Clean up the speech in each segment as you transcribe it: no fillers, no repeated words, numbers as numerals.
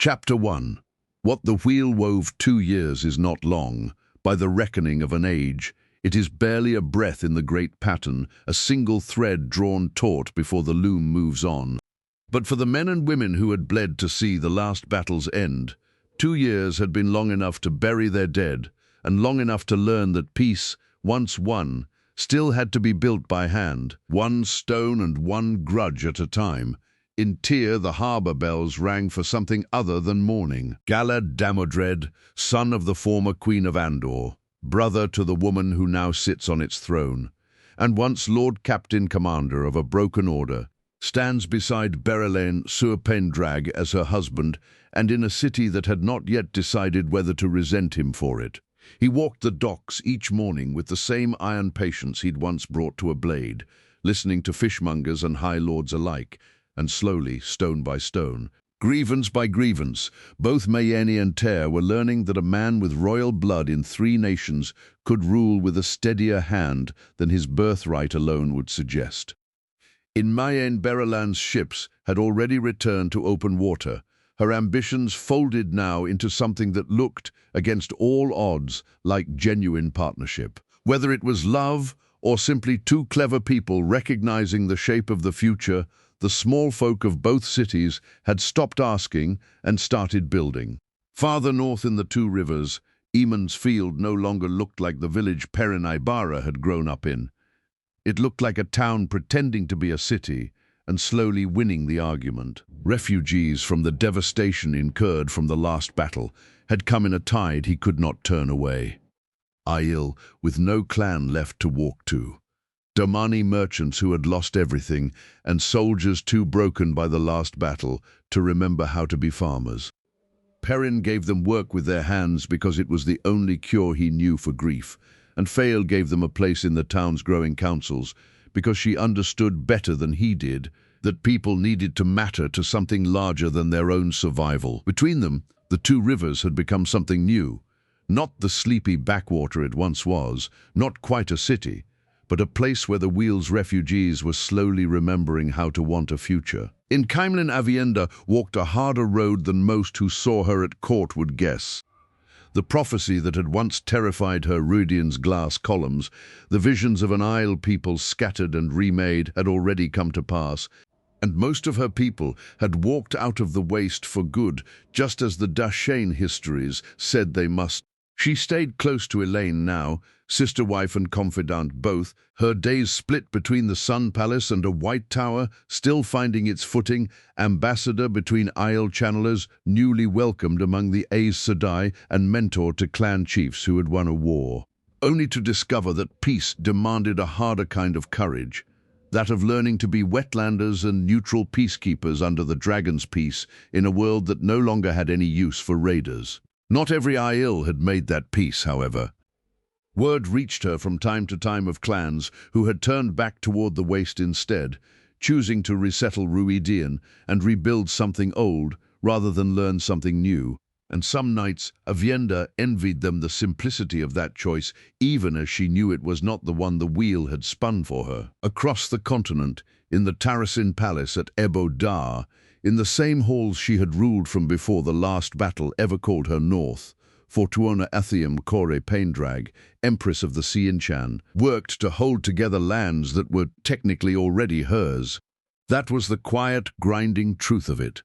Chapter 1. What the wheel wove 2 years is not long. By the reckoning of an age, it is barely a breath in the great pattern, a single thread drawn taut before the loom moves on. But for the men and women who had bled to see the last battle's end, 2 years had been long enough to bury their dead, and long enough to learn that peace, once won, still had to be built by hand, one stone and one grudge at a time. In Tyr, the harbour bells rang for something other than mourning. Galad Damodred, son of the former Queen of Andor, brother to the woman who now sits on its throne, and once Lord Captain Commander of a broken order, stands beside Berelain sur Pendrag as her husband, and in a city that had not yet decided whether to resent him for it. He walked the docks each morning with the same iron patience he'd once brought to a blade, listening to fishmongers and high lords alike, and slowly, stone by stone, grievance by grievance, both Mayeni and Ter were learning that a man with royal blood in 3 nations could rule with a steadier hand than his birthright alone would suggest. In Mayene, Berelain's ships had already returned to open water, her ambitions folded now into something that looked, against all odds, like genuine partnership. Whether it was love or simply 2 clever people recognizing the shape of the future, the small folk of both cities had stopped asking and started building. Farther north in the 2 rivers, Eamon's field no longer looked like the village Perrin Ibarra had grown up in. It looked like a town pretending to be a city and slowly winning the argument. Refugees from the devastation incurred from the last battle had come in a tide he could not turn away. Aiel, with no clan left to walk to. Domani merchants who had lost everything, and soldiers too broken by the last battle to remember how to be farmers. Perrin gave them work with their hands because it was the only cure he knew for grief, and Fael gave them a place in the town's growing councils because she understood better than he did that people needed to matter to something larger than their own survival. Between them, the 2 rivers had become something new. Not the sleepy backwater it once was, not quite a city, but a place where the wheel's refugees were slowly remembering how to want a future. In Caemlyn Avienda walked a harder road than most who saw her at court would guess. The prophecy that had once terrified her Rudian's glass columns, the visions of an Isle people scattered and remade, had already come to pass, and most of her people had walked out of the waste for good, just as the Dashane histories said they must. She stayed close to Elaine now, sister wife and confidant both, her days split between the Sun Palace and a White Tower, still finding its footing, ambassador between Isle channelers, newly welcomed among the Aes Sedai, and mentor to clan chiefs who had won a war. Only to discover that peace demanded a harder kind of courage, that of learning to be wetlanders and neutral peacekeepers under the Dragon's Peace in a world that no longer had any use for raiders. Not every Aiel had made that peace, however. Word reached her from time to time of clans who had turned back toward the waste instead, choosing to resettle Ruidian and rebuild something old rather than learn something new. And some nights Avienda envied them the simplicity of that choice, even as she knew it was not the one the wheel had spun for her. Across the continent, in the Tarasin Palace at Ebo Dar, in the same halls she had ruled from before the last battle ever called her north, Fortuona Athiam Kore Pendrag, Empress of the Sianchan, worked to hold together lands that were technically already hers. That was the quiet, grinding truth of it.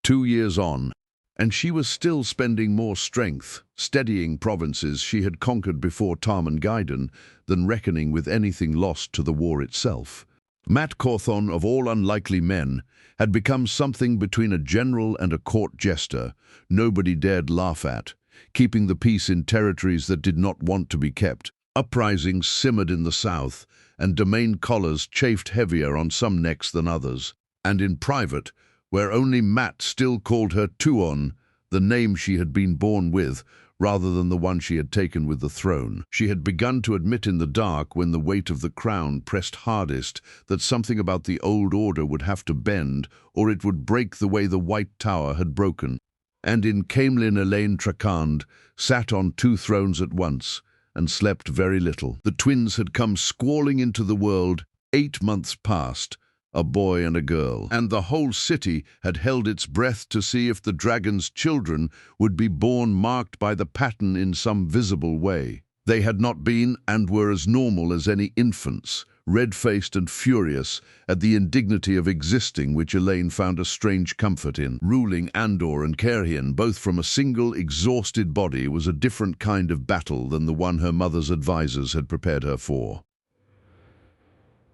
2 years on, and she was still spending more strength, steadying provinces she had conquered before Tarmangaiden, than reckoning with anything lost to the war itself. Mat Cawthon, of all unlikely men, had become something between a general and a court jester nobody dared laugh at, keeping the peace in territories that did not want to be kept. Uprisings simmered in the south, and domain collars chafed heavier on some necks than others. And in private, where only Mat still called her Tuon, the name she had been born with, rather than the one she had taken with the throne, she had begun to admit in the dark, when the weight of the crown pressed hardest, that something about the old order would have to bend, or it would break the way the White Tower had broken. And in Caemlyn Elaine Trakand sat on 2 thrones at once, and slept very little. The twins had come squalling into the world 8 months past, a boy and a girl. And the whole city had held its breath to see if the dragon's children would be born marked by the pattern in some visible way. They had not been, and were as normal as any infants, red-faced and furious at the indignity of existing, which Elaine found a strange comfort in. Ruling Andor and Cairhien, both from a single, exhausted body, was a different kind of battle than the one her mother's advisors had prepared her for.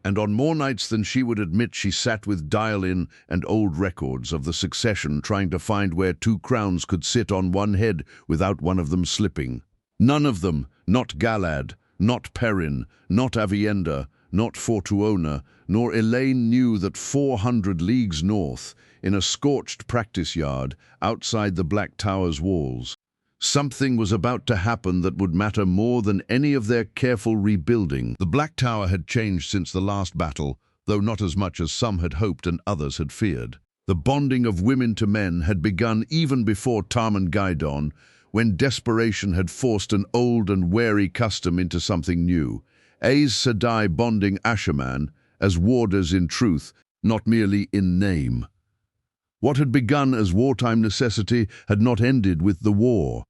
And on more nights than she would admit, she sat with dial-in and old records of the succession, trying to find where two crowns could sit on one head without one of them slipping. None of them, not Galad, not Perrin, not Avienda, not Fortuona, nor Elaine, knew that 400 leagues north, in a scorched practice yard outside the Black Tower's walls, something was about to happen that would matter more than any of their careful rebuilding. The Black Tower had changed since the last battle, though not as much as some had hoped and others had feared. The bonding of women to men had begun even before Tarman Gaidon, when desperation had forced an old and wary custom into something new. Aes Sedai bonding Asherman as warders in truth, not merely in name. What had begun as wartime necessity had not ended with the war.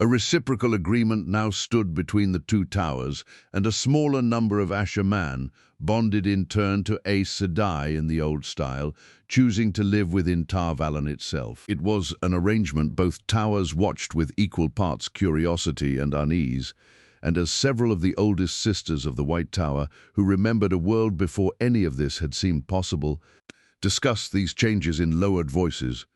A reciprocal agreement now stood between the two towers, and a smaller number of Asherman bonded in turn to Aes Sedai in the old style, choosing to live within Tar Valon itself. It was an arrangement both towers watched with equal parts curiosity and unease, and as several of the oldest sisters of the White Tower, who remembered a world before any of this had seemed possible, discussed these changes in lowered voices.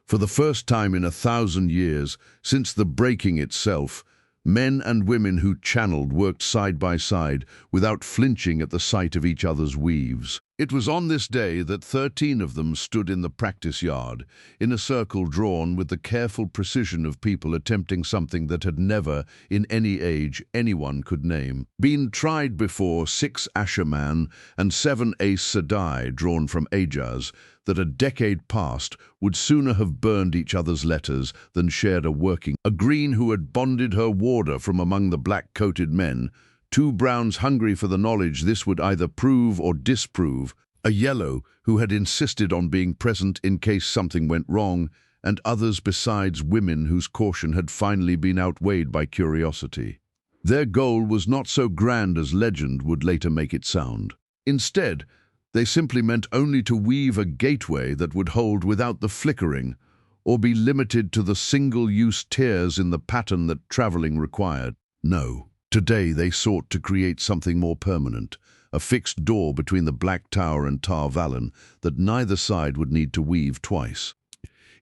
For the first time in 1,000 years, since the breaking itself, men and women who channeled worked side by side, without flinching at the sight of each other's weaves. It was on this day that 13 of them stood in the practice yard, in a circle drawn with the careful precision of people attempting something that had never, in any age, anyone could name, been tried before. 6 Asherman and 7 Aes Sedai, drawn from Ajaz, that a decade past would sooner have burned each other's letters than shared a working. A green who had bonded her warder from among the black-coated men, 2 browns hungry for the knowledge this would either prove or disprove, a yellow who had insisted on being present in case something went wrong, and others besides, women whose caution had finally been outweighed by curiosity. Their goal was not so grand as legend would later make it sound. Instead, they simply meant only to weave a gateway that would hold without the flickering, or be limited to the single-use tears in the pattern that traveling required. No. Today they sought to create something more permanent, a fixed door between the Black Tower and Tar Valon that neither side would need to weave twice.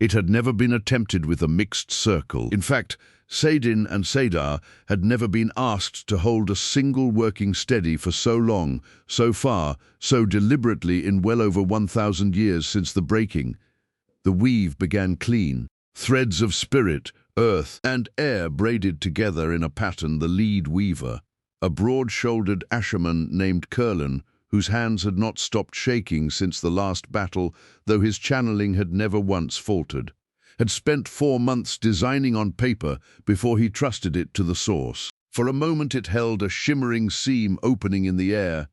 It had never been attempted with a mixed circle. In fact, Saidin and Sadar had never been asked to hold a single working steady for so long, so far, so deliberately in well over 1,000 years since the breaking. The weave began clean, threads of spirit, earth, and air braided together in a pattern. The lead weaver, a broad-shouldered Asherman named Curlin, whose hands had not stopped shaking since the last battle, though his channeling had never once faltered, had spent 4 months designing on paper before he trusted it to the source. For a moment it held a shimmering seam opening in the air,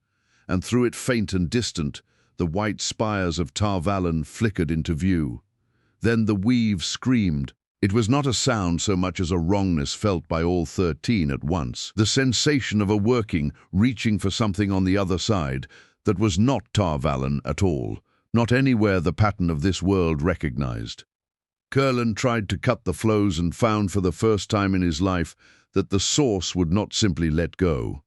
and through it, faint and distant, the white spires of Tar Valon flickered into view. Then the weave screamed. It was not a sound so much as a wrongness felt by all 13 at once, the sensation of a working, reaching for something on the other side that was not Tar Valon at all, not anywhere the pattern of this world recognized. Curlin tried to cut the flows and found for the first time in his life that the source would not simply let go.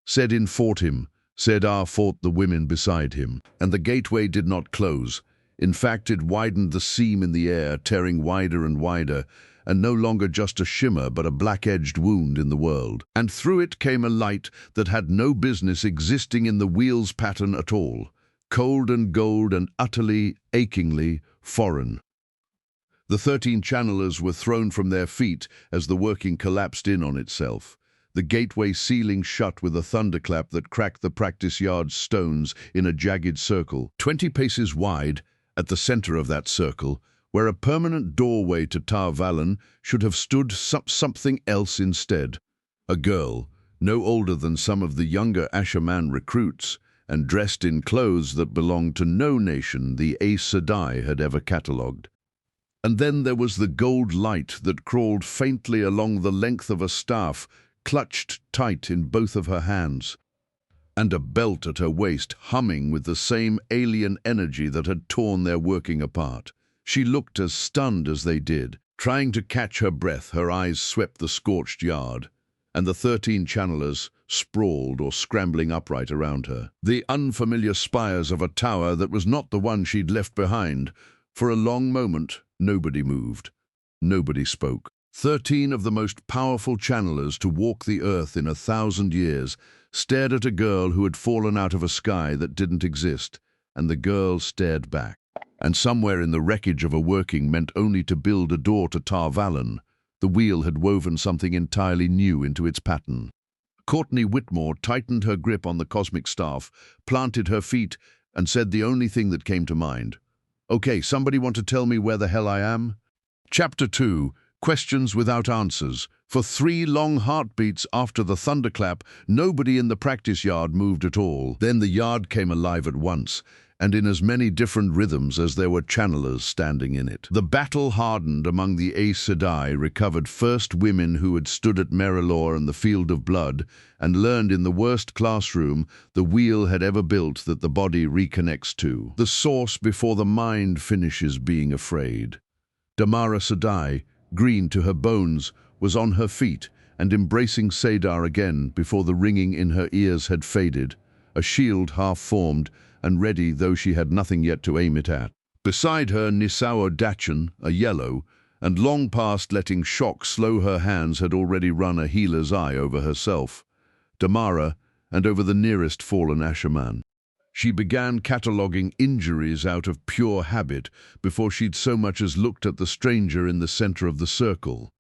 Saidin fought him, Sedar fought the women beside him, and the gateway did not close. In fact, it widened the seam in the air, tearing wider and wider, and no longer just a shimmer but a black-edged wound in the world. And through it came a light that had no business existing in the wheel's pattern at all, cold and gold and utterly, achingly foreign. The 13 channelers were thrown from their feet as the working collapsed in on itself, the gateway sealing shut with a thunderclap that cracked the practice yard's stones in a jagged circle, 20 paces wide. At the center of that circle, where a permanent doorway to Tar Valon should have stood something else instead. A girl, no older than some of the younger Asherman recruits, and dressed in clothes that belonged to no nation the Aes Sedai had ever catalogued. And then there was the gold light that crawled faintly along the length of a staff, clutched tight in both of her hands, and a belt at her waist humming with the same alien energy that had torn their working apart. She looked as stunned as they did. Trying to catch her breath, her eyes swept the scorched yard, and the 13 channelers sprawled or scrambling upright around her. The unfamiliar spires of a tower that was not the one she'd left behind. For a long moment, nobody moved. Nobody spoke. 13 of the most powerful channelers to walk the earth in 1,000 years stared at a girl who had fallen out of a sky that didn't exist, and the girl stared back. And somewhere in the wreckage of a working meant only to build a door to Tar Valon, the wheel had woven something entirely new into its pattern. Courtney Whitmore tightened her grip on the cosmic staff, planted her feet, and said the only thing that came to mind. "Okay, somebody want to tell me where the hell I am?" Chapter 2, Questions Without Answers. For 3 long heartbeats after the thunderclap, nobody in the practice yard moved at all. Then the yard came alive at once, and in as many different rhythms as there were channelers standing in it. The battle hardened among the Aes Sedai, recovered first women who had stood at Merilor and the Field of Blood, and learned in the worst classroom the wheel had ever built that the body reconnects to. The source before the mind finishes being afraid. Damara Sedai, green to her bones, was on her feet and embracing Sadar again before the ringing in her ears had faded, a shield half-formed and ready though she had nothing yet to aim it at. Beside her, Nisao Dachan, a yellow, and long past letting shock slow her hands had already run a healer's eye over herself, Damara, and over the nearest fallen Asherman. She began cataloguing injuries out of pure habit before she'd so much as looked at the stranger in the center of the circle.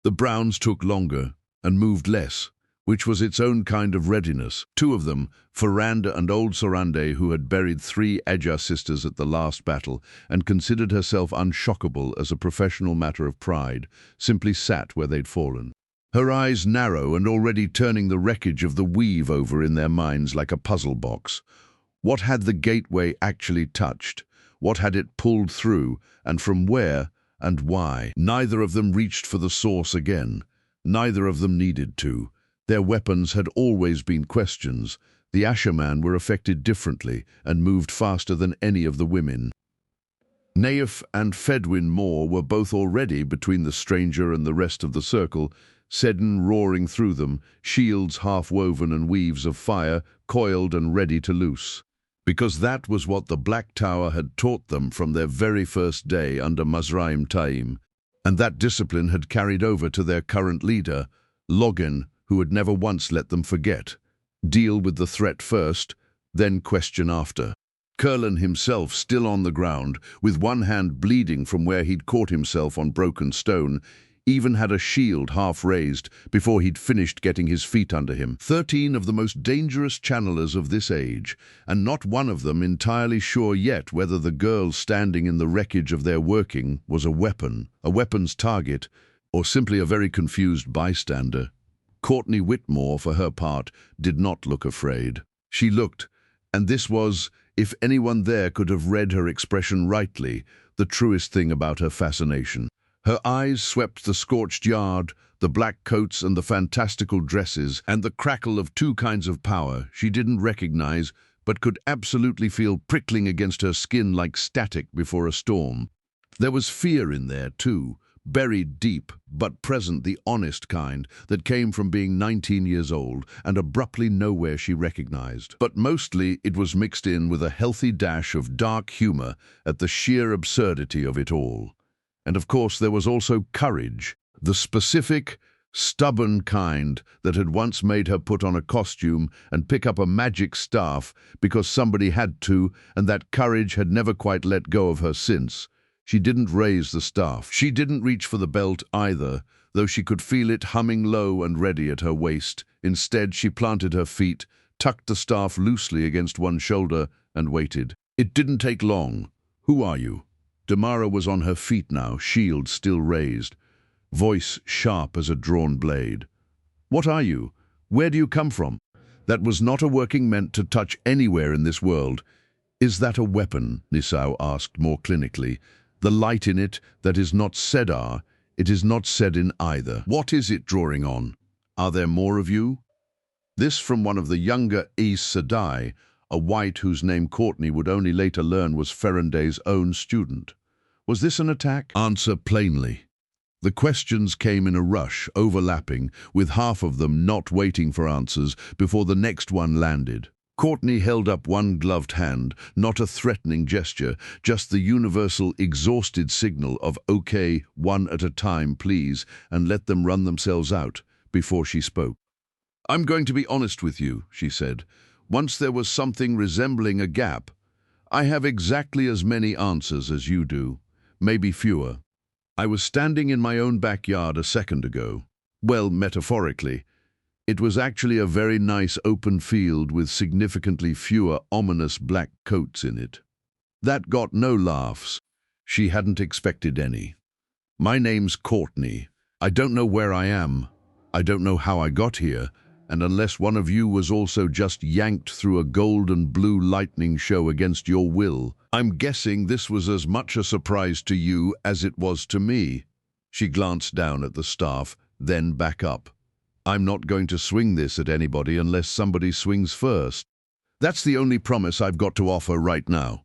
The Browns took longer and moved less, which was its own kind of readiness. 2 of them, Faranda and Old Sorande, who had buried 3 Edja sisters at the last battle and considered herself unshockable as a professional matter of pride, simply sat where they'd fallen. Her eyes narrow and already turning the wreckage of the weave over in their minds like a puzzle box. What had the gateway actually touched? What had it pulled through, and from where, and why? Neither of them reached for the source again. Neither of them needed to. Their weapons had always been questions. The Asherman were affected differently and moved faster than any of the women. Naif and Fedwin Moore were both already between the stranger and the rest of the circle, Seddon roaring through them, shields half-woven and weaves of fire, coiled and ready to loose. Because that was what the Black Tower had taught them from their very first day under Mazraim Taim, and that discipline had carried over to their current leader, Logan, who had never once let them forget. Deal with the threat first, then question after. Curlin himself, still on the ground, with one hand bleeding from where he'd caught himself on broken stone, even had a shield half raised before he'd finished getting his feet under him. 13 of the most dangerous channelers of this age, and not one of them entirely sure yet whether the girl standing in the wreckage of their working was a weapon's target, or simply a very confused bystander. Courtney Whitmore, for her part, did not look afraid. She looked, and this was, if anyone there could have read her expression rightly, the truest thing about her fascination. Her eyes swept the scorched yard, the black coats and the fantastical dresses, and the crackle of 2 kinds of power she didn't recognize, but could absolutely feel prickling against her skin like static before a storm. There was fear in there, too, buried deep, but present, the honest kind that came from being 19 years old and abruptly nowhere she recognized. But mostly it was mixed in with a healthy dash of dark humor at the sheer absurdity of it all. And of course there was also courage, the specific, stubborn kind that had once made her put on a costume and pick up a magic staff because somebody had to, and that courage had never quite let go of her since. She didn't raise the staff. She didn't reach for the belt either, though she could feel it humming low and ready at her waist. Instead, she planted her feet, tucked the staff loosely against one shoulder, and waited. It didn't take long. "Who are you?" Damara was on her feet now, shield still raised, voice sharp as a drawn blade. "What are you? Where do you come from?" That was not a working meant to touch anywhere in this world. Is that a weapon? Nisao asked more clinically. The light in it that is not Sedar, it is not said in either. What is it drawing on? Are there more of you? This from one of the younger Aes Sedai, a white whose name Courtney would only later learn was Ferenday's own student. Was this an attack? Answer plainly. The questions came in a rush, overlapping, with half of them not waiting for answers before the next one landed. Courtney held up one gloved hand, not a threatening gesture, just the universal exhausted signal of okay, one at a time, please, and let them run themselves out, before she spoke. I'm going to be honest with you, she said. Once there was something resembling a gap. I have exactly as many answers as you do, maybe fewer. I was standing in my own backyard a second ago. Well, metaphorically. It was actually a very nice open field with significantly fewer ominous black coats in it. That got no laughs. She hadn't expected any. My name's Courtney. I don't know where I am. I don't know how I got here, and unless one of you was also just yanked through a gold and blue lightning show against your will, I'm guessing this was as much a surprise to you as it was to me. She glanced down at the staff, then back up. I'm not going to swing this at anybody unless somebody swings first. That's the only promise I've got to offer right now.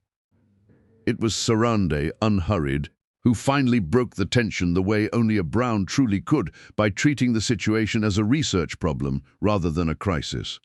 It was Saranday, unhurried, who finally broke the tension the way only a Brown truly could, by treating the situation as a research problem rather than a crisis.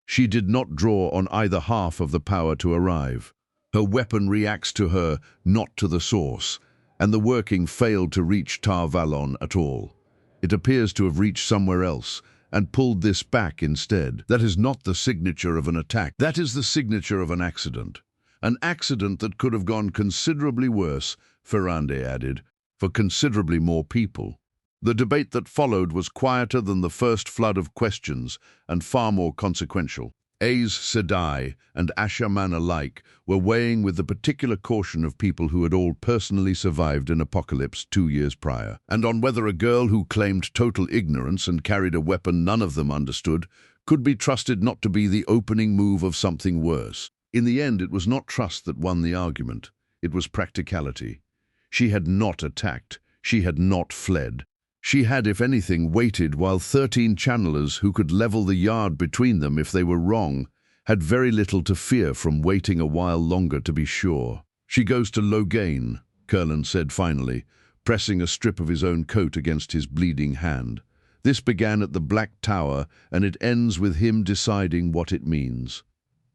She did not draw on either half of the power to arrive. Her weapon reacts to her, not to the source, and the working failed to reach Tar Valon at all. It appears to have reached somewhere else, and pulled this back instead. That is not the signature of an attack. That is the signature of an accident. An accident that could have gone considerably worse, Ferrande added, for considerably more people. The debate that followed was quieter than the first flood of questions, and far more consequential. Aes Sedai and Ashaman alike were weighing with the particular caution of people who had all personally survived an apocalypse 2 years prior, and on whether a girl who claimed total ignorance and carried a weapon none of them understood could be trusted not to be the opening move of something worse. In the end, it was not trust that won the argument. It was practicality. She had not attacked. She had not fled. She had, if anything, waited while 13 channelers who could level the yard between them if they were wrong had very little to fear from waiting a while longer to be sure. She goes to Logain, Curlin said finally, pressing a strip of his own coat against his bleeding hand. This began at the Black Tower, and it ends with him deciding what it means.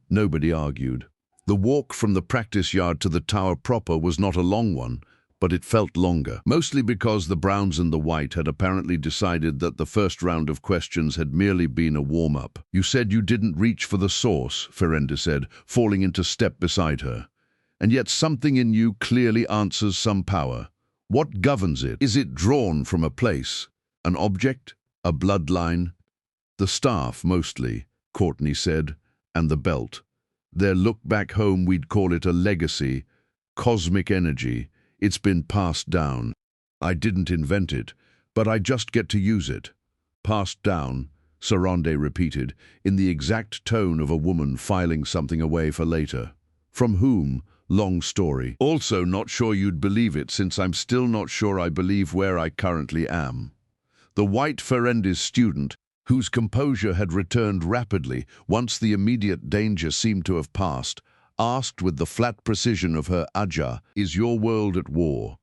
Nobody argued. The walk from the practice yard to the tower proper was not a long one, but it felt longer, mostly because the Browns and the White had apparently decided that the first round of questions had merely been a warm-up. You said you didn't reach for the source, Ferenda said, falling into step beside her. And yet something in you clearly answers some power. What governs it? Is it drawn from a place? An object? A bloodline? The staff, mostly, Courtney said, and the belt. Their look back home, we'd call it a legacy, cosmic energy. It's been passed down. I didn't invent it, but I just get to use it. Passed down, Sarande repeated, in the exact tone of a woman filing something away for later. From whom? Long story. Also not sure you'd believe it, since I'm still not sure I believe where I currently am. The white Ferendi's student, whose composure had returned rapidly once the immediate danger seemed to have passed, asked with the flat precision of her Ajah, "Is your world at war?"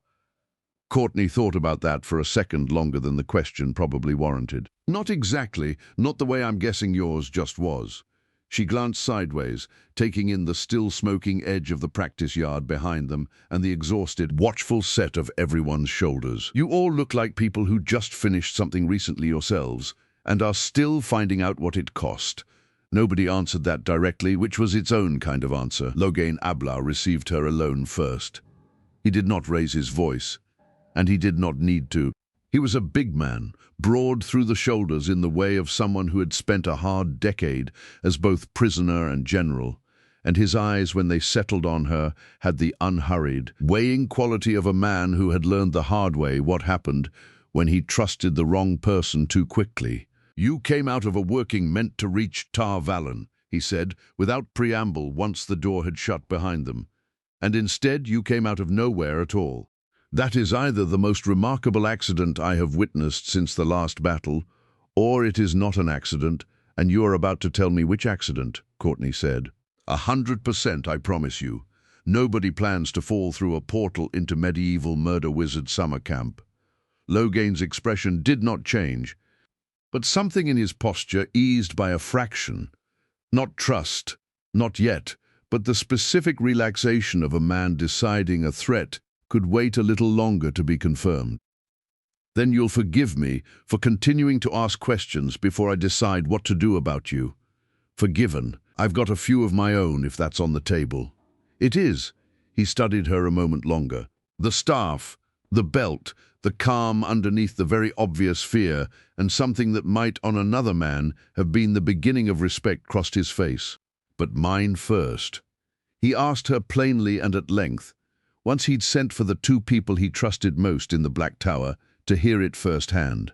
Courtney thought about that for a second longer than the question probably warranted. Not exactly, not the way I'm guessing yours just was. She glanced sideways, taking in the still smoking edge of the practice yard behind them and the exhausted, watchful set of everyone's shoulders. You all look like people who just finished something recently yourselves and are still finding out what it cost. Nobody answered that directly, which was its own kind of answer. Logain Abla received her alone first. He did not raise his voice, and he did not need to. He was a big man, broad through the shoulders in the way of someone who had spent a hard decade as both prisoner and general, and his eyes, when they settled on her, had the unhurried, weighing quality of a man who had learned the hard way what happened when he trusted the wrong person too quickly. "You came out of a working meant to reach Tar Valon," he said, without preamble once the door had shut behind them. "And instead you came out of nowhere at all. That is either the most remarkable accident I have witnessed since the last battle, or it is not an accident, and you are about to tell me which accident," Courtney said. 100%, I promise you. Nobody plans to fall through a portal into medieval murder wizard summer camp." Logain's expression did not change, but something in his posture eased by a fraction. Not trust, not yet, but the specific relaxation of a man deciding a threat could wait a little longer to be confirmed. "Then you'll forgive me for continuing to ask questions before I decide what to do about you." "Forgiven. I've got a few of my own, if that's on the table." "It is." He studied her a moment longer. The staff, the belt, the calm underneath the very obvious fear, and something that might, on another man, have been the beginning of respect crossed his face. "But mine first." He asked her plainly and at length, once he'd sent for the two people he trusted most in the Black Tower, to hear it firsthand.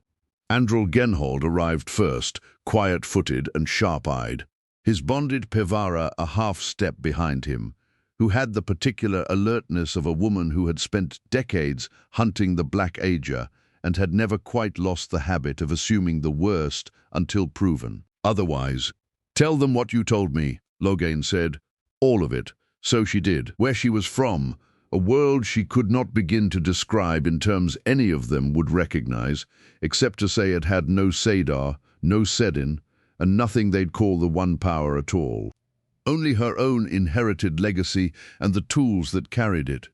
Andral Genhold arrived first, quiet-footed and sharp-eyed, his bonded Pevara a half-step behind him, who had the particular alertness of a woman who had spent decades hunting the Black Ager and had never quite lost the habit of assuming the worst until proven otherwise. "Tell them what you told me," Logain said. "All of it." So she did. Where she was from, a world she could not begin to describe in terms any of them would recognize, except to say it had no Sadar, no Sedin, and nothing they'd call the One Power at all. Only her own inherited legacy and the tools that carried it.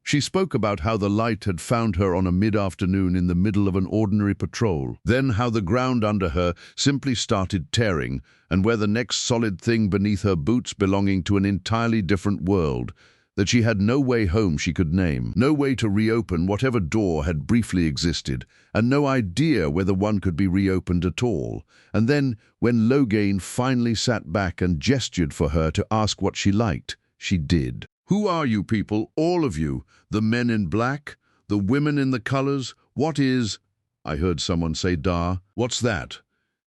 She spoke about how the light had found her on a mid-afternoon in the middle of an ordinary patrol, then how the ground under her simply started tearing, and where the next solid thing beneath her boots belonging to an entirely different world, that she had no way home she could name, no way to reopen whatever door had briefly existed, and no idea whether one could be reopened at all. And then, when Logain finally sat back and gestured for her to ask what she liked, she did. "Who are you people, all of you? The men in black? The women in the colors? What is—" I heard someone say "Da." "What's that?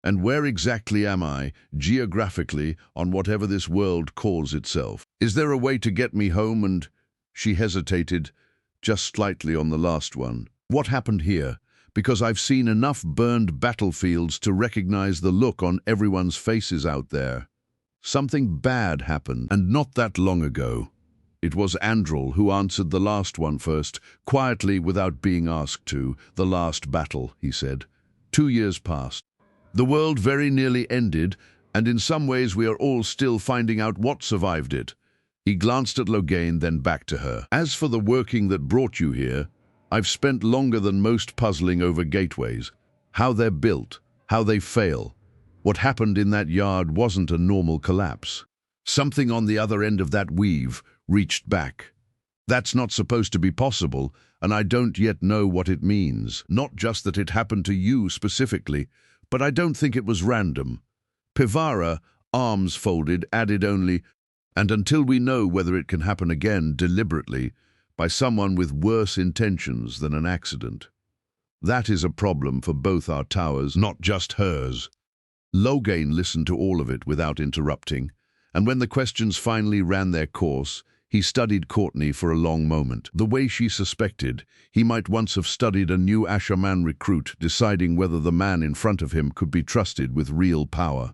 And where exactly am I, geographically, on whatever this world calls itself? Is there a way to get me home and—" She hesitated, just slightly on the last one. "What happened here? Because I've seen enough burned battlefields to recognize the look on everyone's faces out there. Something bad happened, and not that long ago." It was Andral who answered the last one first, quietly without being asked to. "The last battle," he said. 2 years passed. The world very nearly ended, and in some ways we are all still finding out what survived it." He glanced at Logain, then back to her. "As for the working that brought you here, I've spent longer than most puzzling over gateways. How they're built, how they fail. What happened in that yard wasn't a normal collapse. Something on the other end of that weave reached back. That's not supposed to be possible, and I don't yet know what it means. Not just that it happened to you specifically, but I don't think it was random." Pevara, arms folded, added only, "And until we know whether it can happen again deliberately, by someone with worse intentions than an accident. That is a problem for both our towers, not just hers." Logain listened to all of it without interrupting, and when the questions finally ran their course, he studied Courtney for a long moment. The way she suspected, he might once have studied a new Asherman recruit, deciding whether the man in front of him could be trusted with real power.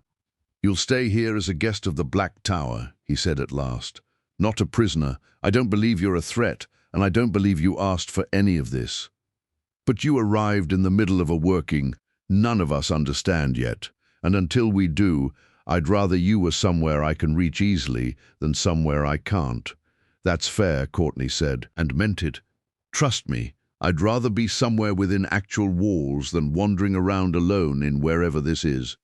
"You'll stay here as a guest of the Black Tower," he said at last. "Not a prisoner. I don't believe you're a threat, and I don't believe you asked for any of this. But you arrived in the middle of a working none of us understand yet, and until we do, I'd rather you were somewhere I can reach easily than somewhere I can't." "That's fair," Courtney said, and meant it. "Trust me, I'd rather be somewhere within actual walls than wandering around alone in wherever this is."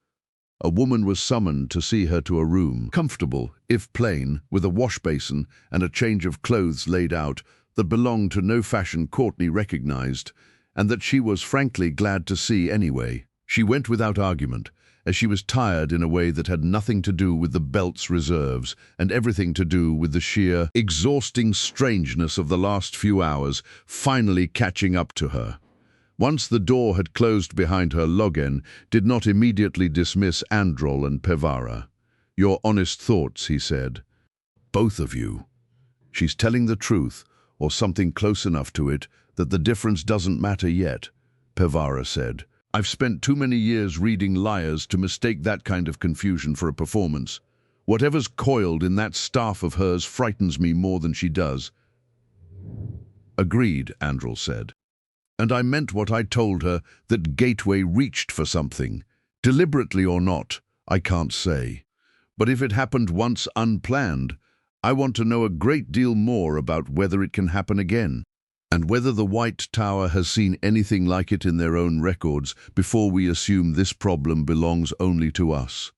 A woman was summoned to see her to a room, comfortable, if plain, with a wash basin and a change of clothes laid out that belonged to no fashion Courtney recognized, and that she was frankly glad to see anyway. She went without argument, as she was tired in a way that had nothing to do with the belt's reserves and everything to do with the sheer, exhausting strangeness of the last few hours finally catching up to her. Once the door had closed behind her, Logan did not immediately dismiss Androl and Pevara. "Your honest thoughts," he said. "Both of you. She's telling the truth, or something close enough to it, that the difference doesn't matter yet," Pevara said. "I've spent too many years reading liars to mistake that kind of confusion for a performance. Whatever's coiled in that staff of hers frightens me more than she does." "Agreed," Androl said. "And I meant what I told her, that Gateway reached for something. Deliberately or not, I can't say. But if it happened once unplanned, I want to know a great deal more about whether it can happen again, and whether the White Tower has seen anything like it in their own records before we assume this problem belongs only to us."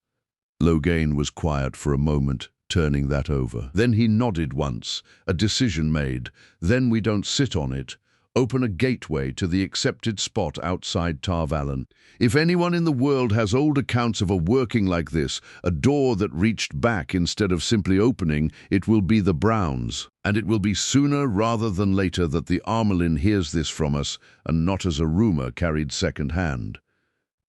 Logan was quiet for a moment, turning that over. Then he nodded once. "A decision made. Then we don't sit on it. Open a gateway to the accepted spot outside Tar Valon. If anyone in the world has old accounts of a working like this, a door that reached back instead of simply opening, it will be the Browns. And it will be sooner rather than later that the Armelin hears this from us, and not as a rumor carried second-hand."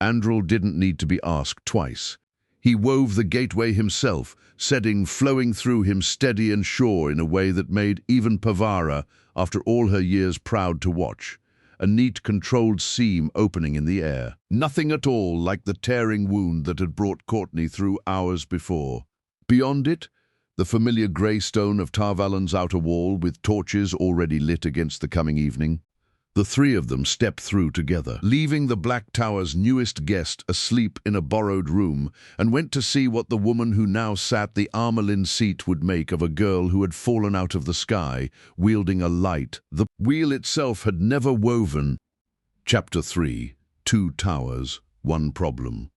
Androl didn't need to be asked twice. He wove the gateway himself, setting flowing through him steady and sure in a way that made even Pevara, after all her years, proud to watch. A neat, controlled seam opening in the air. Nothing at all like the tearing wound that had brought Courtney through hours before. Beyond it, the familiar grey stone of Tar Valon's outer wall with torches already lit against the coming evening. The three of them stepped through together, leaving the Black Tower's newest guest asleep in a borrowed room, and went to see what the woman who now sat the Armelin seat would make of a girl who had fallen out of the sky, wielding a light the wheel itself had never woven. Chapter 3. 2 Towers, 1 Problem.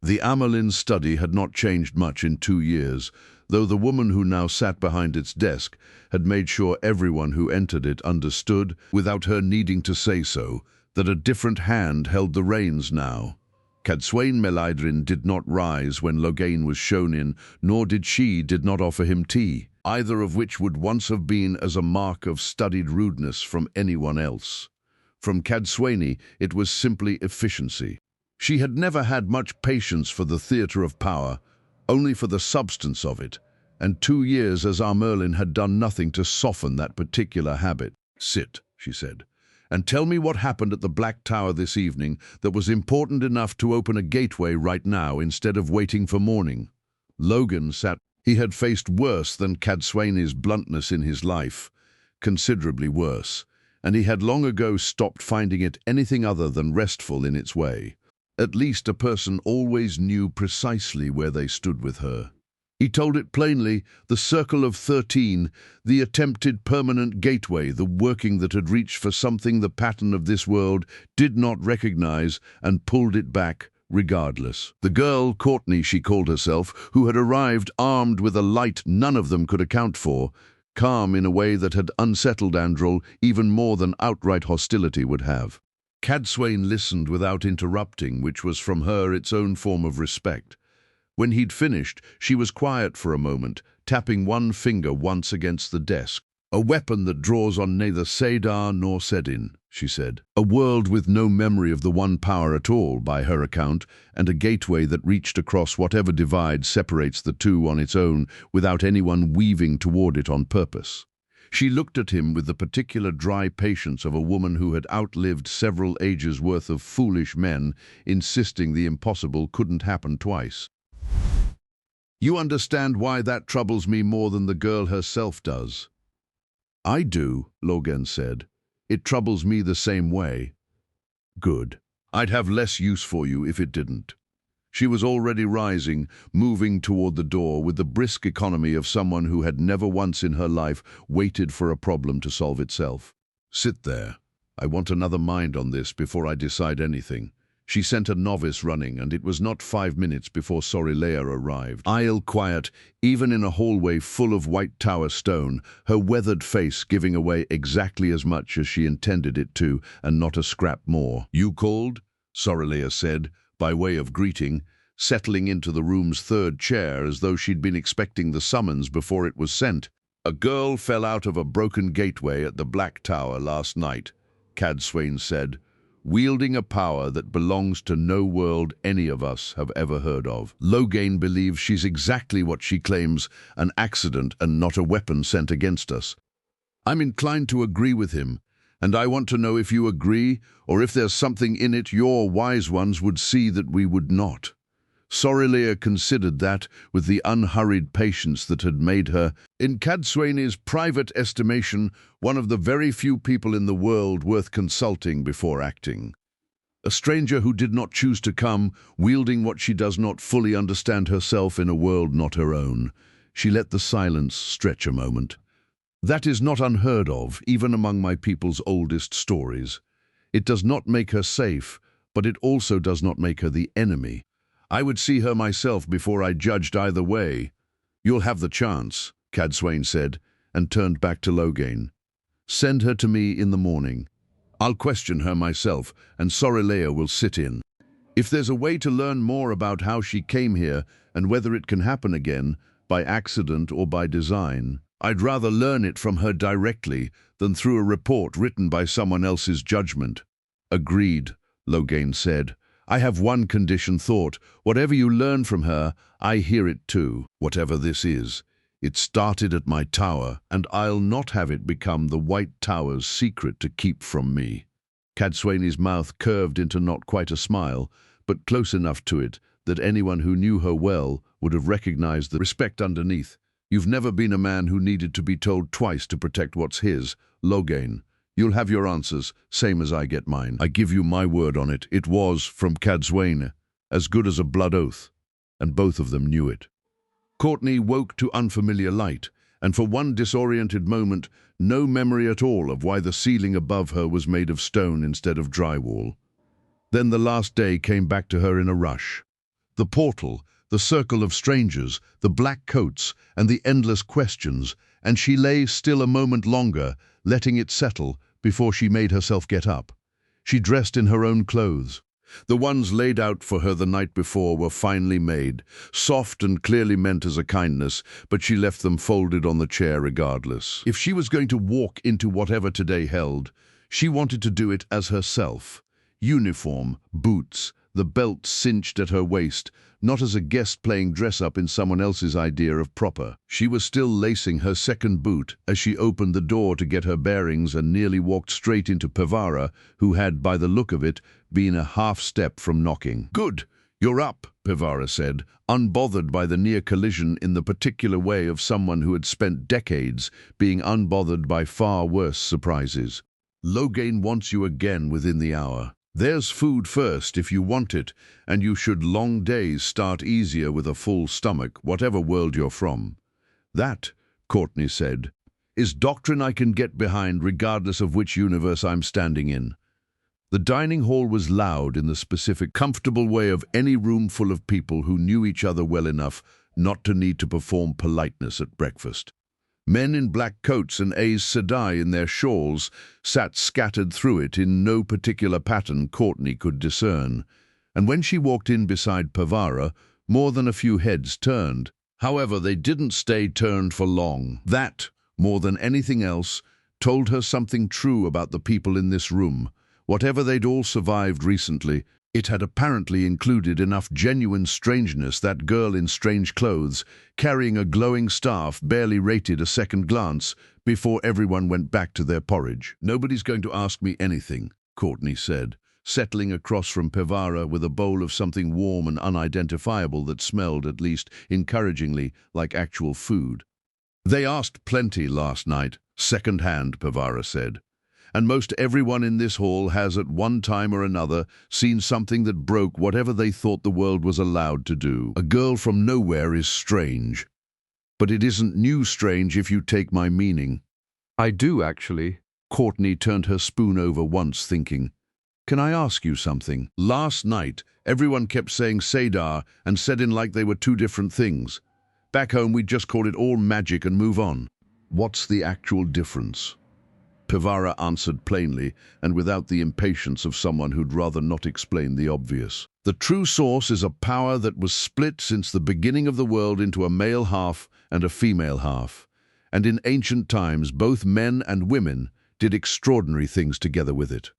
The Armelin study had not changed much in 2 years, though the woman who now sat behind its desk had made sure everyone who entered it understood, without her needing to say so, that a different hand held the reins now. Cadsuane Melaidrin did not rise when Logan was shown in, nor did not offer him tea, either of which would once have been as a mark of studied rudeness from anyone else. From Cadsuane, it was simply efficiency. She had never had much patience for the theatre of power, only for the substance of it, and 2 years as Armelin had done nothing to soften that particular habit. "Sit," she said, "and tell me what happened at the Black Tower this evening that was important enough to open a gateway right now instead of waiting for morning." Logan sat. He had faced worse than Cadsuane's bluntness in his life, considerably worse, and he had long ago stopped finding it anything other than restful in its way. At least a person always knew precisely where they stood with her. He told it plainly, the Circle of 13, the attempted permanent gateway, the working that had reached for something the pattern of this world did not recognize and pulled it back regardless. The girl, Courtney she called herself, who had arrived armed with a light none of them could account for, calm in a way that had unsettled Androl even more than outright hostility would have. Cadsuane listened without interrupting, which was from her its own form of respect. When he'd finished, she was quiet for a moment, tapping one finger once against the desk. "A weapon that draws on neither Sadar nor Sedin," she said. "A world with no memory of the one power at all, by her account, and a gateway that reached across whatever divide separates the two on its own without anyone weaving toward it on purpose." She looked at him with the particular dry patience of a woman who had outlived several ages' worth of foolish men, insisting the impossible couldn't happen twice. "You understand why that troubles me more than the girl herself does?" "I do," Logan said. "It troubles me the same way." "Good. I'd have less use for you if it didn't." She was already rising, moving toward the door with the brisk economy of someone who had never once in her life waited for a problem to solve itself. "Sit there. I want another mind on this before I decide anything." She sent a novice running, and it was not 5 minutes before Sorilea arrived. Aisle quiet, even in a hallway full of White Tower stone, her weathered face giving away exactly as much as she intended it to, and not a scrap more. "You called?" Sorilea said, by way of greeting, settling into the room's 3rd chair as though she'd been expecting the summons before it was sent. "A girl fell out of a broken gateway at the Black Tower last night," Cadsuane said. wielding a power that belongs to no world any of us have ever heard of. Loghain believes she's exactly what she claims, an accident and not a weapon sent against us. I'm inclined to agree with him, and I want to know if you agree, or if there's something in it your wise ones would see that we would not. Sorelea considered that, with the unhurried patience that had made her, in Cadsuane's private estimation, one of the very few people in the world worth consulting before acting. A stranger who did not choose to come, wielding what she does not fully understand herself in a world not her own. She let the silence stretch a moment. That is not unheard of, even among my people's oldest stories. It does not make her safe, but it also does not make her the enemy. I would see her myself before I judged either way. You'll have the chance, Cadsuane said, and turned back to Loghain. Send her to me in the morning. I'll question her myself, and Sorelea will sit in. If there's a way to learn more about how she came here and whether it can happen again, by accident or by design, I'd rather learn it from her directly than through a report written by someone else's judgment. Agreed, Loghain said. I have one condition thought. Whatever you learn from her, I hear it too. Whatever this is, it started at my tower, and I'll not have it become the White Tower's secret to keep from me. Cadsuane's mouth curved into not quite a smile, but close enough to it that anyone who knew her well would have recognized the respect underneath. You've never been a man who needed to be told twice to protect what's his, Loghain. You'll have your answers, same as I get mine. I give you my word on it. It was, from Cadsuane, as good as a blood oath, and both of them knew it. Courtney woke to unfamiliar light, and for one disoriented moment, no memory at all of why the ceiling above her was made of stone instead of drywall. Then the last day came back to her in a rush. The portal, the circle of strangers, the black coats, and the endless questions, and she lay still a moment longer, letting it settle, before she made herself get up. She dressed in her own clothes. The ones laid out for her the night before were finely made, soft and clearly meant as a kindness, but she left them folded on the chair regardless. If she was going to walk into whatever today held, she wanted to do it as herself. Uniform, boots, the belt cinched at her waist, not as a guest playing dress-up in someone else's idea of proper. She was still lacing her second boot as she opened the door to get her bearings and nearly walked straight into Pevara, who had, by the look of it, been a half-step from knocking. "Good, you're up," Pevara said, unbothered by the near collision in the particular way of someone who had spent decades being unbothered by far worse surprises. "Loghain wants you again within the hour. There's food first if you want it, and you should long days start easier with a full stomach, whatever world you're from. That," Courtney said, "is doctrine I can get behind regardless of which universe I'm standing in." The dining hall was loud in the specific, comfortable way of any room full of people who knew each other well enough not to need to perform politeness at breakfast. Men in black coats and Aes Sedai in their shawls sat scattered through it in no particular pattern Courtney could discern, and when she walked in beside Pevara, more than a few heads turned. However, they didn't stay turned for long. That, more than anything else, told her something true about the people in this room. Whatever they'd all survived recently, it had apparently included enough genuine strangeness that girl in strange clothes, carrying a glowing staff, barely rated a second glance before everyone went back to their porridge. "Nobody's going to ask me anything," Courtney said, settling across from Pevara with a bowl of something warm and unidentifiable that smelled, at least encouragingly, like actual food. "They asked plenty last night, second-hand," Pevara said. "And most everyone in this hall has at one time or another seen something that broke whatever they thought the world was allowed to do. A girl from nowhere is strange. But it isn't new strange if you take my meaning." "I do, actually." Courtney turned her spoon over once, thinking. "Can I ask you something? Last night, everyone kept saying Sadar and said in like they were two different things. Back home, we'd just call it all magic and move on. What's the actual difference?" Pevara answered plainly, and without the impatience of someone who'd rather not explain the obvious. "The true source is a power that was split since the beginning of the world into a male half and a female half. And in ancient times, both men and women did extraordinary things together with it.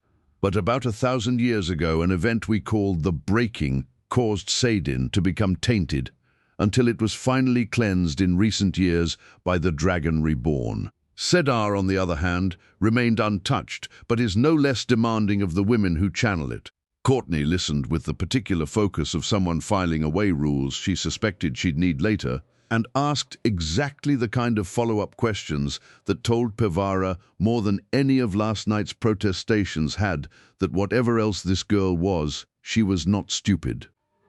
But about 1,000 years ago, an event we called the Breaking caused Sadin to become tainted, until it was finally cleansed in recent years by the Dragon Reborn. Sedar, on the other hand, remained untouched, but is no less demanding of the women who channel it. Courtney listened with the particular focus of someone filing away rules she suspected she'd need later, and asked exactly the kind of follow-up questions that told Pevara more than any of last night's protestations had that whatever else this girl was, she was not stupid.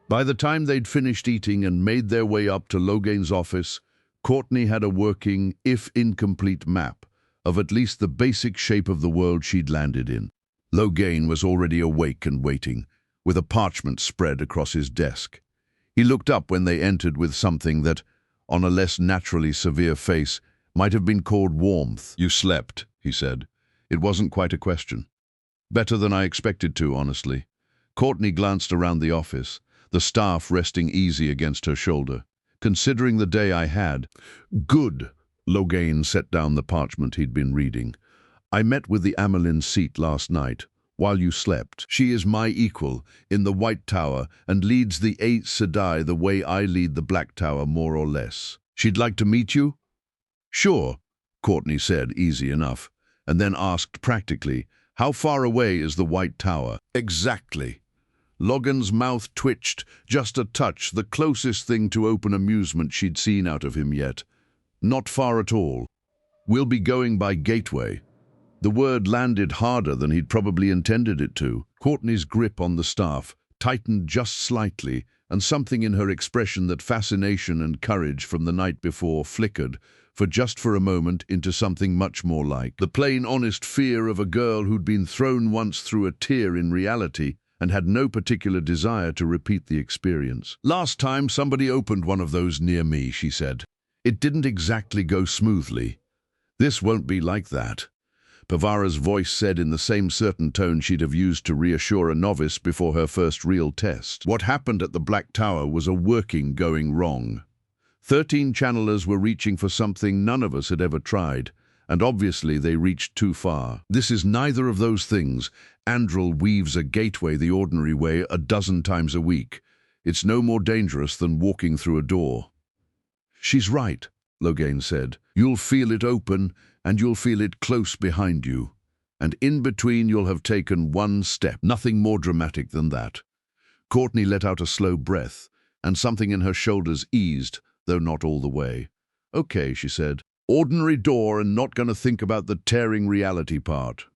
By the time they'd finished eating and made their way up to Logain's office, Courtney had a working, if incomplete, map of at least the basic shape of the world she'd landed in. Logain was already awake and waiting, with a parchment spread across his desk. He looked up when they entered with something that, on a less naturally severe face, might have been called warmth. "You slept," he said. It wasn't quite a question. "Better than I expected to, honestly." Courtney glanced around the office, the staff resting easy against her shoulder. "Considering the day I had." "Good." Logain set down the parchment he'd been reading. "I met with the Amelin seat last night, while you slept. She is my equal in the White Tower and leads the Aes Sedai the way I lead the Black Tower, more or less. She'd like to meet you?" "Sure," Courtney said, easy enough, and then asked practically, "How far away is the White Tower?" "Exactly." Logan's mouth twitched, just a touch, the closest thing to open amusement she'd seen out of him yet. "Not far at all. We'll be going by Gateway." The word landed harder than he'd probably intended it to. Courtney's grip on the staff tightened just slightly, and something in her expression, that fascination and courage from the night before, flickered, for a moment, into something much more like the plain, honest fear of a girl who'd been thrown once through a tear in reality and had no particular desire to repeat the experience. "Last time somebody opened one of those near me," she said. "It didn't exactly go smoothly. This won't be like that." Pevara's voice said in the same certain tone she'd have used to reassure a novice before her first real test. "What happened at the Black Tower was a working going wrong. 13 channelers were reaching for something none of us had ever tried, and obviously they reached too far. This is neither of those things. Andril weaves a gateway the ordinary way a dozen times a week. It's no more dangerous than walking through a door." "She's right," Logain said. "You'll feel it open, and you'll feel it close behind you. And in between you'll have taken one step. Nothing more dramatic than that." Courtney let out a slow breath, and something in her shoulders eased, though not all the way. "Okay," she said. "Ordinary door, and not gonna think about the tearing reality part."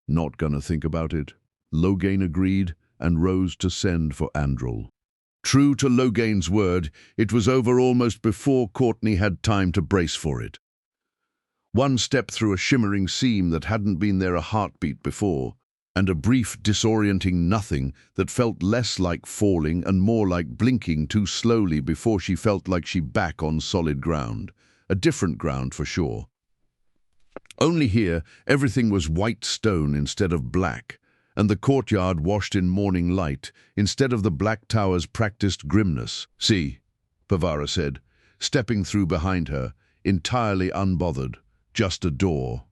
"Not gonna think about it," Logain agreed, and rose to send for Andril. True to Logain's word, it was over almost before Courtney had time to brace for it. One step through a shimmering seam that hadn't been there a heartbeat before, and a brief, disorienting nothing that felt less like falling and more like blinking too slowly before she felt like she back on solid ground. A different ground for sure. Only here, everything was white stone instead of black, and the courtyard washed in morning light instead of the Black Tower's practiced grimness. "See," Pevara said, stepping through behind her, entirely unbothered. "Just a door."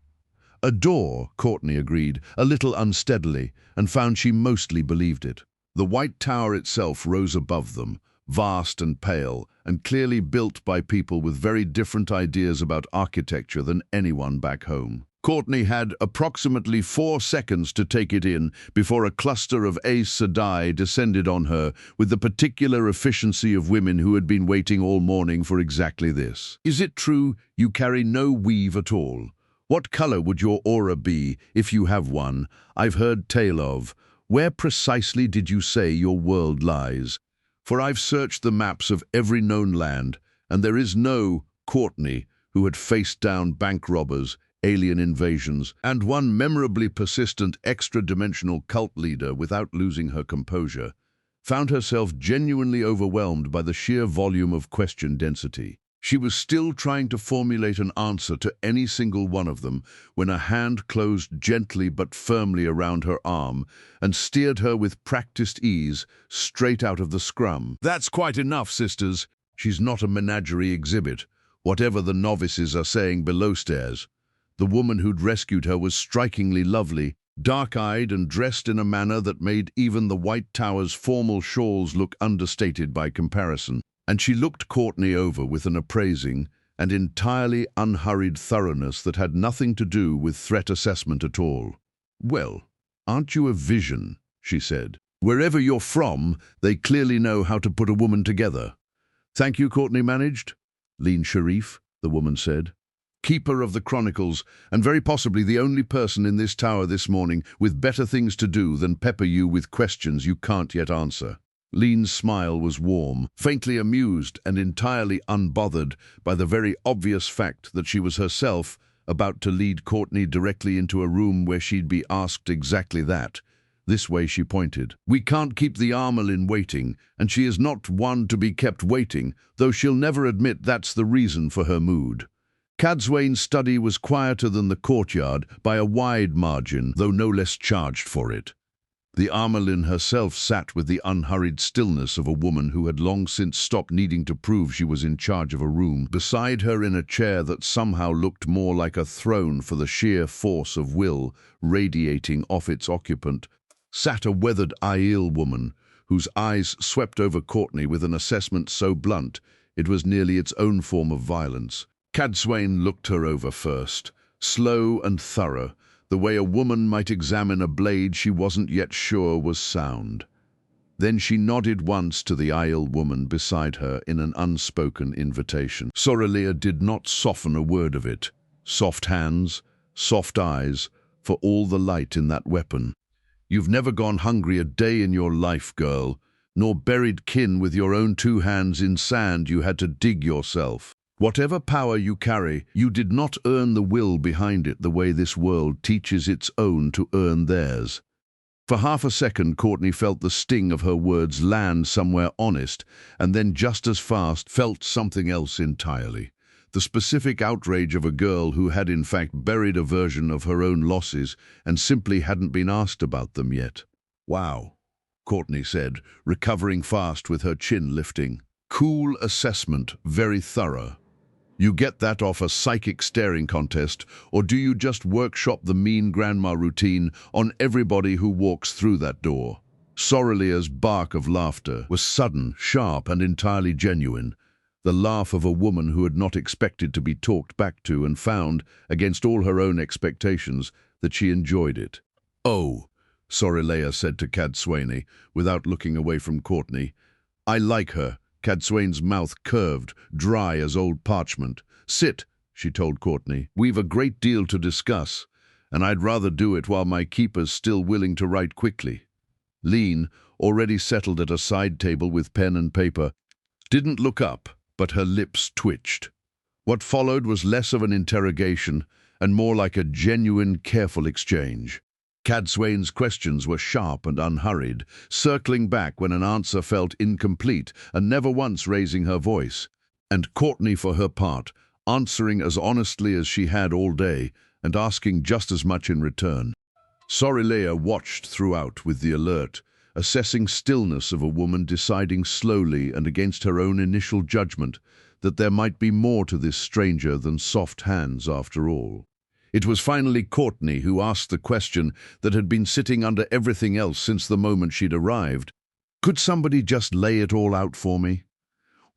"A door," Courtney agreed, a little unsteadily, and found she mostly believed it. The White Tower itself rose above them, vast and pale, and clearly built by people with very different ideas about architecture than anyone back home. Courtney had approximately 4 seconds to take it in before a cluster of Aes Sedai descended on her with the particular efficiency of women who had been waiting all morning for exactly this. "Is it true you carry no weave at all? What color would your aura be, if you have one? I've heard tale of. Where precisely did you say your world lies? For I've searched the maps of every known land, and there is no Courtney who had faced down bank robbers, alien invasions, and one memorably persistent extra-dimensional cult leader without losing her composure, found herself genuinely overwhelmed by the sheer volume of question density. She was still trying to formulate an answer to any single one of them when a hand closed gently but firmly around her arm and steered her with practiced ease straight out of the scrum. "That's quite enough, sisters. She's not a menagerie exhibit, whatever the novices are saying below stairs. The woman who'd rescued her was strikingly lovely, dark-eyed and dressed in a manner that made even the White Tower's formal shawls look understated by comparison. And she looked Courtney over with an appraising and entirely unhurried thoroughness that had nothing to do with threat assessment at all. "Well, aren't you a vision?" she said. "Wherever you're from, they clearly know how to put a woman together." "Thank you," Courtney managed. "Lean Sharif," the woman said. "Keeper of the Chronicles, and very possibly the only person in this tower this morning with better things to do than pepper you with questions you can't yet answer." Lean's smile was warm, faintly amused and entirely unbothered by the very obvious fact that she was herself about to lead Courtney directly into a room where she'd be asked exactly that. This way she pointed. "We can't keep the Armelin waiting, and she is not one to be kept waiting, though she'll never admit that's the reason for her mood." Cadswain's study was quieter than the courtyard by a wide margin, though no less charged for it. The Armelin herself sat with the unhurried stillness of a woman who had long since stopped needing to prove she was in charge of a room. Beside her, in a chair that somehow looked more like a throne for the sheer force of will radiating off its occupant, sat a weathered Aiel woman, whose eyes swept over Courtney with an assessment so blunt it was nearly its own form of violence. Cadswain looked her over first, slow and thorough, the way a woman might examine a blade she wasn't yet sure was sound. Then she nodded once to the Aiel woman beside her in an unspoken invitation. Sorelea did not soften a word of it. Soft hands, soft eyes, for all the light in that weapon. "You've never gone hungry a day in your life, girl, nor buried kin with your own 2 hands in sand you had to dig yourself. Whatever power you carry, you did not earn the will behind it the way this world teaches its own to earn theirs." For half a second, Courtney felt the sting of her words land somewhere honest, and then just as fast felt something else entirely. The specific outrage of a girl who had in fact buried a version of her own losses and simply hadn't been asked about them yet. "Wow," Courtney said, recovering fast with her chin lifting. "Cool assessment, very thorough. You get that off a psychic staring contest, or do you just workshop the mean grandma routine on everybody who walks through that door?" Sorelea's bark of laughter was sudden, sharp, and entirely genuine. The laugh of a woman who had not expected to be talked back to and found, against all her own expectations, that she enjoyed it. "Oh," Sorelea said to Cadswain, without looking away from Courtney. "I like her." Cadswain's mouth curved, dry as old parchment. "Sit," she told Courtney. "We've a great deal to discuss, and I'd rather do it while my keeper's still willing to write quickly." Lean, already settled at a side table with pen and paper, didn't look up, but her lips twitched. What followed was less of an interrogation and more like a genuine, careful exchange. Cadswain's questions were sharp and unhurried, circling back when an answer felt incomplete and never once raising her voice. And Courtney, for her part, answering as honestly as she had all day and asking just as much in return. Sorelea watched throughout with the alert, assessing stillness of a woman deciding slowly and against her own initial judgment that there might be more to this stranger than soft hands after all. It was finally Courtney who asked the question that had been sitting under everything else since the moment she'd arrived. "Could somebody just lay it all out for me?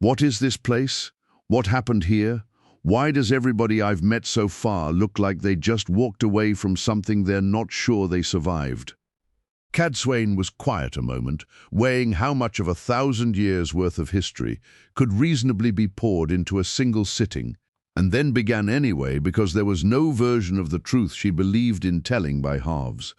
What is this place? What happened here? Why does everybody I've met so far look like they just walked away from something they're not sure they survived?" Cadswain was quiet a moment, weighing how much of 1,000 years' worth of history could reasonably be poured into a single sitting, and then began anyway because there was no version of the truth she believed in telling by halves.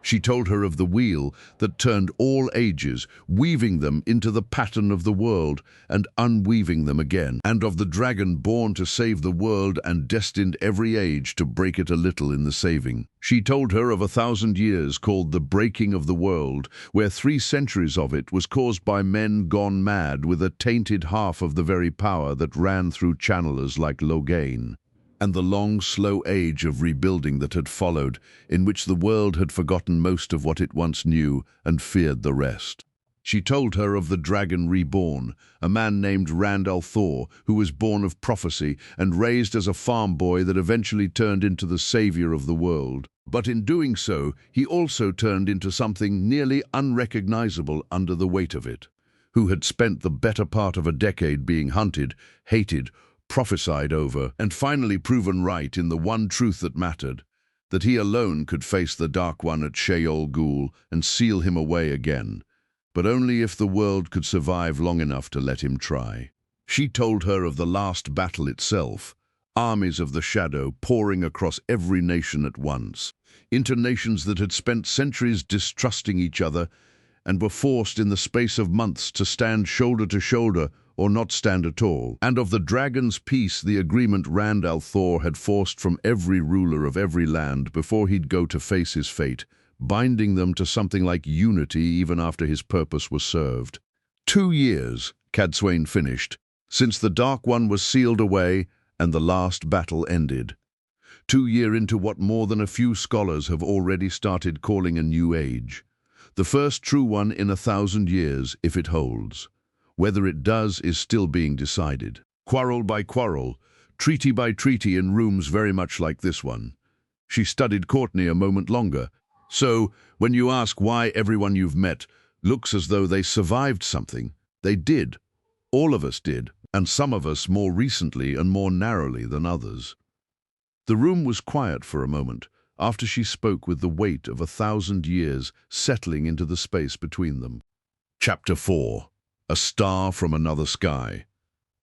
She told her of the wheel that turned all ages, weaving them into the pattern of the world and unweaving them again, and of the dragon born to save the world and destined every age to break it a little in the saving. She told her of 1,000 years called the breaking of the world, where 3 centuries of it was caused by men gone mad with a tainted half of the very power that ran through channelers like Logain, and the long, slow age of rebuilding that had followed, in which the world had forgotten most of what it once knew and feared the rest. She told her of the dragon reborn, a man named Randall Thor, who was born of prophecy and raised as a farm boy that eventually turned into the savior of the world. But in doing so, he also turned into something nearly unrecognizable under the weight of it, who had spent the better part of a decade being hunted, hated, prophesied over, and finally proven right in the one truth that mattered, that he alone could face the Dark One at Sheol Ghul and seal him away again, but only if the world could survive long enough to let him try. She told her of the last battle itself, armies of the shadow pouring across every nation at once, into nations that had spent centuries distrusting each other and were forced in the space of months to stand shoulder to shoulder or not stand at all, and of the dragon's peace, the agreement Randall Thor had forced from every ruler of every land before he'd go to face his fate, binding them to something like unity even after his purpose was served. 2 years, Cadsuane finished, since the Dark One was sealed away and the last battle ended. 2 years into what more than a few scholars have already started calling a new age. The first true one in 1,000 years, if it holds. Whether it does is still being decided. Quarrel by quarrel, treaty by treaty in rooms very much like this one. She studied Courtney a moment longer. So, when you ask why everyone you've met looks as though they survived something, they did. All of us did, and some of us more recently and more narrowly than others. The room was quiet for a moment, after she spoke with the weight of 1,000 years settling into the space between them. Chapter 4. A Star from Another Sky.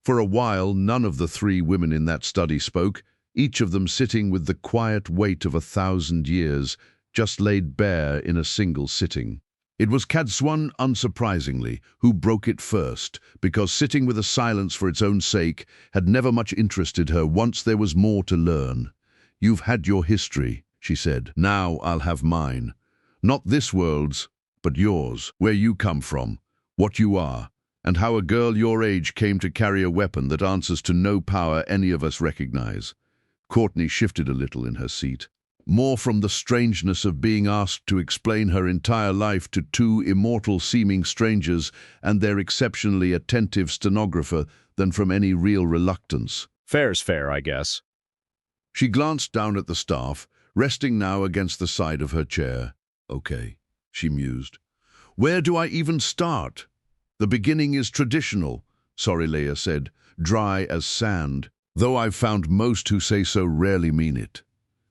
For a while, none of the 3 women in that study spoke, each of them sitting with the quiet weight of 1,000 years, just laid bare in a single sitting. It was Cadsuane, unsurprisingly, who broke it first, because sitting with a silence for its own sake had never much interested her once there was more to learn. "You've had your history," she said. "Now I'll have mine. Not this world's, but yours, where you come from, what you are, and how a girl your age came to carry a weapon that answers to no power any of us recognize." Courtney shifted a little in her seat, more from the strangeness of being asked to explain her entire life to 2 immortal-seeming strangers and their exceptionally attentive stenographer than from any real reluctance. Fair's fair, I guess. She glanced down at the staff, resting now against the side of her chair. "Okay," she mused. "Where do I even start?" "The beginning is traditional," Sorelea said, dry as sand, "though I've found most who say so rarely mean it."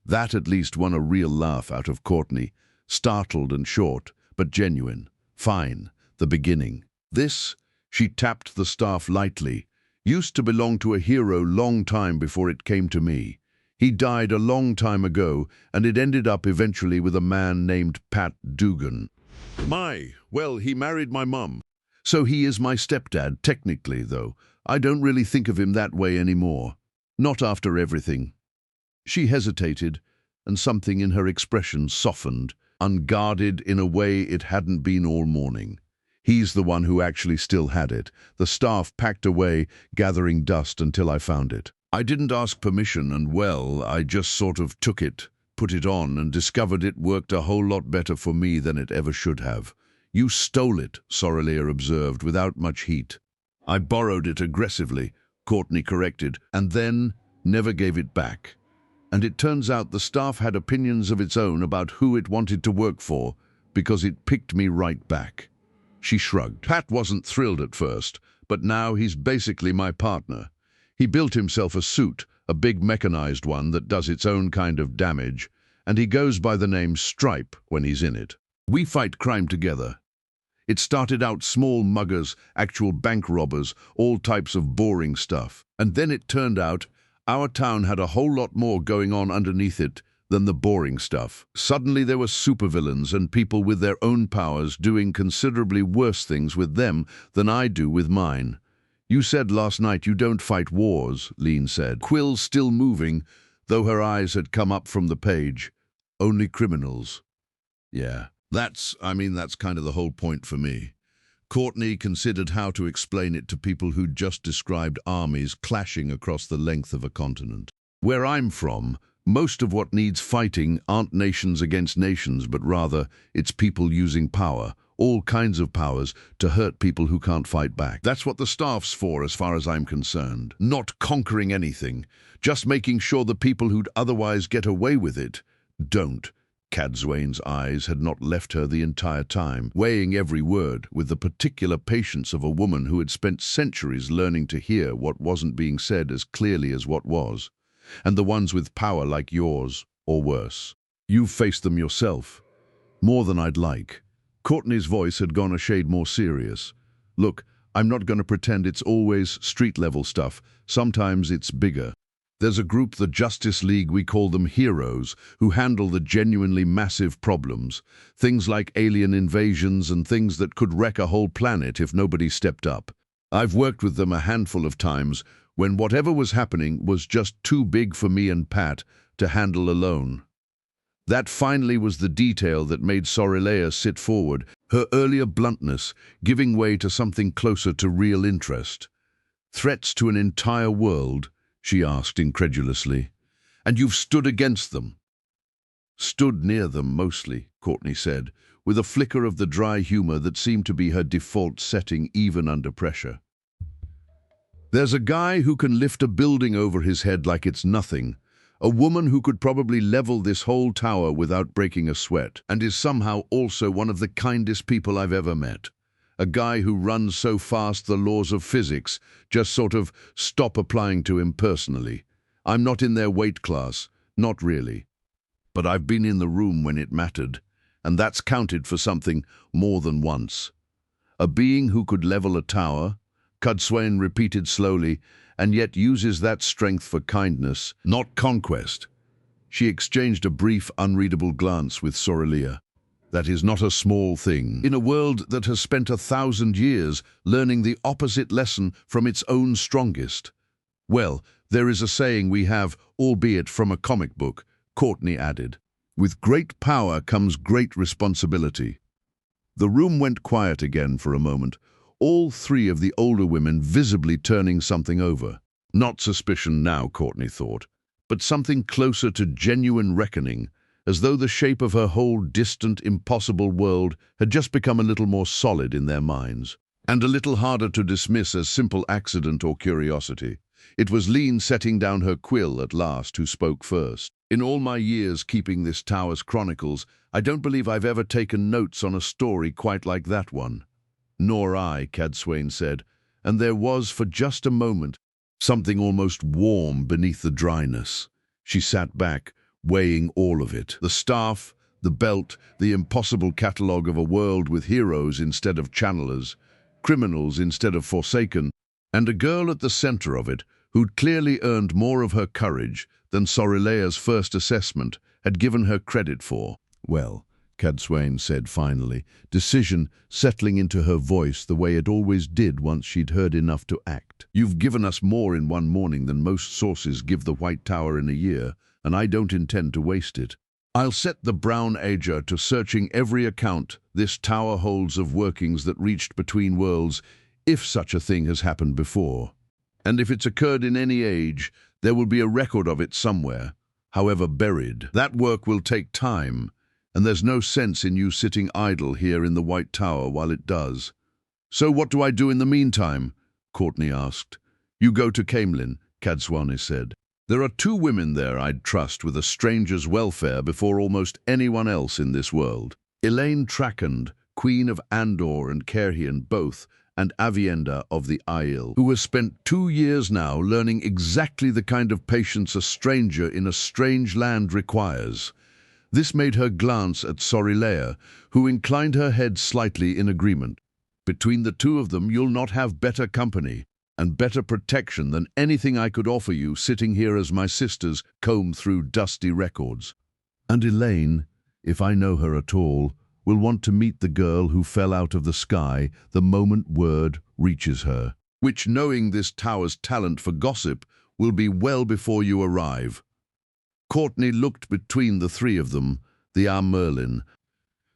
That at least won a real laugh out of Courtney, startled and short, but genuine. "Fine, the beginning. This," she tapped the staff lightly, "used to belong to a hero long time before it came to me. He died a long time ago, and it ended up eventually with a man named Pat Dugan. Well, he married my mum. So he is my stepdad, technically, though. I don't really think of him that way anymore. Not after everything." She hesitated, and something in her expression softened, unguarded in a way it hadn't been all morning. He's the one who actually still had it. The staff packed away, gathering dust until I found it. I didn't ask permission, and well, I just sort of took it, put it on, and discovered it worked a whole lot better for me than it ever should have. "You stole it," Sorelea observed, without much heat. "I borrowed it aggressively," Courtney corrected, "and then never gave it back. And it turns out the staff had opinions of its own about who it wanted to work for, because it picked me right back." She shrugged. "Pat wasn't thrilled at first, but now he's basically my partner. He built himself a suit, a big mechanized one that does its own kind of damage, and he goes by the name Stripe when he's in it. We fight crime together. It started out small muggers, actual bank robbers, all types of boring stuff. And then it turned out our town had a whole lot more going on underneath it than the boring stuff. Suddenly there were supervillains and people with their own powers doing considerably worse things with them than I do with mine. "You said last night you don't fight wars," Lean said. Quill still moving, though her eyes had come up from the page. "Only criminals." "Yeah, that's kind of the whole point for me." Courtney considered how to explain it to people who'd just described armies clashing across the length of a continent. "Where I'm from, most of what needs fighting aren't nations against nations, but rather it's people using power, all kinds of powers to hurt people who can't fight back. That's what the staff's for, as far as I'm concerned. Not conquering anything, just making sure the people who'd otherwise get away with it don't. Cadswain's eyes had not left her the entire time, weighing every word with the particular patience of a woman who had spent centuries learning to hear what wasn't being said as clearly as what was. And the ones with power like yours, or worse. You've faced them yourself. More than I'd like. Courtney's voice had gone a shade more serious. Look, I'm not going to pretend it's always street-level stuff. Sometimes it's bigger. There's a group, the Justice League, we call them heroes, who handle the genuinely massive problems. Things like alien invasions and things that could wreck a whole planet if nobody stepped up. I've worked with them a handful of times when whatever was happening was just too big for me and Pat to handle alone. That finally was the detail that made Sorelea sit forward, her earlier bluntness giving way to something closer to real interest. Threats to an entire world? She asked incredulously. And you've stood against them? Stood near them, mostly, Courtney said, with a flicker of the dry humor that seemed to be her default setting even under pressure. There's a guy who can lift a building over his head like it's nothing, a woman who could probably level this whole tower without breaking a sweat, and is somehow also one of the kindest people I've ever met. A guy who runs so fast the laws of physics just sort of stop applying to him personally. I'm not in their weight class, not really. But I've been in the room when it mattered, and that's counted for something more than once. A being who could level a tower, Cadswain repeated slowly, and yet uses that strength for kindness, not conquest. She exchanged a brief, unreadable glance with Sorelea. That is not a small thing. In a world that has spent 1,000 years learning the opposite lesson from its own strongest. Well, there is a saying we have, albeit from a comic book, Courtney added. With great power comes great responsibility. The room went quiet again for a moment, all three of the older women visibly turning something over. Not suspicion now, Courtney thought, but something closer to genuine reckoning, as though the shape of her whole distant, impossible world had just become a little more solid in their minds, and a little harder to dismiss as simple accident or curiosity. It was Lean setting down her quill at last who spoke first. In all my years keeping this tower's chronicles, I don't believe I've ever taken notes on a story quite like that one. Nor I, Cadswain said, and there was, for just a moment, something almost warm beneath the dryness. She sat back, weighing all of it. The staff, the belt, the impossible catalogue of a world with heroes instead of channelers, criminals instead of forsaken, and a girl at the center of it who'd clearly earned more of her courage than Sorelea's first assessment had given her credit for. Well, Cadswain said finally, decision settling into her voice the way it always did once she'd heard enough to act. You've given us more in one morning than most sources give the White Tower in a year, and I don't intend to waste it. I'll set the Brown Ager to searching every account this tower holds of workings that reached between worlds, if such a thing has happened before. And if it's occurred in any age, there will be a record of it somewhere, however buried. That work will take time, and there's no sense in you sitting idle here in the White Tower while it does. So what do I do in the meantime? Courtney asked. You go to Camelin, Cadswain said. There are 2 women there I'd trust with a stranger's welfare before almost anyone else in this world. Elaine Trackand, Queen of Andor and Kerhian both, and Avienda of the Aiel, who has spent 2 years now learning exactly the kind of patience a stranger in a strange land requires. This made her glance at Sorelea, who inclined her head slightly in agreement. Between the 2 of them, you'll not have better company and better protection than anything I could offer you sitting here as my sisters comb through dusty records. And Elaine, if I know her at all, will want to meet the girl who fell out of the sky the moment word reaches her, which, knowing this tower's talent for gossip, will be well before you arrive. Courtney looked between the 3 of them, the Merlin,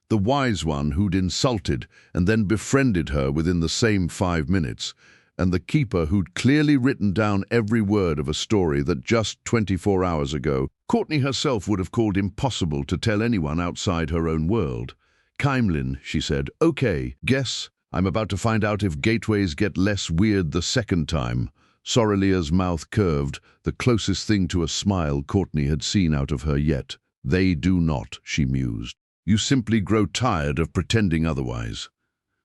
the wise one who'd insulted and then befriended her within the same 5 minutes, and the keeper who'd clearly written down every word of a story that just 24 hours ago Courtney herself would have called impossible to tell anyone outside her own world. Keimlin, she said. Okay, guess I'm about to find out if gateways get less weird the second time. Sorelia's mouth curved, the closest thing to a smile Courtney had seen out of her yet. They do not, she mused. You simply grow tired of pretending otherwise.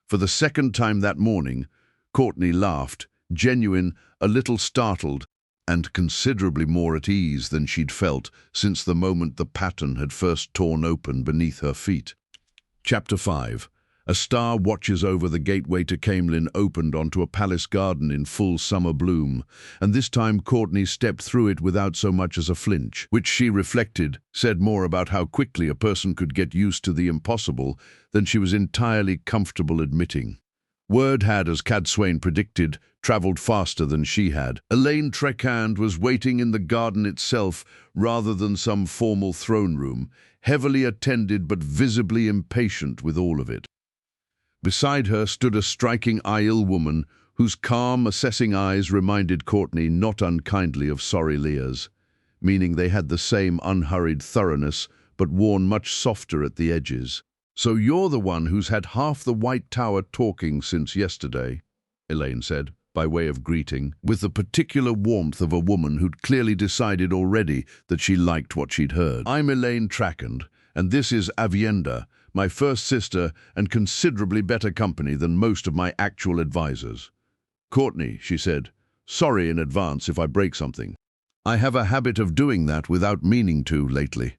For the second time that morning, Courtney laughed, genuine, a little startled, and considerably more at ease than she'd felt since the moment the pattern had first torn open beneath her feet. Chapter 5. A star watches over the gateway to Camelin opened onto a palace garden in full summer bloom, and this time Courtney stepped through it without so much as a flinch, which she reflected said more about how quickly a person could get used to the impossible than she was entirely comfortable admitting. Word had, as Cadswain predicted, travelled faster than she had. Elaine Trecand was waiting in the garden itself rather than some formal throne room, heavily attended but visibly impatient with all of it. Beside her stood a striking Aiel woman whose calm, assessing eyes reminded Courtney not unkindly of Sorelia's, meaning they had the same unhurried thoroughness but worn much softer at the edges. "So you're the one who's had half the White Tower talking since yesterday," Elaine said, by way of greeting, with the particular warmth of a woman who'd clearly decided already that she liked what she'd heard. "I'm Elaine Trecand, and this is Avienda, my first sister and considerably better company than most of my actual advisors." "Courtney," she said, "sorry in advance if I break something. I have a habit of doing that without meaning to lately."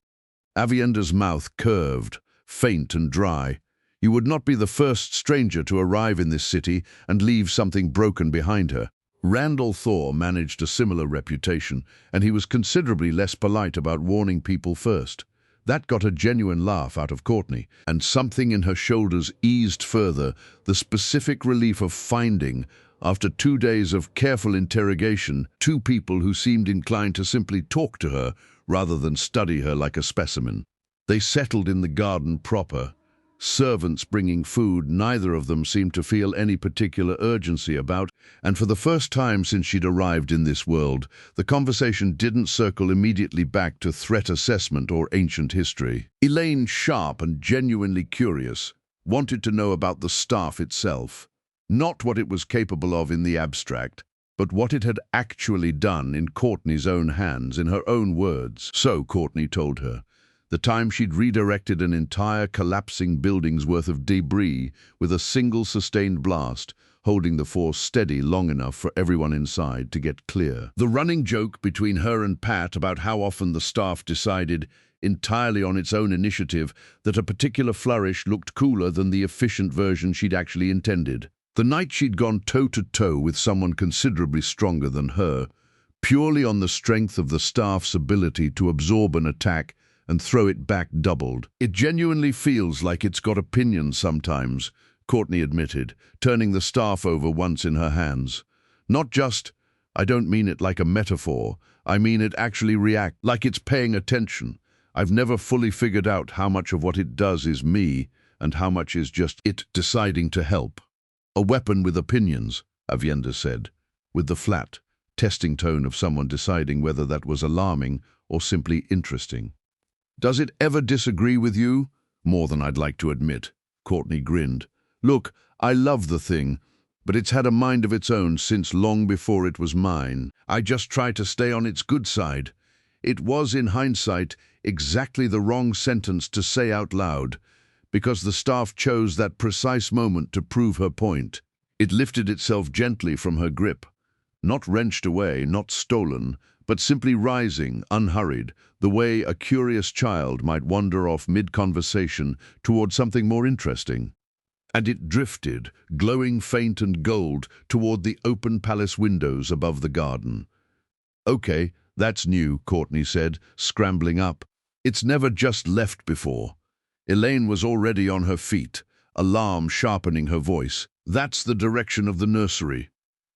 Avienda's mouth curved, faint and dry. You would not be the first stranger to arrive in this city and leave something broken behind her. Randall Thor managed a similar reputation, and he was considerably less polite about warning people first. That got a genuine laugh out of Courtney, and something in her shoulders eased further, the specific relief of finding, after 2 days of careful interrogation, 2 people who seemed inclined to simply talk to her rather than study her like a specimen. They settled in the garden proper. Servants bringing food, neither of them seemed to feel any particular urgency about, and for the first time since she'd arrived in this world, the conversation didn't circle immediately back to threat assessment or ancient history. Elaine, sharp and genuinely curious, wanted to know about the staff itself, not what it was capable of in the abstract, but what it had actually done in Courtney's own hands, in her own words. So, Courtney told her, the time she'd redirected an entire collapsing building's worth of debris with a single sustained blast, holding the force steady long enough for everyone inside to get clear. The running joke between her and Pat about how often the staff decided, entirely on its own initiative, that a particular flourish looked cooler than the efficient version she'd actually intended. The night she'd gone toe-to-toe with someone considerably stronger than her, purely on the strength of the staff's ability to absorb an attack and throw it back doubled. "It genuinely feels like it's got opinions sometimes," Courtney admitted, turning the staff over once in her hands. "Not just, I don't mean it like a metaphor, I mean it actually reacts, like it's paying attention. I've never fully figured out how much of what it does is me and how much is just it deciding to help." "A weapon with opinions," Avienda said, with the flat, testing tone of someone deciding whether that was alarming or simply interesting. "Does it ever disagree with you?" "More than I'd like to admit," Courtney grinned. "Look, I love the thing, but it's had a mind of its own since long before it was mine. I just try to stay on its good side." It was, in hindsight, exactly the wrong sentence to say out loud, because the staff chose that precise moment to prove her point. It lifted itself gently from her grip, not wrenched away, not stolen, but simply rising, unhurried, the way a curious child might wander off mid-conversation toward something more interesting. And it drifted, glowing faint and gold, toward the open palace windows above the garden. "Okay, that's new," Courtney said, scrambling up. "It's never just left before." Elaine was already on her feet, alarm sharpening her voice. "That's the direction of the nursery."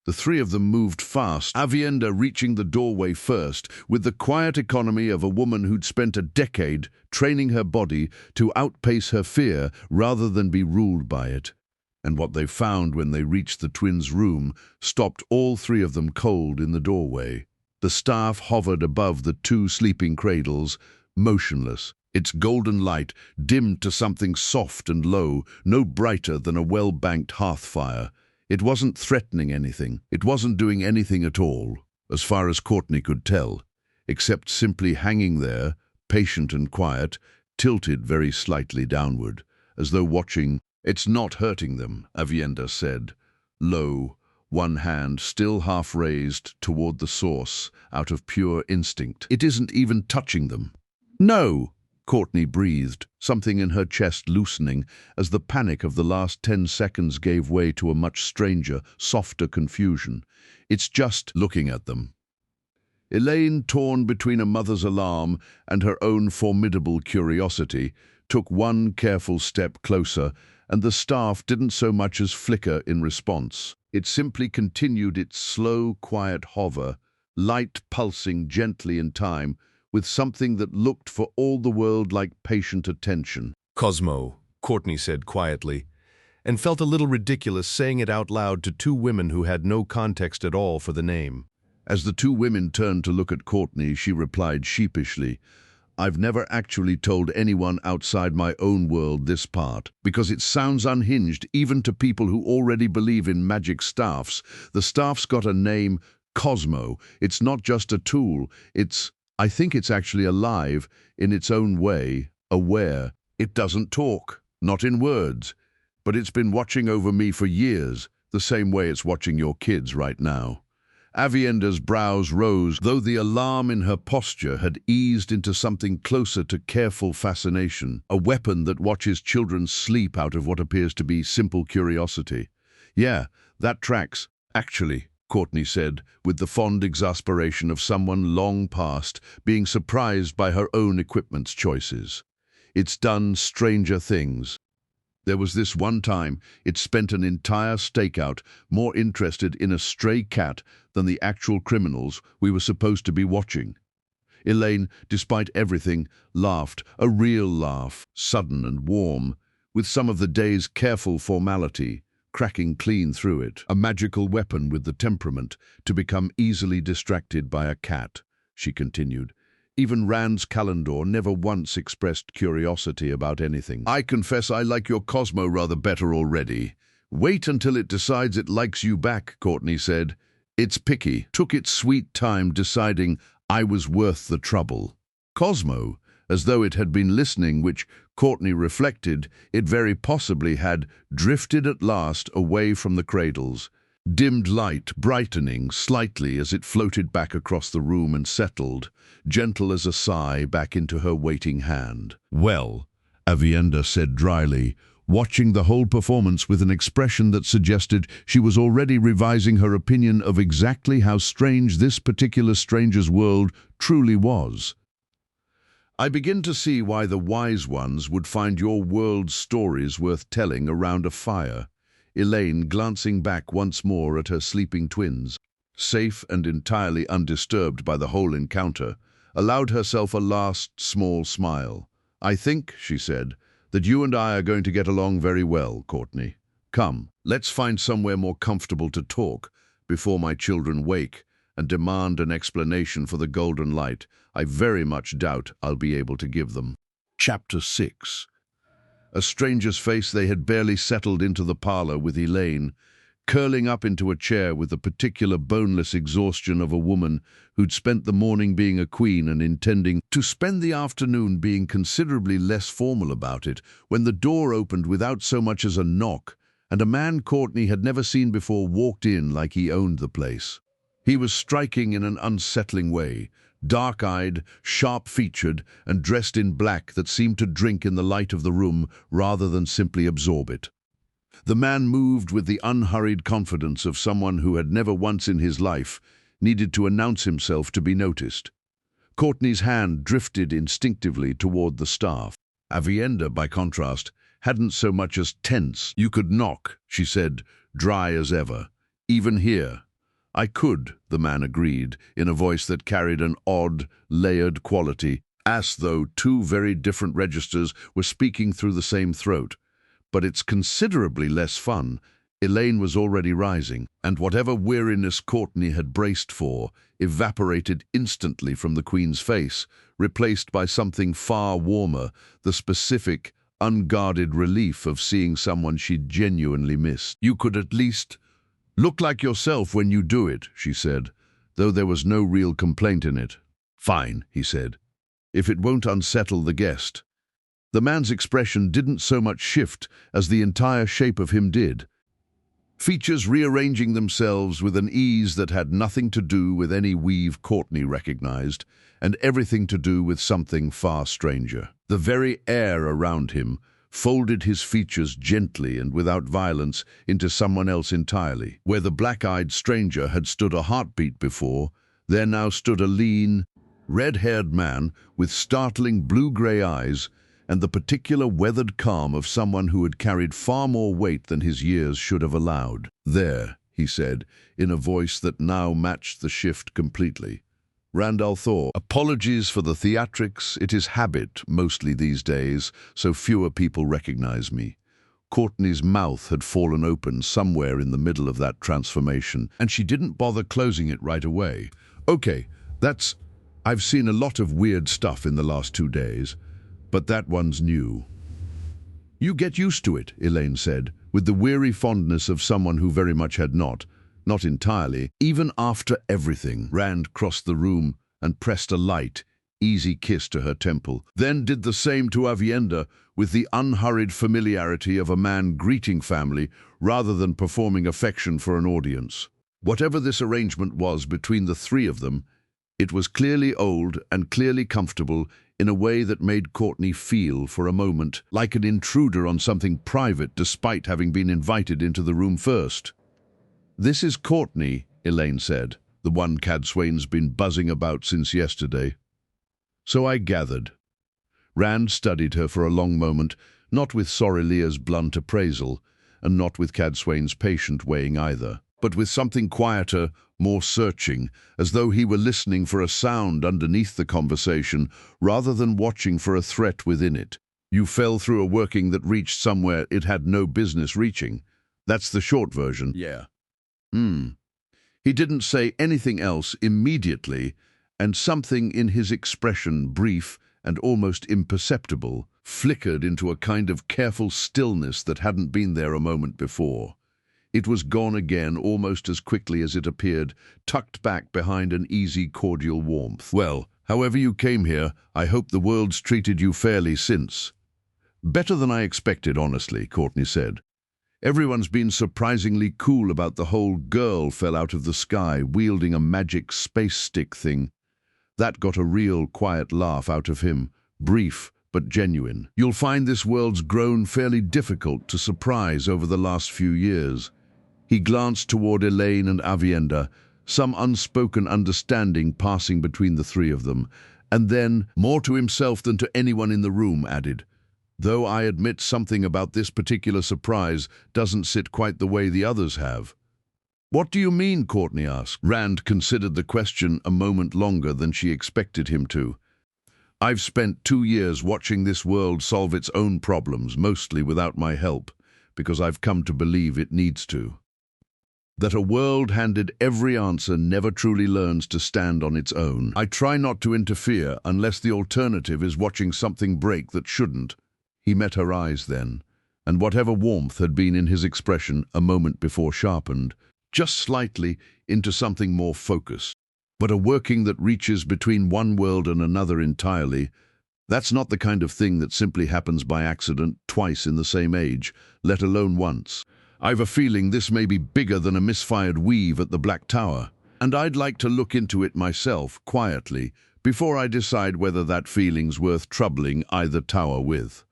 The 3 of them moved fast, Avienda reaching the doorway first, with the quiet economy of a woman who'd spent a decade training her body to outpace her fear rather than be ruled by it. And what they found when they reached the twins' room stopped all 3 of them cold in the doorway. The staff hovered above the 2 sleeping cradles, motionless, its golden light dimmed to something soft and low, no brighter than a well-banked hearth fire. It wasn't threatening anything. It wasn't doing anything at all, as far as Courtney could tell, except simply hanging there, patient and quiet, tilted very slightly downward, as though watching. "It's not hurting them," Avienda said, low, one hand still half raised toward the source, out of pure instinct. "It isn't even touching them." "No!" Courtney breathed, something in her chest loosening, as the panic of the last 10 seconds gave way to a much stranger, softer confusion. "It's just looking at them." Elaine, torn between a mother's alarm and her own formidable curiosity, took one careful step closer, and the staff didn't so much as flicker in response. It simply continued its slow, quiet hover, light pulsing gently in time, with something that looked for all the world like patient attention. "Cosmo," Courtney said quietly, and felt a little ridiculous saying it out loud to two women who had no context at all for the name. As the two women turned to look at Courtney, she replied sheepishly, "I've never actually told anyone outside my own world this part, because it sounds unhinged even to people who already believe in magic staffs. The staff's got a name, Cosmo. It's not just a tool. I think it's actually alive, in its own way, aware. It doesn't talk, not in words, but it's been watching over me for years, the same way it's watching your kids right now." Avienda's brows rose, though the alarm in her posture had eased into something closer to careful fascination, a weapon that watches children sleep out of what appears to be simple curiosity. "Yeah, that tracks, actually," Courtney said, with the fond exasperation of someone long past, being surprised by her own equipment's choices. "It's done stranger things. There was this one time it spent an entire stakeout more interested in a stray cat than the actual criminals we were supposed to be watching." Elaine, despite everything, laughed, a real laugh, sudden and warm, with some of the day's careful formality cracking clean through it. "A magical weapon with the temperament to become easily distracted by a cat," she continued. "Even Rand's Calendar never once expressed curiosity about anything." "I confess I like your Cosmo rather better already." "Wait until it decides it likes you back," Courtney said. "It's picky. Took its sweet time deciding I was worth the trouble." Cosmo, as though it had been listening, which Courtney reflected, it very possibly had, drifted at last away from the cradles. Dimmed light brightening slightly as it floated back across the room and settled, gentle as a sigh, back into her waiting hand. "Well," Avienda said dryly, watching the whole performance with an expression that suggested she was already revising her opinion of exactly how strange this particular stranger's world truly was. "I begin to see why the wise ones would find your world's stories worth telling around a fire." Elaine, glancing back once more at her sleeping twins, safe and entirely undisturbed by the whole encounter, allowed herself a last small smile. "I think," she said, "that you and I are going to get along very well, Courtney. Come, let's find somewhere more comfortable to talk before my children wake and demand an explanation for the golden light I very much doubt I'll be able to give them." Chapter 6. A stranger's face. They had barely settled into the parlor with Elaine, curling up into a chair with the particular boneless exhaustion of a woman who'd spent the morning being a queen and intending to spend the afternoon being considerably less formal about it, when the door opened without so much as a knock, and a man Courtney had never seen before walked in like he owned the place. He was striking in an unsettling way, dark-eyed, sharp-featured, and dressed in black that seemed to drink in the light of the room rather than simply absorb it. The man moved with the unhurried confidence of someone who had never once in his life needed to announce himself to be noticed. Courtney's hand drifted instinctively toward the staff. Avienda, by contrast, hadn't so much as tense. "You could knock," she said, dry as ever. "Even here." "I could," the man agreed, in a voice that carried an odd, layered quality, as though two very different registers were speaking through the same throat. "But it's considerably less fun. Elaine was already rising, and whatever weariness Courtney had braced for evaporated instantly from the Queen's face, replaced by something far warmer, the specific, unguarded relief of seeing someone she'd genuinely missed. "You could at least look like yourself when you do it," she said, though there was no real complaint in it. "Fine," he said, "if it won't unsettle the guest." The man's expression didn't so much shift as the entire shape of him did, features rearranging themselves with an ease that had nothing to do with any weave Courtney recognized, and everything to do with something far stranger. The very air around him folded his features gently and without violence into someone else entirely. Where the black-eyed stranger had stood a heartbeat before, there now stood a lean, red-haired man with startling blue-gray eyes and the particular weathered calm of someone who had carried far more weight than his years should have allowed. "There," he said, in a voice that now matched the shift completely. Randall thought, "Apologies for the theatrics, it is habit, mostly these days, so fewer people recognize me." Courtney's mouth had fallen open somewhere in the middle of that transformation, and she didn't bother closing it right away. "Okay, I've seen a lot of weird stuff in the last 2 days, but that one's new." "You get used to it," Elaine said, with the weary fondness of someone who very much had not entirely. "Even after everything." Rand crossed the room and pressed a light, easy kiss to her temple, then did the same to Avienda with the unhurried familiarity of a man greeting family rather than performing affection for an audience. Whatever this arrangement was between the three of them, it was clearly old and clearly comfortable in a way that made Courtney feel, for a moment, like an intruder on something private despite having been invited into the room first. "This is Courtney," Elaine said, "the one Cadsuane's been buzzing about since yesterday." "So I gathered." Rand studied her for a long moment, not with Sorelia's blunt appraisal, and not with Cadsuane's patient weighing either, but with something quieter, more searching, as though he were listening for a sound underneath the conversation rather than watching for a threat within it. "You fell through a working that reached somewhere it had no business reaching. That's the short version." Yeah. He didn't say anything else immediately, and something in his expression, brief and almost imperceptible, flickered into a kind of careful stillness that hadn't been there a moment before. It was gone again almost as quickly as it appeared, tucked back behind an easy, cordial warmth. "Well, however you came here, I hope the world's treated you fairly since." "Better than I expected, honestly," Courtney said. "Everyone's been surprisingly cool about the whole girl fell out of the sky wielding a magic space stick thing. That got a real quiet laugh out of him, brief but genuine. You'll find this world's grown fairly difficult to surprise over the last few years." He glanced toward Elaine and Avienda, some unspoken understanding passing between the three of them, and then, more to himself than to anyone in the room, added, "Though I admit something about this particular surprise doesn't sit quite the way the others have." "What do you mean?" Courtney asked. Rand considered the question a moment longer than she expected him to. "I've spent 2 years watching this world solve its own problems, mostly without my help, because I've come to believe it needs to. That a world handed every answer never truly learns to stand on its own. I try not to interfere unless the alternative is watching something break that shouldn't." He met her eyes then, and whatever warmth had been in his expression a moment before sharpened, just slightly, into something more focused. "But a working that reaches between one world and another entirely, that's not the kind of thing that simply happens by accident twice in the same age, let alone once. I've a feeling this may be bigger than a misfired weave at the Black Tower, and I'd like to look into it myself, quietly, before I decide whether that feeling's worth troubling either tower with."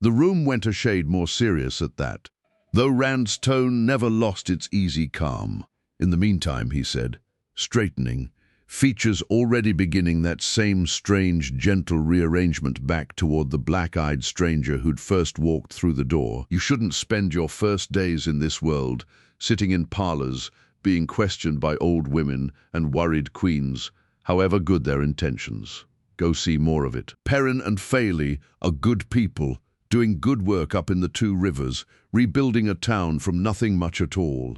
The room went a shade more serious at that, though Rand's tone never lost its easy calm. "In the meantime," he said, straightening, features already beginning that same strange, gentle rearrangement back toward the black-eyed stranger who'd first walked through the door, "you shouldn't spend your first days in this world sitting in parlors, being questioned by old women and worried queens, however good their intentions. Go see more of it. Perrin and Faley are good people, doing good work up in the Two Rivers, rebuilding a town from nothing much at all.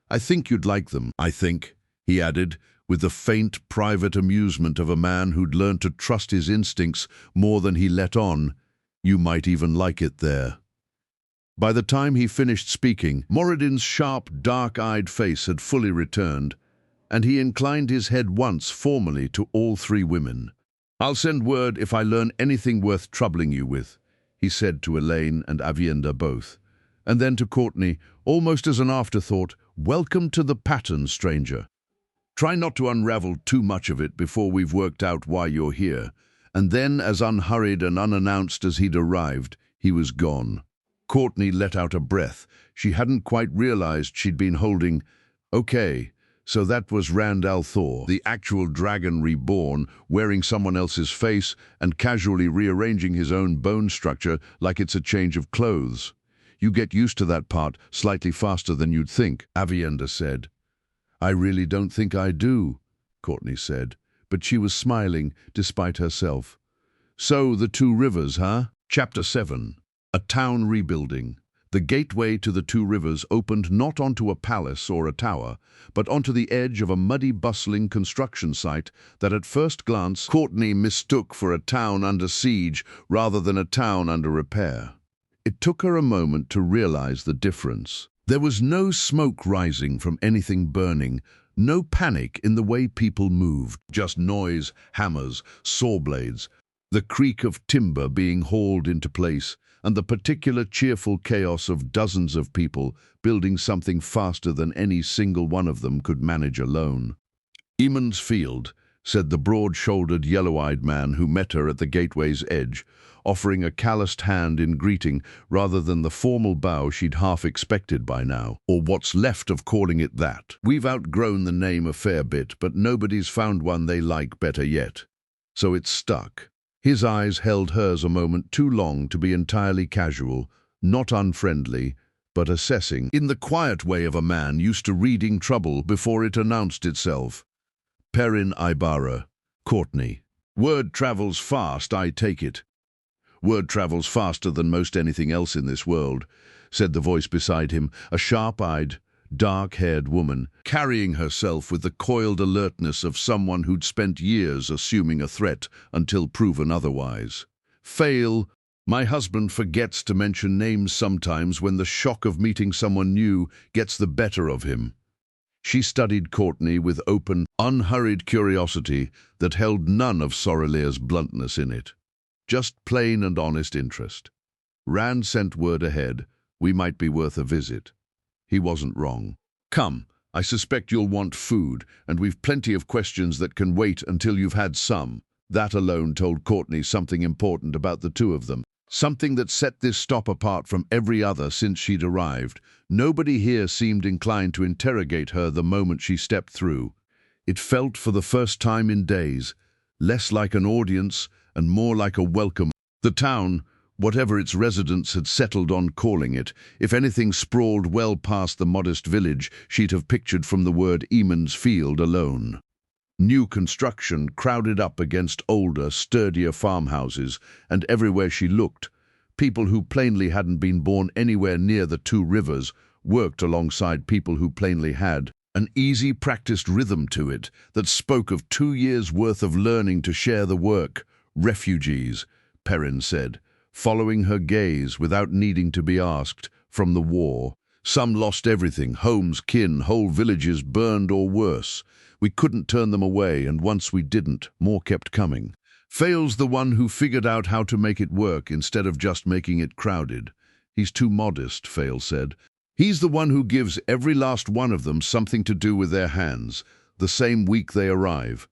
I think you'd like them, I think, he added, with the faint, private amusement of a man who'd learned to trust his instincts more than he let on. You might even like it there. By the time he finished speaking, Moradin's sharp, dark-eyed face had fully returned, and he inclined his head once formally to all three women. "I'll send word if I learn anything worth troubling you with," he said to Elaine and Avienda both. And then to Courtney, almost as an afterthought, "Welcome to the pattern, stranger. Try not to unravel too much of it before we've worked out why you're here." And then, as unhurried and unannounced as he'd arrived, he was gone. Courtney let out a breath. She hadn't quite realized she'd been holding... Okay, so that was Rand al'Thor, the actual dragon reborn, wearing someone else's face and casually rearranging his own bone structure like it's a change of clothes. "You get used to that part slightly faster than you'd think," Avienda said. "I really don't think I do," Courtney said, but she was smiling despite herself. "So, the Two Rivers, huh?" Chapter 7. A Town Rebuilding. The gateway to the Two Rivers opened not onto a palace or a tower, but onto the edge of a muddy, bustling construction site that at first glance Courtney mistook for a town under siege rather than a town under repair. It took her a moment to realize the difference. There was no smoke rising from anything burning, no panic in the way people moved, just noise, hammers, saw blades, the creak of timber being hauled into place, and the particular cheerful chaos of dozens of people building something faster than any single one of them could manage alone. "Eamon's Field," said the broad-shouldered, yellow-eyed man who met her at the gateway's edge, offering a calloused hand in greeting rather than the formal bow she'd half expected by now, or what's left of calling it that. "We've outgrown the name a fair bit, but nobody's found one they like better yet. So it's stuck." His eyes held hers a moment too long to be entirely casual, not unfriendly, but assessing, in the quiet way of a man used to reading trouble before it announced itself. "Perrin Ibarra, Courtney. Word travels fast, I take it." "Word travels faster than most anything else in this world," said the voice beside him, a sharp-eyed, dark-haired woman, carrying herself with the coiled alertness of someone who'd spent years assuming a threat until proven otherwise. "Fail. My husband forgets to mention names sometimes when the shock of meeting someone new gets the better of him." She studied Courtney with open, unhurried curiosity that held none of Sorelier's bluntness in it. Just plain and honest interest. Rand sent word ahead. We might be worth a visit. He wasn't wrong. "Come, I suspect you'll want food, and we've plenty of questions that can wait until you've had some." That alone told Courtney something important about the two of them. Something that set this stop apart from every other since she'd arrived. Nobody here seemed inclined to interrogate her the moment she stepped through. It felt, for the first time in days, less like an audience and more like a welcome. The town, whatever its residents had settled on calling it, if anything sprawled well past the modest village she'd have pictured from the word Eamon's Field alone. New construction crowded up against older, sturdier farmhouses, and everywhere she looked, people who plainly hadn't been born anywhere near the Two Rivers worked alongside people who plainly had. An easy, practiced rhythm to it that spoke of 2 years' worth of learning to share the work. "Refugees," Perrin said, following her gaze without needing to be asked, from the war. "Some lost everything, homes, kin, whole villages burned or worse. We couldn't turn them away, and once we didn't, more kept coming. Fail's the one who figured out how to make it work instead of just making it crowded." "He's too modest," Fail said. "He's the one who gives every last one of them something to do with their hands, the same week they arrive.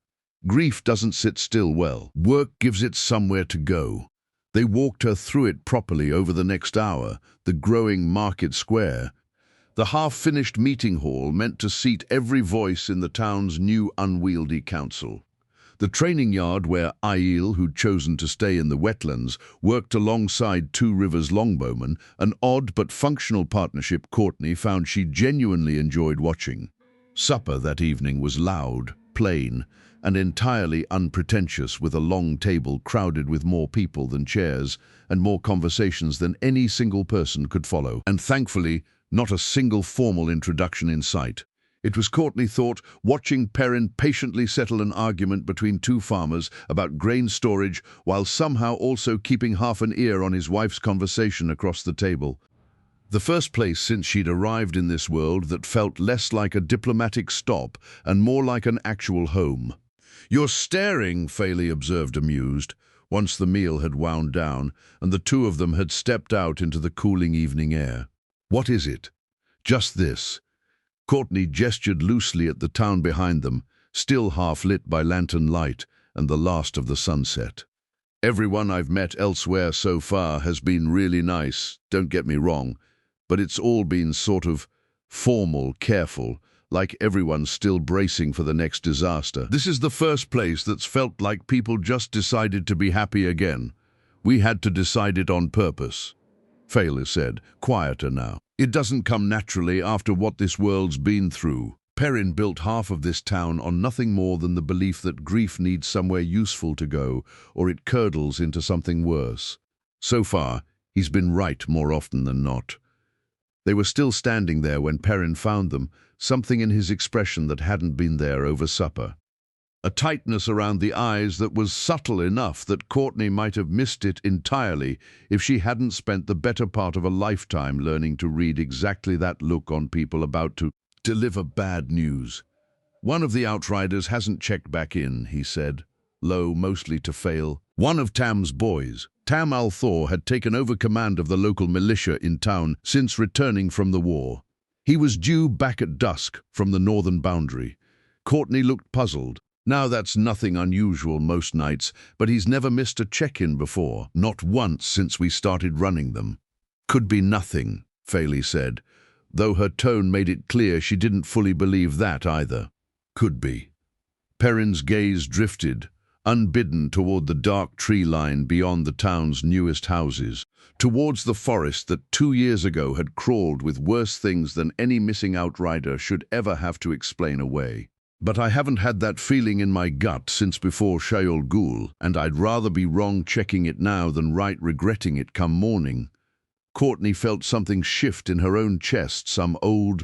Grief doesn't sit still well. Work gives it somewhere to go." They walked her through it properly over the next hour, the growing market square. The half-finished meeting hall meant to seat every voice in the town's new unwieldy council. The training yard where Aiel, who'd chosen to stay in the wetlands, worked alongside Two Rivers longbowmen, an odd but functional partnership Courtney found she genuinely enjoyed watching. Supper that evening was loud, plain, and entirely unpretentious, with a long table crowded with more people than chairs and more conversations than any single person could follow. And thankfully, not a single formal introduction in sight. It was, Courtney thought, watching Perrin patiently settle an argument between two farmers about grain storage while somehow also keeping half an ear on his wife's conversation across the table. The first place since she'd arrived in this world that felt less like a diplomatic stop and more like an actual home. "You're staring," Faley observed, amused, once the meal had wound down and the two of them had stepped out into the cooling evening air. "What is it?" "Just this." Courtney gestured loosely at the town behind them, still half lit by lantern light and the last of the sunset. "Everyone I've met elsewhere so far has been really nice, don't get me wrong, but it's all been sort of formal, careful, like everyone's still bracing for the next disaster. This is the first place that's felt like people just decided to be happy again. We had to decide it on purpose," Faley said, quieter now. "It doesn't come naturally after what this world's been through. Perrin built half of this town on nothing more than the belief that grief needs somewhere useful to go, or it curdles into something worse. So far, he's been right more often than not." They were still standing there when Perrin found them, something in his expression that hadn't been there over supper. A tightness around the eyes that was subtle enough that Courtney might have missed it entirely if she hadn't spent the better part of a lifetime learning to read exactly that look on people about to deliver bad news. "One of the outriders hasn't checked back in," he said, low, mostly to fail. "One of Tam's boys. Tam Althor had taken over command of the local militia in town since returning from the war. He was due back at dusk from the northern boundary." Courtney looked puzzled. "Now that's nothing unusual most nights, but he's never missed a check-in before. Not once since we started running them." "Could be nothing," Faley said, though her tone made it clear she didn't fully believe that either. "Could be." Perrin's gaze drifted, unbidden, toward the dark tree line beyond the town's newest houses, towards the forest that 2 years ago had crawled with worse things than any missing outrider should ever have to explain away. "But I haven't had that feeling in my gut since before Shayol Ghul, and I'd rather be wrong checking it now than right regretting it come morning." Courtney felt something shift in her own chest, some old,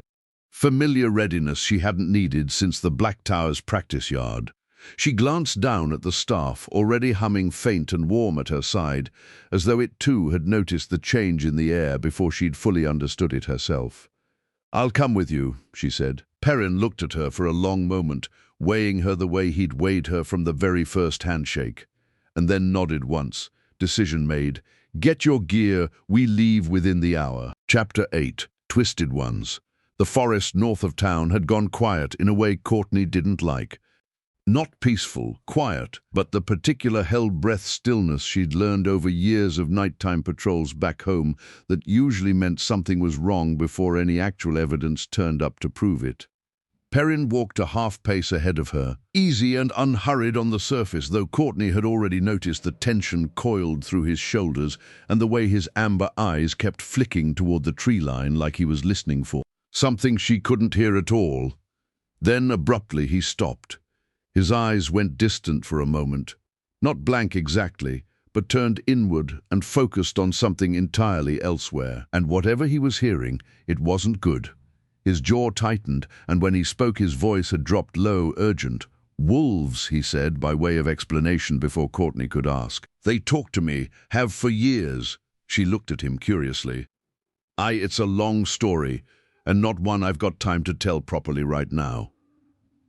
familiar readiness she hadn't needed since the Black Tower's practice yard. She glanced down at the staff, already humming faint and warm at her side, as though it too had noticed the change in the air before she'd fully understood it herself. "I'll come with you," she said. Perrin looked at her for a long moment, weighing her the way he'd weighed her from the very first handshake, and then nodded once. Decision made. "Get your gear, we leave within the hour." Chapter 8. Twisted Ones. The forest north of town had gone quiet in a way Courtney didn't like. Not peaceful, quiet, but the particular held-breath stillness she'd learned over years of nighttime patrols back home that usually meant something was wrong before any actual evidence turned up to prove it. Perrin walked a half-pace ahead of her, easy and unhurried on the surface, though Courtney had already noticed the tension coiled through his shoulders and the way his amber eyes kept flicking toward the tree line like he was listening for something she couldn't hear at all. Then, abruptly, he stopped. His eyes went distant for a moment, not blank exactly, but turned inward and focused on something entirely elsewhere. And whatever he was hearing, it wasn't good. His jaw tightened, and when he spoke his voice had dropped low, urgent. "Wolves," he said, by way of explanation before Courtney could ask. "They talk to me, have for years." She looked at him curiously. It's a long story, and not one I've got time to tell properly right now."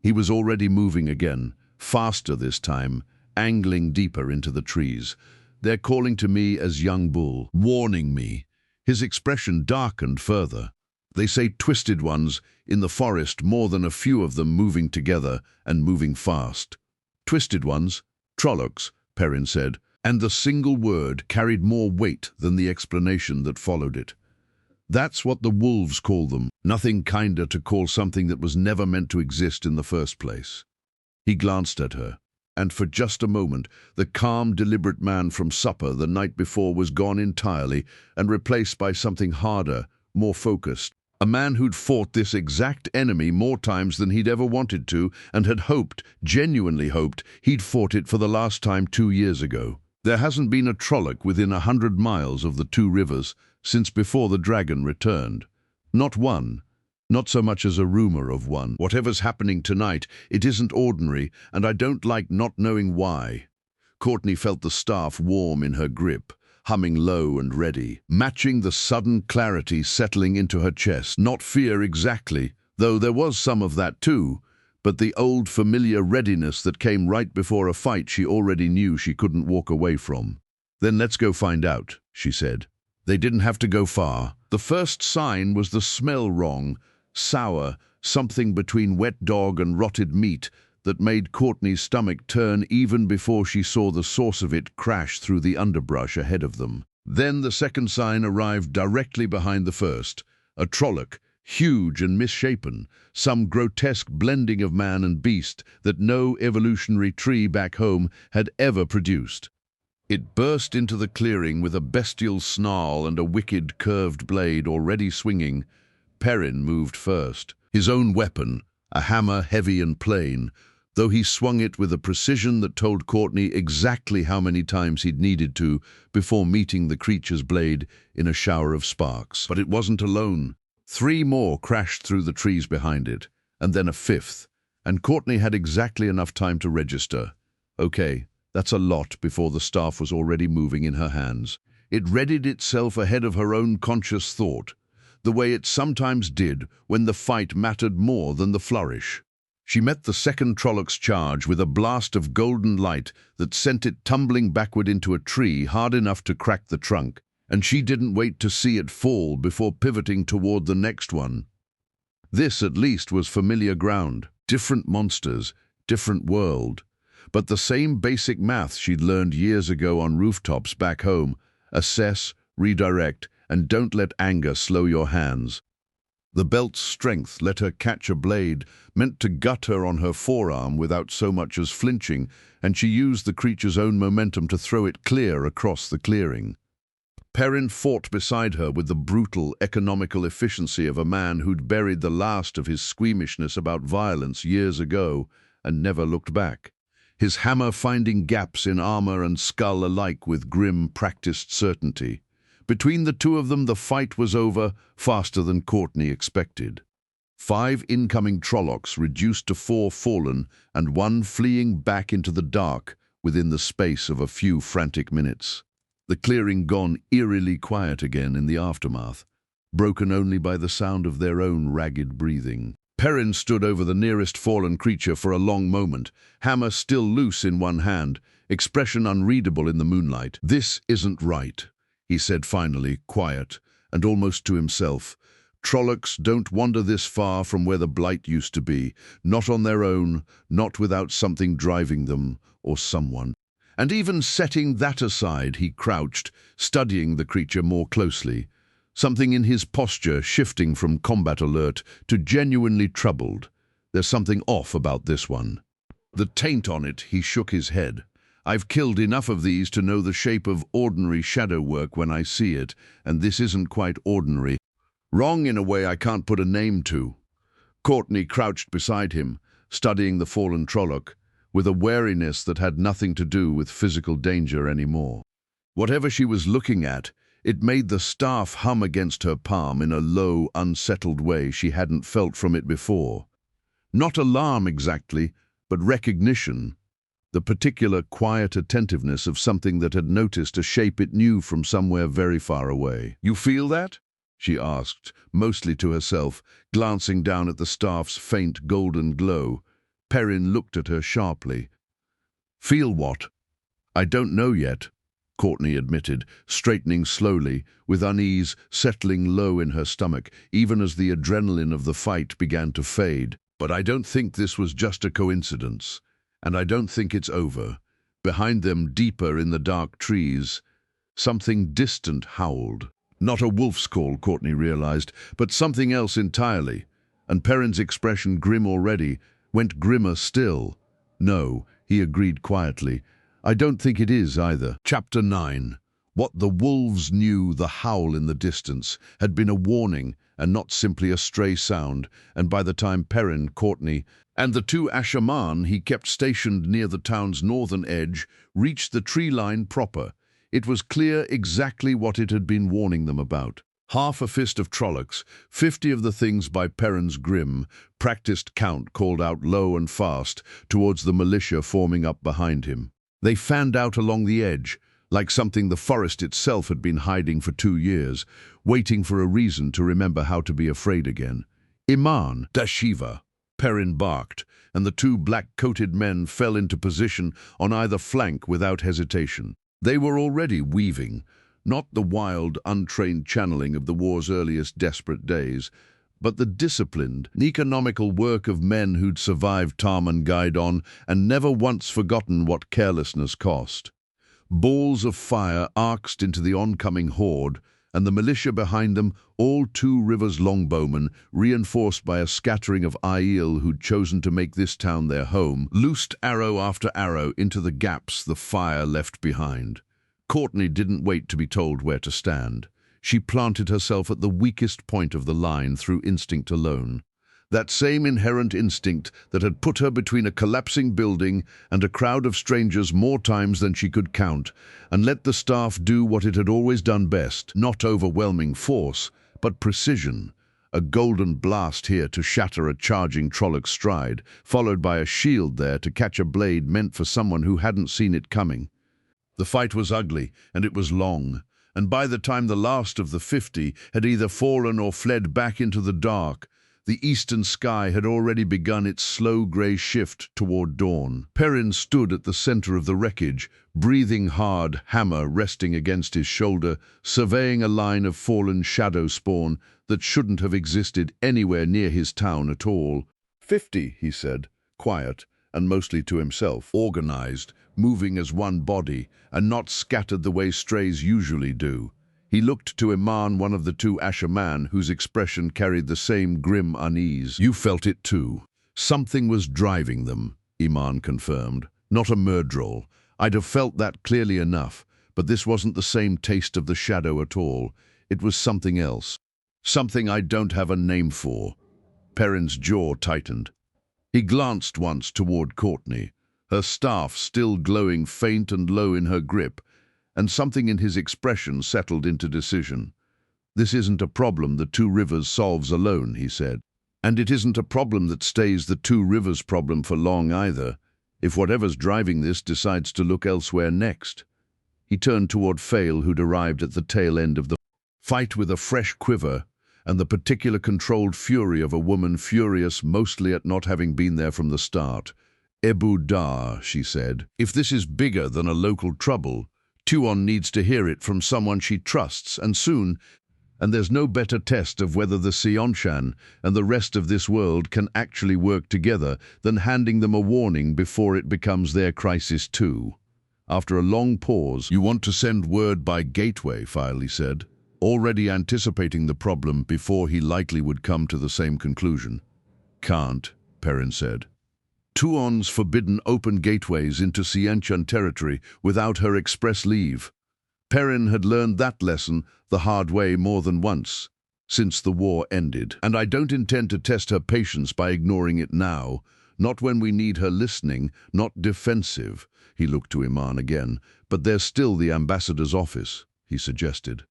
He was already moving again, faster this time, angling deeper into the trees. "They're calling to me as young bull, warning me." His expression darkened further. "They say twisted ones in the forest, more than a few of them moving together and moving fast." "Twisted ones? Trollocs," Perrin said, and the single word carried more weight than the explanation that followed it. "That's what the wolves call them. Nothing kinder to call something that was never meant to exist in the first place." He glanced at her, and for just a moment, the calm, deliberate man from supper the night before was gone entirely and replaced by something harder, more focused. A man who'd fought this exact enemy more times than he'd ever wanted to, and had hoped, genuinely hoped, he'd fought it for the last time 2 years ago. There hasn't been a Trolloc within 100 miles of the two rivers since before the dragon returned. Not one. Not so much as a rumor of one. Whatever's happening tonight, it isn't ordinary, and I don't like not knowing why. Courtney felt the staff warm in her grip, humming low and ready, matching the sudden clarity settling into her chest. Not fear exactly, though there was some of that too, but the old familiar readiness that came right before a fight she already knew she couldn't walk away from. "Then let's go find out," she said. They didn't have to go far. The first sign was the smell wrong, sour, something between wet dog and rotted meat that made Courtney's stomach turn even before she saw the source of it crash through the underbrush ahead of them. Then the second sign arrived directly behind the first, a Trolloc, huge and misshapen, some grotesque blending of man and beast that no evolutionary tree back home had ever produced. It burst into the clearing with a bestial snarl and a wicked curved blade already swinging. Perrin moved first. His own weapon, a hammer heavy and plain, though he swung it with a precision that told Courtney exactly how many times he'd needed to before meeting the creature's blade in a shower of sparks. But it wasn't alone. 3 more crashed through the trees behind it, and then a 5th, and Courtney had exactly enough time to register. Okay, that's a lot before the staff was already moving in her hands. It readied itself ahead of her own conscious thought, the way it sometimes did when the fight mattered more than the flourish. She met the second Trolloc's charge with a blast of golden light that sent it tumbling backward into a tree hard enough to crack the trunk, and she didn't wait to see it fall before pivoting toward the next one. This, at least, was familiar ground. Different monsters, different world, but the same basic math she'd learned years ago on rooftops back home: assess, redirect, and don't let anger slow your hands. The belt's strength let her catch a blade meant to gut her on her forearm without so much as flinching, and she used the creature's own momentum to throw it clear across the clearing. Perrin fought beside her with the brutal, economical efficiency of a man who'd buried the last of his squeamishness about violence years ago and never looked back, his hammer finding gaps in armor and skull alike with grim, practiced certainty. Between the two of them, the fight was over faster than Courtney expected. 5 incoming Trollocs reduced to 4 fallen, and 1 fleeing back into the dark within the space of a few frantic minutes. The clearing gone eerily quiet again in the aftermath, broken only by the sound of their own ragged breathing. Perrin stood over the nearest fallen creature for a long moment, hammer still loose in one hand, expression unreadable in the moonlight. "This isn't right," he said finally, quiet, and almost to himself. "Trollocs don't wander this far from where the blight used to be, not on their own, not without something driving them, or someone." And even setting that aside, he crouched, studying the creature more closely, something in his posture shifting from combat alert to genuinely troubled. There's something off about this one. The taint on it, he shook his head. "I've killed enough of these to know the shape of ordinary shadow work when I see it, and this isn't quite ordinary. Wrong in a way I can't put a name to." Courtney crouched beside him, studying the fallen Trolloc, with a wariness that had nothing to do with physical danger anymore. Whatever she was looking at, it made the staff hum against her palm in a low, unsettled way she hadn't felt from it before. Not alarm exactly, but recognition. The particular quiet attentiveness of something that had noticed a shape it knew from somewhere very far away. "You feel that?" she asked, mostly to herself, glancing down at the staff's faint golden glow. Perrin looked at her sharply. "Feel what?" "I don't know yet," Courtney admitted, straightening slowly, with unease settling low in her stomach, even as the adrenaline of the fight began to fade. "But I don't think this was just a coincidence. And I don't think it's over." Behind them, deeper in the dark trees, something distant howled. Not a wolf's call, Courtney realized, but something else entirely. And Perrin's expression, grim already, went grimmer still. "No," he agreed quietly. "I don't think it is either." Chapter 9. What the wolves knew, the howl in the distance, had been a warning, and not simply a stray sound, and by the time Perrin, Courtney, and the two Ashaman he kept stationed near the town's northern edge reached the tree line proper, it was clear exactly what it had been warning them about. Half a fist of Trollocs, 50 of the things by Perrin's grim, practiced count called out low and fast towards the militia forming up behind him. They fanned out along the edge, like something the forest itself had been hiding for 2 years, waiting for a reason to remember how to be afraid again. Iman, Dashiva, Perrin barked, and the two black-coated men fell into position on either flank without hesitation. They were already weaving, not the wild, untrained channeling of the war's earliest desperate days, but the disciplined, economical work of men who'd survived Tarman Gaidon and never once forgotten what carelessness cost. Balls of fire arced into the oncoming horde, and the militia behind them, all 2 Rivers longbowmen, reinforced by a scattering of Aiel who'd chosen to make this town their home, loosed arrow after arrow into the gaps the fire left behind. Courtney didn't wait to be told where to stand. She planted herself at the weakest point of the line through instinct alone. That same inherent instinct that had put her between a collapsing building and a crowd of strangers more times than she could count, and let the staff do what it had always done best, not overwhelming force, but precision. A golden blast here to shatter a charging Trolloc's stride, followed by a shield there to catch a blade meant for someone who hadn't seen it coming. The fight was ugly, and it was long, and by the time the last of the 50 had either fallen or fled back into the dark, the eastern sky had already begun its slow grey shift toward dawn. Perrin stood at the center of the wreckage, breathing hard, hammer resting against his shoulder, surveying a line of fallen shadow spawn that shouldn't have existed anywhere near his town at all. 50, he said, quiet, and mostly to himself, organized, moving as one body, and not scattered the way strays usually do. He looked to Iman, one of the 2 Ashaman, whose expression carried the same grim unease. You felt it too. Something was driving them, Iman confirmed. Not a murdrol. I'd have felt that clearly enough, but this wasn't the same taste of the shadow at all. It was something else. Something I don't have a name for. Perrin's jaw tightened. He glanced once toward Courtney, her staff still glowing faint and low in her grip, and something in his expression settled into decision. This isn't a problem the 2 Rivers solves alone, he said. And it isn't a problem that stays the 2 Rivers problem for long either, if whatever's driving this decides to look elsewhere next. He turned toward Fail, who'd arrived at the tail end of the fight with a fresh quiver, and the particular controlled fury of a woman furious mostly at not having been there from the start. Ebu Dar, she said, if this is bigger than a local trouble, Tuon needs to hear it from someone she trusts, and soon, and there's no better test of whether the Seanchan and the rest of this world can actually work together than handing them a warning before it becomes their crisis too. After a long pause, you want to send word by gateway, Filey said, already anticipating the problem before he likely would come to the same conclusion. Can't, Perrin said. Tuon's forbidden open gateways into Seanchan territory without her express leave. Perrin had learned that lesson the hard way more than once, since the war ended. And I don't intend to test her patience by ignoring it now, not when we need her listening, not defensive. He looked to Iman again. But there's still the ambassador's office, he suggested.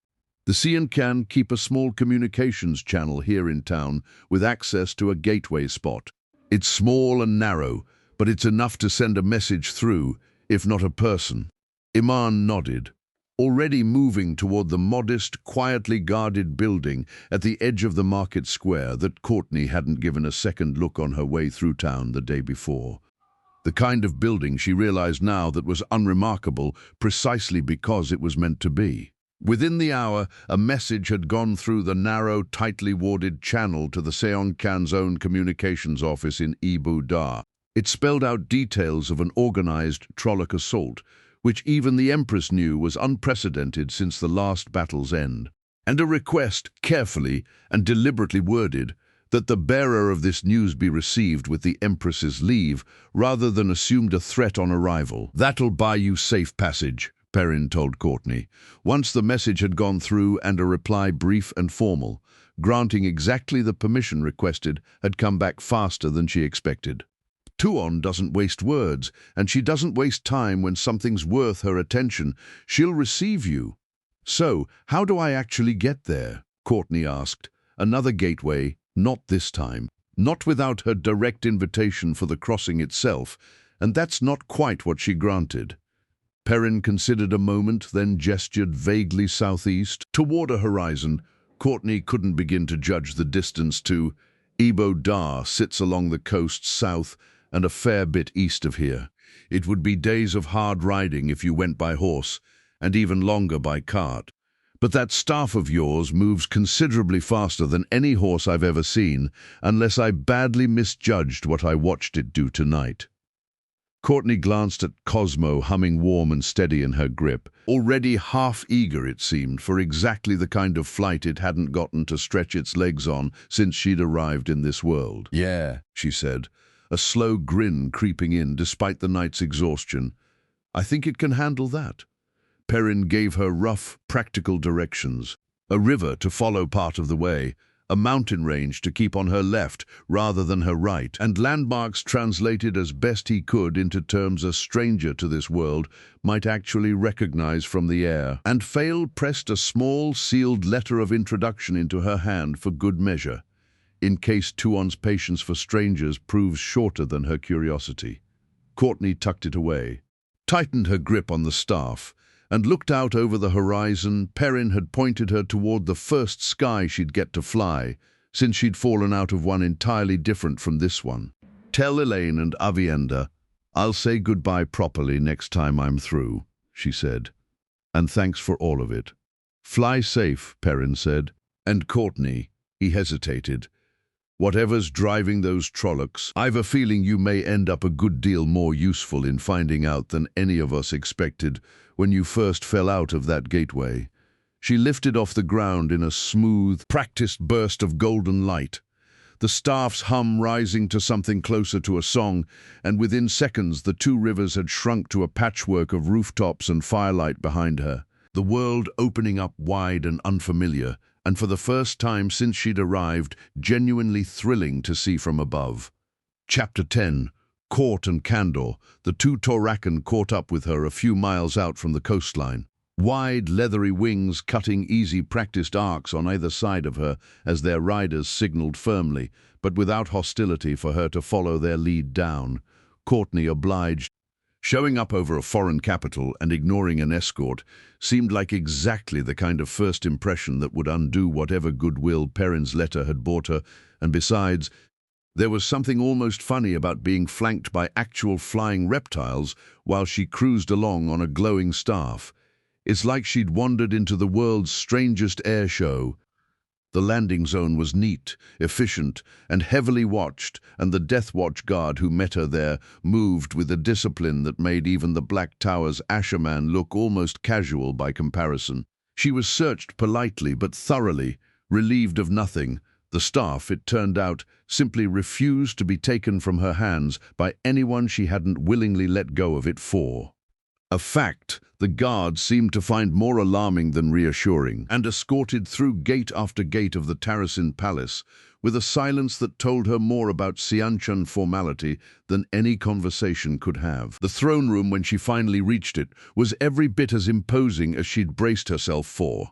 The Seanchan keep a small communications channel here in town with access to a gateway spot. It's small and narrow, but it's enough to send a message through, if not a person. Iman nodded, already moving toward the modest, quietly guarded building at the edge of the market square that Courtney hadn't given a second look on her way through town the day before. The kind of building she realized now that was unremarkable precisely because it was meant to be. Within the hour, a message had gone through the narrow, tightly warded channel to the Seanchan's own communications office in Ebu Dar. It spelled out details of an organized Trolloc assault, which even the Empress knew was unprecedented since the last battle's end, and a request, carefully and deliberately worded, that the bearer of this news be received with the Empress's leave rather than assumed a threat on arrival. That'll buy you safe passage, Perrin told Courtney. Once the message had gone through and a reply brief and formal, granting exactly the permission requested, had come back faster than she expected. Tuon doesn't waste words, and she doesn't waste time when something's worth her attention. She'll receive you. So, how do I actually get there? Courtney asked. Another gateway, not this time. Not without her direct invitation for the crossing itself, and that's not quite what she granted. Perrin considered a moment, then gestured vaguely southeast, toward a horizon. Courtney couldn't begin to judge the distance to. Ebo Dar sits along the coast south and a fair bit east of here. It would be days of hard riding if you went by horse, and even longer by cart. But that staff of yours moves considerably faster than any horse I've ever seen, unless I badly misjudged what I watched it do tonight. Courtney glanced at Cosmo, humming warm and steady in her grip, already half eager, it seemed, for exactly the kind of flight it hadn't gotten to stretch its legs on since she'd arrived in this world. "Yeah," she said, a slow grin creeping in despite the night's exhaustion. "I think it can handle that." Perrin gave her rough, practical directions. A river to follow part of the way, a mountain range to keep on her left rather than her right, and landmarks translated as best he could into terms a stranger to this world might actually recognize from the air. And Fail pressed a small, sealed letter of introduction into her hand for good measure, in case Tuon's patience for strangers proves shorter than her curiosity. Courtney tucked it away, tightened her grip on the staff, and looked out over the horizon. Perrin had pointed her toward the first sky she'd get to fly, since she'd fallen out of one entirely different from this one. "Tell Elaine and Avienda I'll say goodbye properly next time I'm through," she said. "And thanks for all of it." "Fly safe," Perrin said. "And Courtney," he hesitated, "whatever's driving those Trollocs, I've a feeling you may end up a good deal more useful in finding out than any of us expected when you first fell out of that gateway." She lifted off the ground in a smooth, practiced burst of golden light, the staff's hum rising to something closer to a song, and within seconds the two rivers had shrunk to a patchwork of rooftops and firelight behind her, the world opening up wide and unfamiliar, and for the first time since she'd arrived, genuinely thrilling to see from above. Chapter 10. Court and Candor. The two Torakan caught up with her a few miles out from the coastline. Wide, leathery wings cutting easy, practiced arcs on either side of her as their riders signaled firmly, but without hostility, for her to follow their lead down. Courtney obliged. Showing up over a foreign capital and ignoring an escort seemed like exactly the kind of first impression that would undo whatever goodwill Perrin's letter had brought her, and besides, there was something almost funny about being flanked by actual flying reptiles while she cruised along on a glowing staff. It's like she'd wandered into the world's strangest air show. The landing zone was neat, efficient, and heavily watched, and the Death Watch guard who met her there moved with a discipline that made even the Black Tower's Asherman look almost casual by comparison. She was searched politely but thoroughly, relieved of nothing. The staff, it turned out, simply refused to be taken from her hands by anyone she hadn't willingly let go of it for. A fact the guards seemed to find more alarming than reassuring, and escorted through gate after gate of the Tarasin Palace with a silence that told her more about Sianchan formality than any conversation could have. The throne room, when she finally reached it, was every bit as imposing as she'd braced herself for.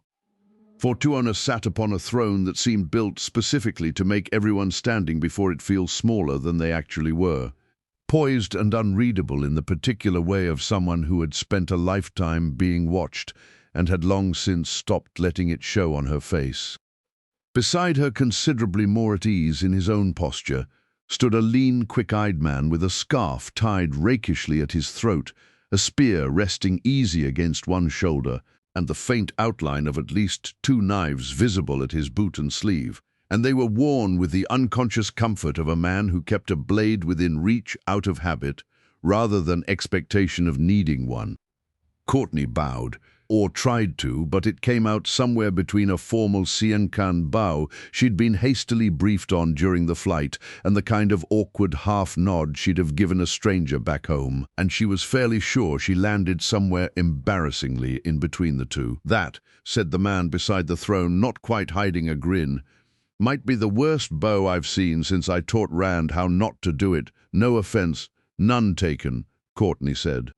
Fortuna sat upon a throne that seemed built specifically to make everyone standing before it feel smaller than they actually were. Poised and unreadable in the particular way of someone who had spent a lifetime being watched and had long since stopped letting it show on her face. Beside her, considerably more at ease in his own posture, stood a lean, quick-eyed man with a scarf tied rakishly at his throat, a spear resting easy against one shoulder, and the faint outline of at least 2 knives visible at his boot and sleeve, and they were worn with the unconscious comfort of a man who kept a blade within reach out of habit, rather than expectation of needing one. Courtney bowed, or tried to, but it came out somewhere between a formal Siankan bow she'd been hastily briefed on during the flight and the kind of awkward half-nod she'd have given a stranger back home, and she was fairly sure she landed somewhere embarrassingly in between the two. "That," said the man beside the throne, not quite hiding a grin, Might be the worst bow I've seen since I taught Rand how not to do it. No offense, none taken, Courtney said.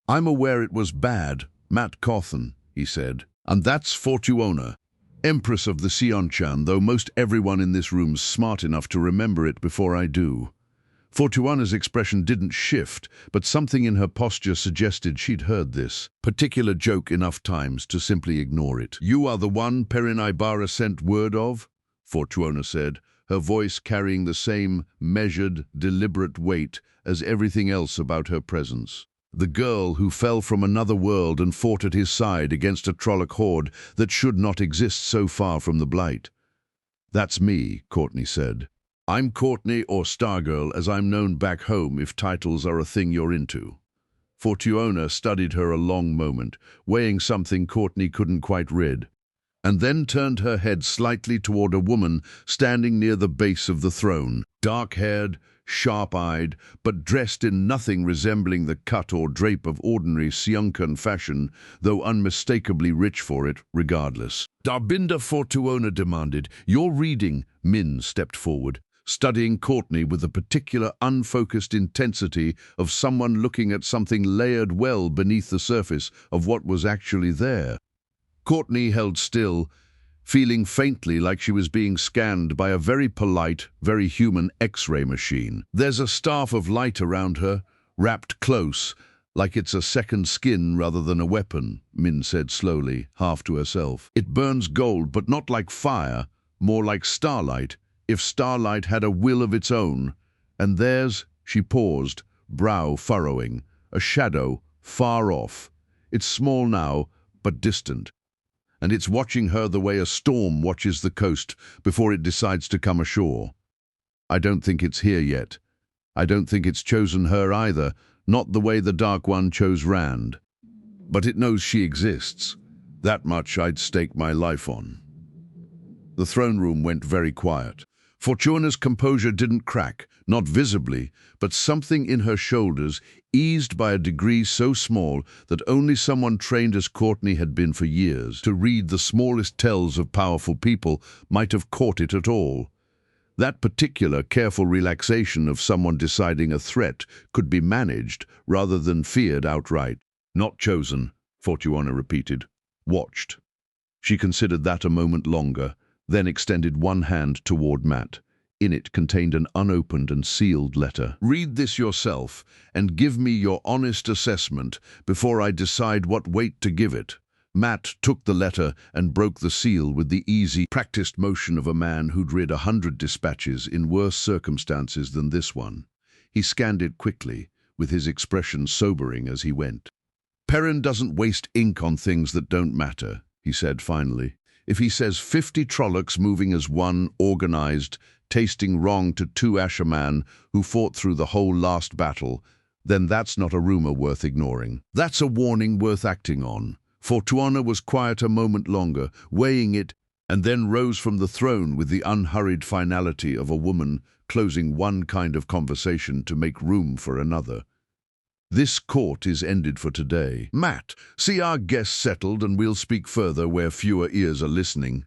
I'm aware it was bad, Matt Cawthon, he said. And that's Fortuona, Empress of the Sionchan, though most everyone in this room's smart enough to remember it before I do. Fortuona's expression didn't shift, but something in her posture suggested she'd heard this particular joke enough times to simply ignore it. You are the one Perrin Ibarra sent word of? Fortuona said, her voice carrying the same measured, deliberate weight as everything else about her presence. The girl who fell from another world and fought at his side against a Trolloc horde that should not exist so far from the Blight. That's me, Courtney said. I'm Courtney, or Stargirl, as I'm known back home if titles are a thing you're into. Fortuona studied her a long moment, weighing something Courtney couldn't quite read, and then turned her head slightly toward a woman standing near the base of the throne, dark-haired, sharp-eyed, but dressed in nothing resembling the cut or drape of ordinary Sioncan fashion, though unmistakably rich for it, regardless. Darbinda, Fortuona demanded. You're reading. Min stepped forward, studying Courtney with a particular unfocused intensity of someone looking at something layered well beneath the surface of what was actually there. Courtney held still, feeling faintly like she was being scanned by a very polite, very human X-ray machine. There's a staff of light around her, wrapped close, like it's a second skin rather than a weapon, Min said slowly, half to herself. It burns gold, but not like fire, more like starlight, if starlight had a will of its own. And there's, she paused, brow furrowing, a shadow, far off. It's small now, but distant. And it's watching her the way a storm watches the coast before it decides to come ashore. I don't think it's here yet. I don't think it's chosen her either, not the way the Dark One chose Rand. But it knows she exists. That much I'd stake my life on. The throne room went very quiet. Fortuna's composure didn't crack, not visibly, but something in her shoulders eased by a degree so small that only someone trained as Courtney had been for years to read the smallest tells of powerful people might have caught it at all. That particular careful relaxation of someone deciding a threat could be managed rather than feared outright. Not chosen, Fortuona repeated. Watched. She considered that a moment longer, then extended one hand toward Matt. In it contained an unopened and sealed letter. Read this yourself and give me your honest assessment before I decide what weight to give it. Matt took the letter and broke the seal with the easy, practiced motion of a man who'd read 100 dispatches in worse circumstances than this one. He scanned it quickly, with his expression sobering as he went. Perrin doesn't waste ink on things that don't matter, he said finally. If he says 50 Trollocs moving as one, organized, tasting wrong to 2 Asherman who fought through the whole last battle, then that's not a rumor worth ignoring. That's a warning worth acting on. Fortuona was quiet a moment longer, weighing it, and then rose from the throne with the unhurried finality of a woman closing one kind of conversation to make room for another. This court is ended for today. Matt, see our guests settled and we'll speak further where fewer ears are listening.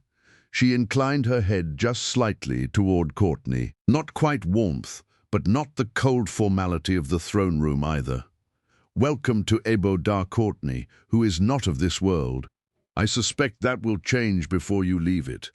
She inclined her head just slightly toward Courtney. Not quite warmth, but not the cold formality of the throne room either. Welcome to Ebo Dar Courtney, who is not of this world. I suspect that will change before you leave it.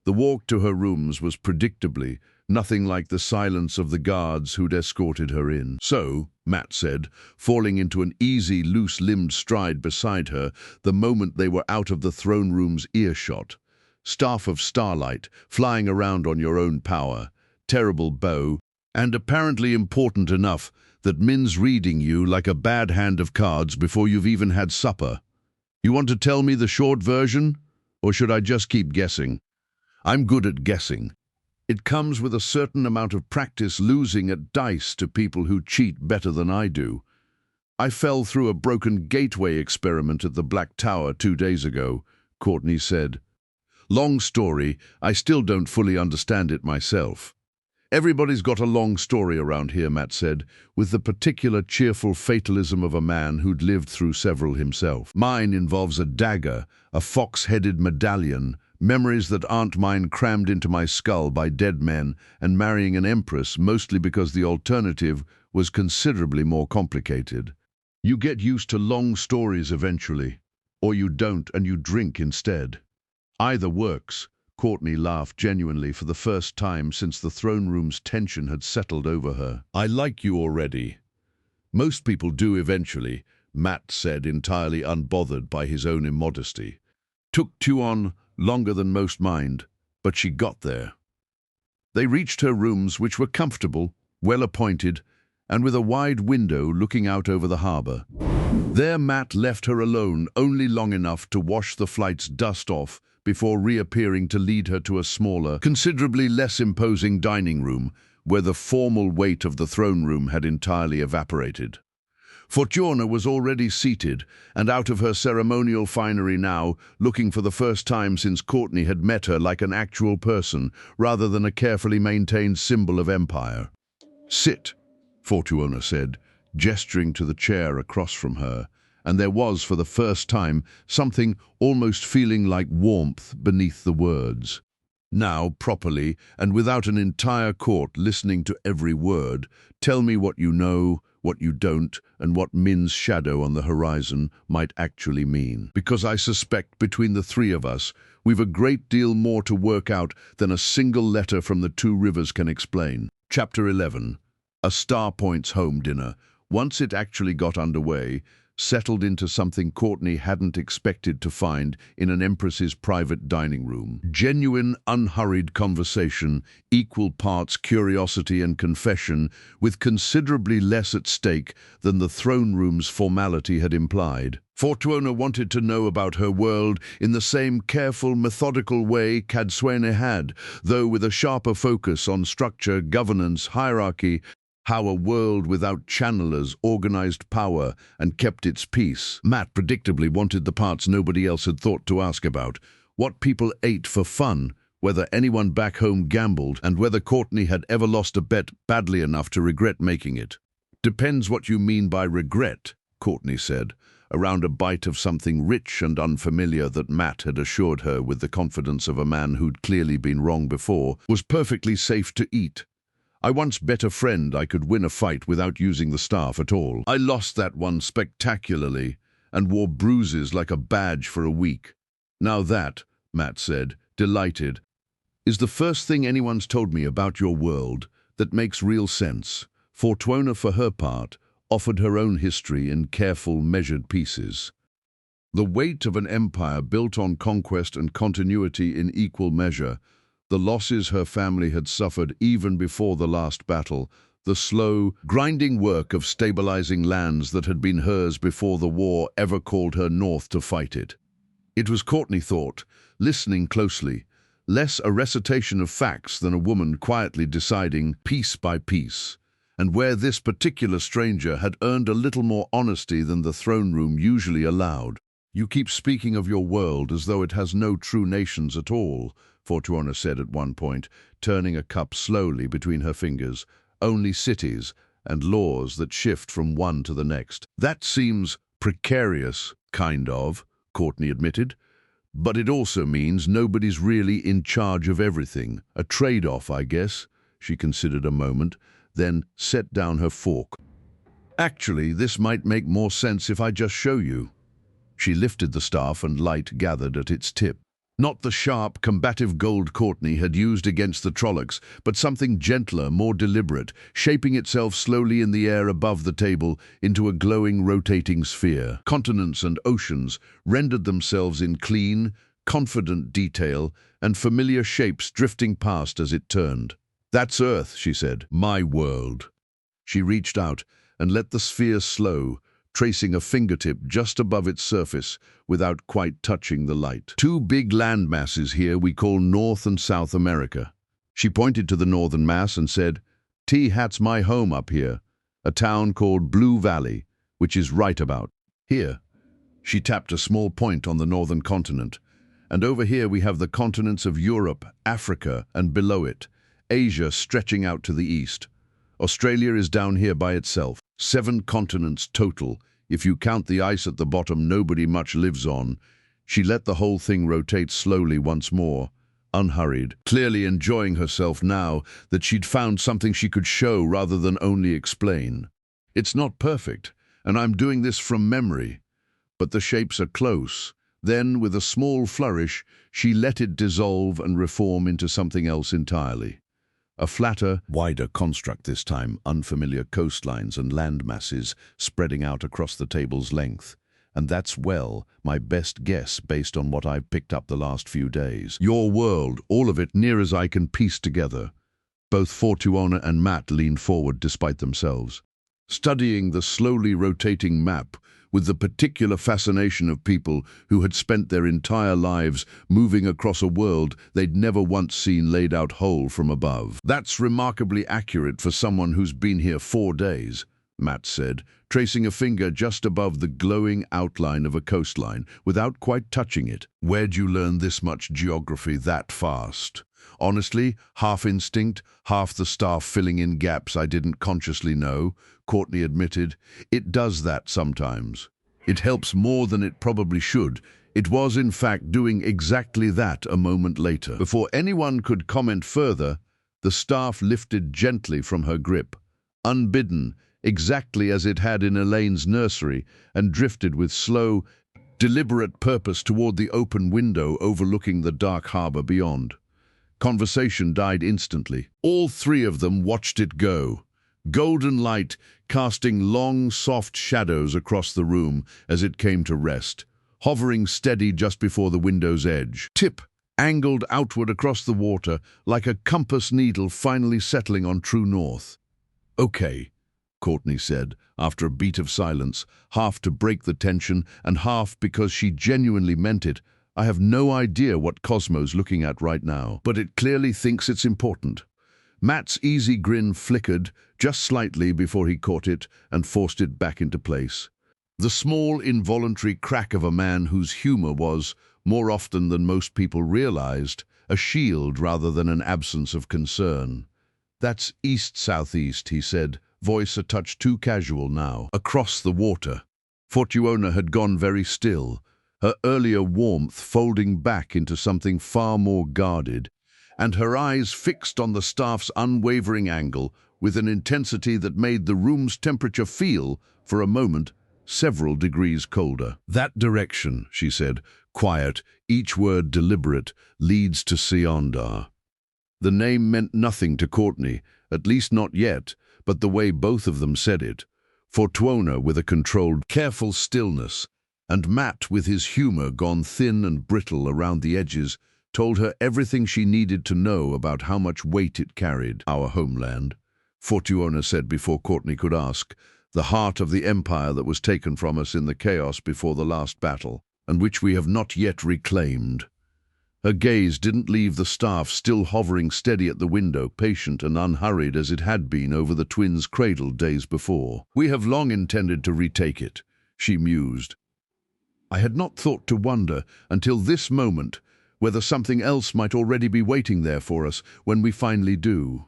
The walk to her rooms was predictably nothing like the silence of the guards who'd escorted her in. So, Matt said, falling into an easy, loose-limbed stride beside her the moment they were out of the throne room's earshot. Staff of starlight, flying around on your own power, terrible bow, and apparently important enough that Min's reading you like a bad hand of cards before you've even had supper. You want to tell me the short version? Or should I just keep guessing? I'm good at guessing. It comes with a certain amount of practice losing at dice to people who cheat better than I do. I fell through a broken gateway experiment at the Black Tower 2 days ago, Courtney said. Long story, I still don't fully understand it myself. Everybody's got a long story around here, Matt said, with the particular cheerful fatalism of a man who'd lived through several himself. Mine involves a dagger, a fox-headed medallion, Memories that aren't mine crammed into my skull by dead men and marrying an empress, mostly because the alternative was considerably more complicated. You get used to long stories eventually, or you don't and you drink instead. Either works. Courtney laughed genuinely for the first time since the throne room's tension had settled over her. I like you already. Most people do eventually, Matt said, entirely unbothered by his own immodesty. Took Tuon longer than most mind, but she got there. They reached her rooms, which were comfortable, well-appointed, and with a wide window looking out over the harbour. There Matt left her alone only long enough to wash the flight's dust off before reappearing to lead her to a smaller, considerably less imposing dining room where the formal weight of the throne room had entirely evaporated. Fortuna was already seated and out of her ceremonial finery now, looking for the first time since Courtney had met her like an actual person rather than a carefully maintained symbol of empire. Sit, Fortuna said, gesturing to the chair across from her, and there was, for the first time, something almost feeling like warmth beneath the words. Now, properly, and without an entire court listening to every word, tell me what you know, what you don't, and what Min's shadow on the horizon might actually mean. Because I suspect between the three of us, we've a great deal more to work out than a single letter from the Two Rivers can explain. Chapter 11. A Star Point's home dinner. Once it actually got underway, settled into something Courtney hadn't expected to find in an empress's private dining room. Genuine, unhurried conversation, equal parts curiosity and confession, with considerably less at stake than the throne room's formality had implied. Fortuna wanted to know about her world in the same careful, methodical way Cadsuene had, though with a sharper focus on structure, governance, hierarchy, how a world without channelers organized power and kept its peace. Matt predictably wanted the parts nobody else had thought to ask about. What people ate for fun, whether anyone back home gambled, and whether Courtney had ever lost a bet badly enough to regret making it. Depends what you mean by regret, Courtney said, around a bite of something rich and unfamiliar that Matt had assured her with the confidence of a man who'd clearly been wrong before, was perfectly safe to eat. I once bet a friend I could win a fight without using the staff at all. I lost that one spectacularly and wore bruises like a badge for a week. Now that, Matt said, delighted, is the first thing anyone's told me about your world that makes real sense. Fortuna, for her part, offered her own history in careful, measured pieces. The weight of an empire built on conquest and continuity in equal measure, the losses her family had suffered even before the last battle, the slow, grinding work of stabilizing lands that had been hers before the war ever called her north to fight it. It was, Courtney thought, listening closely, less a recitation of facts than a woman quietly deciding piece by piece, and where this particular stranger had earned a little more honesty than the throne room usually allowed. You keep speaking of your world as though it has no true nations at all, Fortuna said at one point, turning a cup slowly between her fingers. Only cities and laws that shift from one to the next. That seems precarious, kind of, Courtney admitted. But it also means nobody's really in charge of everything. A trade-off, I guess. She considered a moment, then set down her fork. Actually, this might make more sense if I just show you. She lifted the staff and light gathered at its tip. Not the sharp, combative gold Courtney had used against the Trollocs, but something gentler, more deliberate, shaping itself slowly in the air above the table into a glowing, rotating sphere. Continents and oceans rendered themselves in clean, confident detail and familiar shapes drifting past as it turned. That's Earth, she said. My world. She reached out and let the sphere slow, tracing a fingertip just above its surface without quite touching the light. Two big land masses here we call North and South America. She pointed to the northern mass and said, T-Hat's my home up here, a town called Blue Valley, which is right about here. She tapped a small point on the northern continent, and over here we have the continents of Europe, Africa, and below it, Asia stretching out to the east. Australia is down here by itself. 7 continents total, if you count the ice at the bottom nobody much lives on. She let the whole thing rotate slowly once more, unhurried, clearly enjoying herself now that she'd found something she could show rather than only explain. It's not perfect, and I'm doing this from memory, but the shapes are close. Then, with a small flourish, she let it dissolve and reform into something else entirely. A flatter, wider construct this time, unfamiliar coastlines and land masses spreading out across the table's length. And that's, well, my best guess based on what I've picked up the last few days. Your world, all of it near as I can piece together. Both Fortuona and Matt leaned forward despite themselves, studying the slowly rotating map with the particular fascination of people who had spent their entire lives moving across a world they'd never once seen laid out whole from above. That's remarkably accurate for someone who's been here 4 days, Matt said, tracing a finger just above the glowing outline of a coastline without quite touching it. Where'd you learn this much geography that fast? Honestly, half instinct, half the staff filling in gaps I didn't consciously know, Courtney admitted. It does that sometimes. It helps more than it probably should. It was, in fact, doing exactly that a moment later. Before anyone could comment further, the staff lifted gently from her grip, unbidden, exactly as it had in Elaine's nursery, and drifted with slow, deliberate purpose toward the open window overlooking the dark harbor beyond. Conversation died instantly. All 3 of them watched it go. Golden light casting long, soft shadows across the room as it came to rest, hovering steady just before the window's edge. Tip angled outward across the water like a compass needle finally settling on true north. "Okay," Courtney said, after a beat of silence, half to break the tension and half because she genuinely meant it. "I have no idea what Cosmo's looking at right now, but it clearly thinks it's important." Matt's easy grin flickered just slightly before he caught it and forced it back into place. The small, involuntary crack of a man whose humor was, more often than most people realized, a shield rather than an absence of concern. "That's east-southeast," he said, voice a touch too casual now. Across the water. Fortuona had gone very still, her earlier warmth folding back into something far more guarded, and her eyes fixed on the staff's unwavering angle with an intensity that made the room's temperature feel, for a moment, several degrees colder. "That direction," she said, quiet, each word deliberate, "leads to Siondar." The name meant nothing to Courtney, at least not yet, but the way both of them said it. Fortuona with a controlled, careful stillness, and Matt with his humor gone thin and brittle around the edges, told her everything she needed to know about how much weight it carried. "Our homeland," Fortuona said before Courtney could ask, "the heart of the empire that was taken from us in the chaos before the last battle, and which we have not yet reclaimed." Her gaze didn't leave the staff still hovering steady at the window, patient and unhurried as it had been over the twins' cradle days before. "We have long intended to retake it," she mused. "I had not thought to wonder, until this moment, whether something else might already be waiting there for us when we finally do."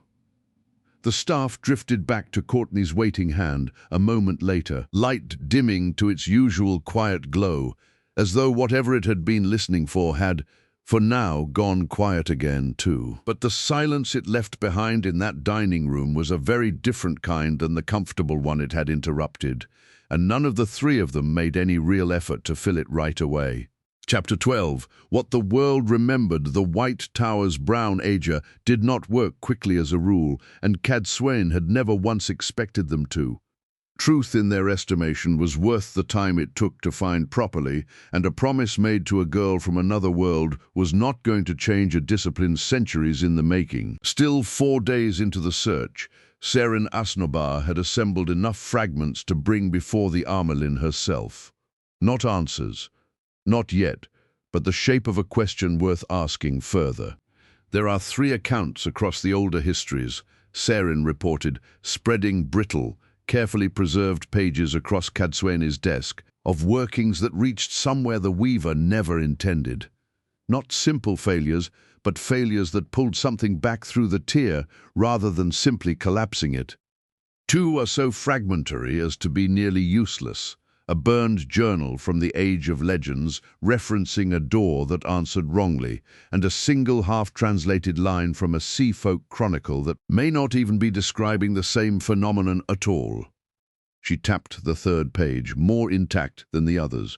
The staff drifted back to Courtney's waiting hand a moment later, light dimming to its usual quiet glow, as though whatever it had been listening for had, for now, gone quiet again too. But the silence it left behind in that dining room was a very different kind than the comfortable one it had interrupted, and none of the 3 of them made any real effort to fill it right away. Chapter 12. What the world remembered. The White Tower's brown ager did not work quickly as a rule, and Cadsuane had never once expected them to. Truth, in their estimation, was worth the time it took to find properly, and a promise made to a girl from another world was not going to change a discipline centuries in the making. Still 4 days into the search, Seren Asnobar had assembled enough fragments to bring before the Armelin herself. Not answers. Not yet, but the shape of a question worth asking further. "There are 3 accounts across the older histories," Seren reported, spreading brittle, carefully preserved pages across Cadsuane's desk, "of workings that reached somewhere the Weaver never intended. Not simple failures, but failures that pulled something back through the tier rather than simply collapsing it. 2 are so fragmentary as to be nearly useless. a burned journal from the Age of Legends referencing a door that answered wrongly, and a single half-translated line from a sea folk chronicle that may not even be describing the same phenomenon at all. She tapped the third page, more intact than the others.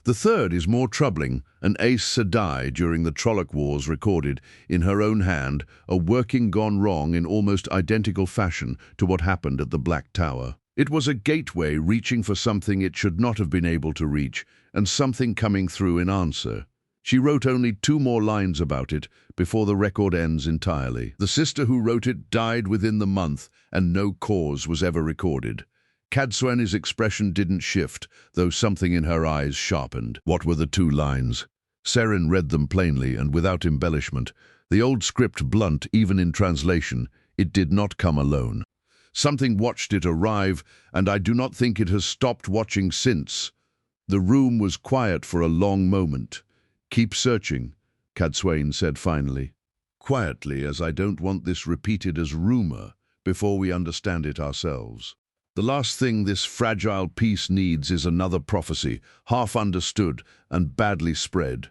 The third is more troubling. An Aes Sedai during the Trolloc Wars recorded, in her own hand, a working gone wrong in almost identical fashion to what happened at the Black Tower. It was a gateway reaching for something it should not have been able to reach, and something coming through in answer. She wrote only 2 more lines about it before the record ends entirely. The sister who wrote it died within the month, and no cause was ever recorded. Cadsuane's expression didn't shift, though something in her eyes sharpened. What were the 2 lines? Seren read them plainly and without embellishment. The old script blunt, even in translation. It did not come alone. Something watched it arrive, and I do not think it has stopped watching since. The room was quiet for a long moment. "Keep searching," Cadsuane said finally. "Quietly, as I don't want this repeated as rumor before we understand it ourselves. The last thing this fragile piece needs is another prophecy, half understood and badly spread."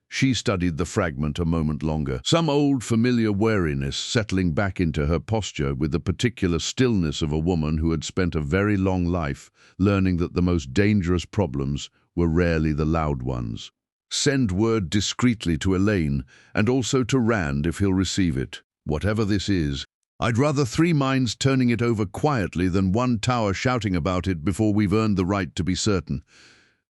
She studied the fragment a moment longer, some old familiar wariness settling back into her posture with the particular stillness of a woman who had spent a very long life learning that the most dangerous problems were rarely the loud ones. "Send word discreetly to Elaine, and also to Rand if he'll receive it. Whatever this is, I'd rather 3 minds turning it over quietly than 1 tower shouting about it before we've earned the right to be certain."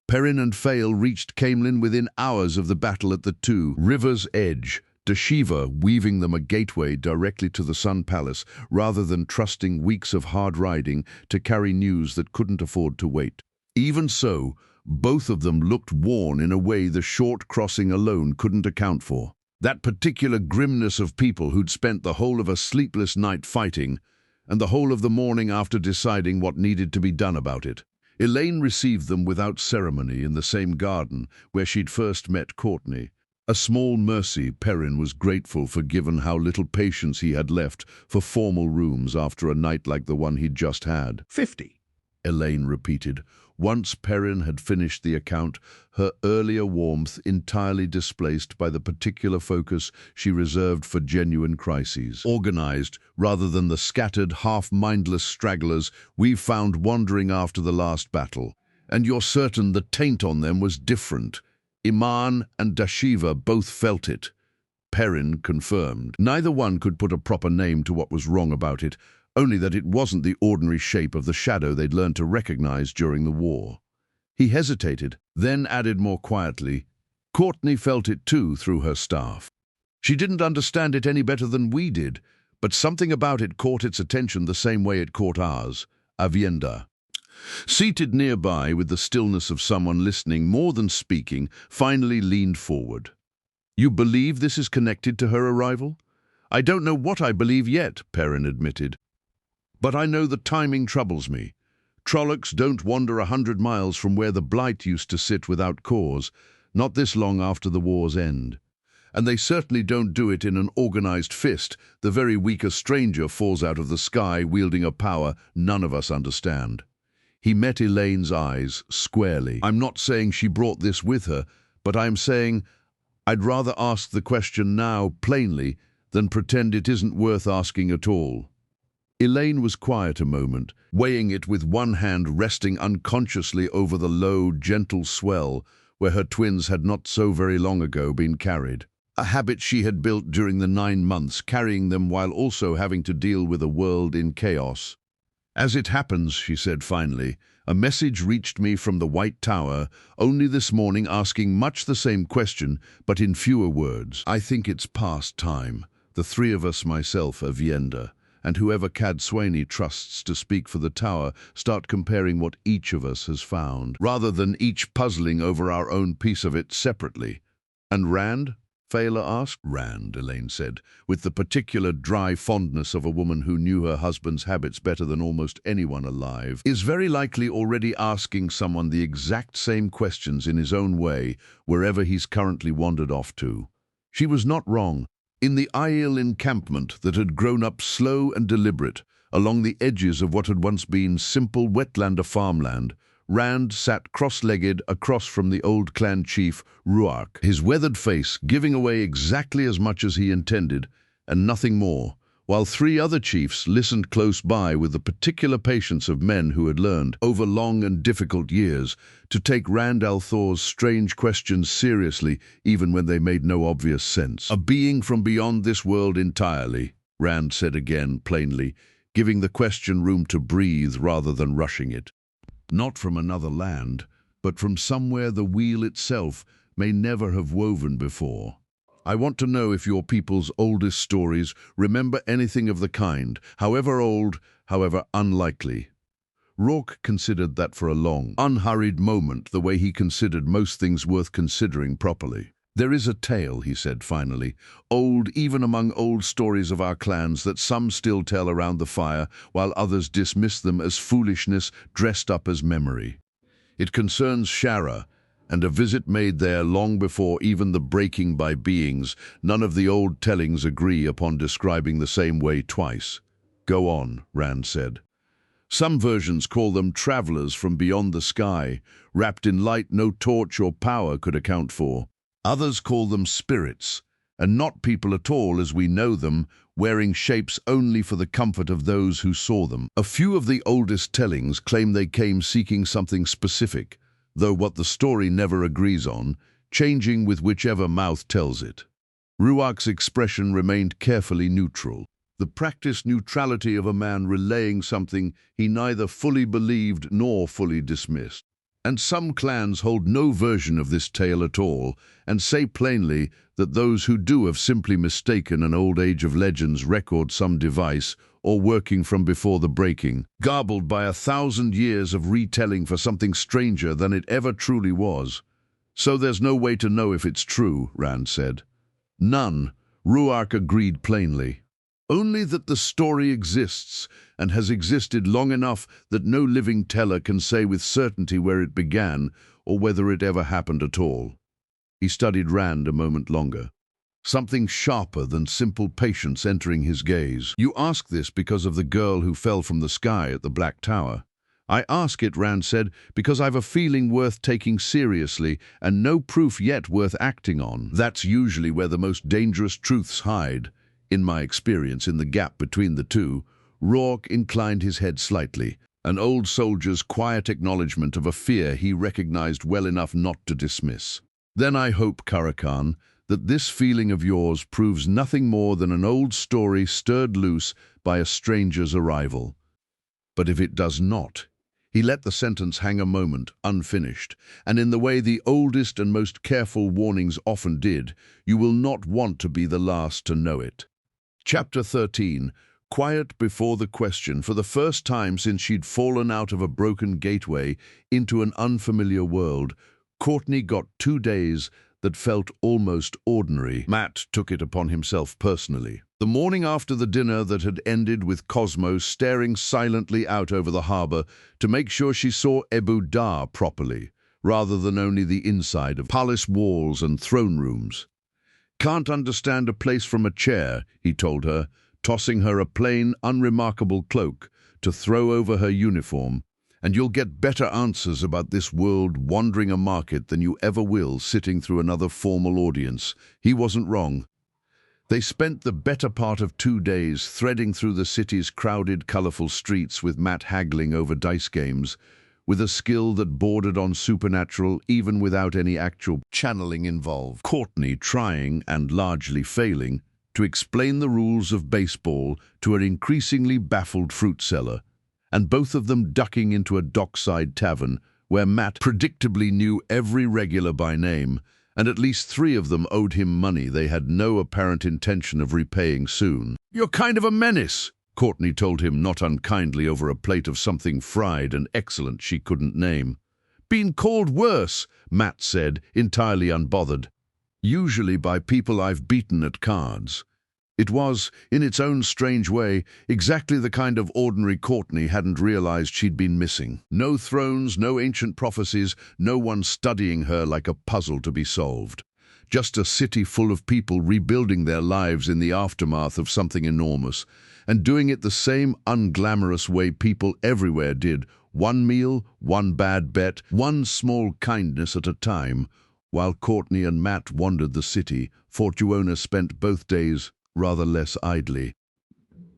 Perrin and Fael reached Caemlyn within hours of the battle at the River's Edge, Dashiva weaving them a gateway directly to the Sun Palace, rather than trusting weeks of hard riding to carry news that couldn't afford to wait. Even so, both of them looked worn in a way the short crossing alone couldn't account for. That particular grimness of people who'd spent the whole of a sleepless night fighting, and the whole of the morning after deciding what needed to be done about it. Elaine received them without ceremony in the same garden where she'd first met Courtney. A small mercy. Perrin was grateful for, given how little patience he had left for formal rooms after a night like the one he'd just had. 50. Elaine repeated. Once Perrin had finished the account, her earlier warmth entirely displaced by the particular focus she reserved for genuine crises. Organized, rather than the scattered, half-mindless stragglers we've found wandering after the last battle. And you're certain the taint on them was different. Iman and Dashiva both felt it. Perrin confirmed. Neither one could put a proper name to what was wrong about it, only that it wasn't the ordinary shape of the shadow they'd learned to recognize during the war. He hesitated, then added more quietly, "Courtney felt it too through her staff. She didn't understand it any better than we did, but something about it caught its attention the same way it caught ours." Avienda, seated nearby with the stillness of someone listening more than speaking, finally leaned forward. "You believe this is connected to her arrival?" "I don't know what I believe yet," Perrin admitted. "But I know the timing troubles me. Trollocs don't wander 100 miles from where the Blight used to sit without cause, not this long after the war's end. And they certainly don't do it in an organized fist. The very weak a stranger falls out of the sky wielding a power none of us understand." He met Elaine's eyes squarely. "I'm not saying she brought this with her, but I'm saying I'd rather ask the question now, plainly, than pretend it isn't worth asking at all." Elaine was quiet a moment, weighing it with one hand resting unconsciously over the low, gentle swell where her twins had not so very long ago been carried. A habit she had built during the 9 months, carrying them while also having to deal with a world in chaos. "As it happens," she said finally, "a message reached me from the White Tower only this morning asking much the same question, but in fewer words. I think it's past time. The 3 of us, myself, Avienda, and whoever Cadsuane trusts to speak for the Tower, start comparing what each of us has found, rather than each puzzling over our own piece of it separately." "And Rand?" Faela asked. "Rand," Elaine said, with the particular dry fondness of a woman who knew her husband's habits better than almost anyone alive, "is very likely already asking someone the exact same questions in his own way, wherever he's currently wandered off to." She was not wrong. In the Aiel encampment that had grown up slow and deliberate, along the edges of what had once been simple wetlander farmland, Rand sat cross-legged across from the old clan chief, Ruark, his weathered face giving away exactly as much as he intended, and nothing more, while three other chiefs listened close by with the particular patience of men who had learned, over long and difficult years, to take Rand al'Thor's strange questions seriously even when they made no obvious sense. "A being from beyond this world entirely," Rand said again, plainly, giving the question room to breathe rather than rushing it. "Not from another land, but from somewhere the wheel itself may never have woven before. I want to know if your people's oldest stories remember anything of the kind, however old, however unlikely." Rourke considered that for a long, unhurried moment, the way he considered most things worth considering properly. "There is a tale," he said finally, "old even among old stories of our clans that some still tell around the fire, while others dismiss them as foolishness dressed up as memory. It concerns Shara, and a visit made there long before even the breaking by beings. None of the old tellings agree upon describing the same way twice." "Go on," Rand said. "Some versions call them travelers from beyond the sky, wrapped in light no torch or power could account for. Others call them spirits, and not people at all as we know them, wearing shapes only for the comfort of those who saw them. A few of the oldest tellings claim they came seeking something specific, though what the story never agrees on, changing with whichever mouth tells it." Ruark's expression remained carefully neutral, the practiced neutrality of a man relaying something he neither fully believed nor fully dismissed. "And some clans hold no version of this tale at all, and say plainly that those who do have simply mistaken an old age of legends record some device, or working from before the breaking, garbled by 1,000 years of retelling for something stranger than it ever truly was. So there's no way to know if it's true," Rand said. "None," Ruark agreed plainly. "Only that the story exists, and has existed long enough that no living teller can say with certainty where it began, or whether it ever happened at all." He studied Rand a moment longer, something sharper than simple patience entering his gaze. "You ask this because of the girl who fell from the sky at the Black Tower?" "I ask it," Rand said, "because I've a feeling worth taking seriously, and no proof yet worth acting on. That's usually where the most dangerous truths hide. In my experience, in the gap between the two." Rourke inclined his head slightly, an old soldier's quiet acknowledgement of a fear he recognized well enough not to dismiss. "Then I hope, Karakan, that this feeling of yours proves nothing more than an old story stirred loose by a stranger's arrival. But if it does not—" He let the sentence hang a moment, unfinished, and in the way the oldest and most careful warnings often did, "you will not want to be the last to know it." Chapter 13. Quiet before the question. For the first time since she'd fallen out of a broken gateway into an unfamiliar world, Courtney got 2 days that felt almost ordinary. Matt took it upon himself personally. The morning after the dinner that had ended with Cosmo staring silently out over the harbor to make sure she saw Ebu Dar properly, rather than only the inside of palace walls and throne rooms. "Can't understand a place from a chair," he told her, tossing her a plain, unremarkable cloak to throw over her uniform, "and you'll get better answers about this world wandering a market than you ever will sitting through another formal audience." He wasn't wrong. They spent the better part of 2 days threading through the city's crowded, colorful streets with Matt haggling over dice games, with a skill that bordered on supernatural even without any actual channeling involved. Courtney trying, and largely failing, to explain the rules of baseball to an increasingly baffled fruit seller, and both of them ducking into a dockside tavern where Matt predictably knew every regular by name, and at least 3 of them owed him money they had no apparent intention of repaying soon. "You're kind of a menace," Courtney told him not unkindly over a plate of something fried and excellent she couldn't name. "Been called worse," Matt said, entirely unbothered. "Usually by people I've beaten at cards." It was, in its own strange way, exactly the kind of ordinary Courtney hadn't realized she'd been missing. No thrones, no ancient prophecies, no one studying her like a puzzle to be solved. Just a city full of people rebuilding their lives in the aftermath of something enormous, and doing it the same unglamorous way people everywhere did, one meal, one bad bet, one small kindness at a time. While Courtney and Matt wandered the city, Fortuona spent both days rather less idly.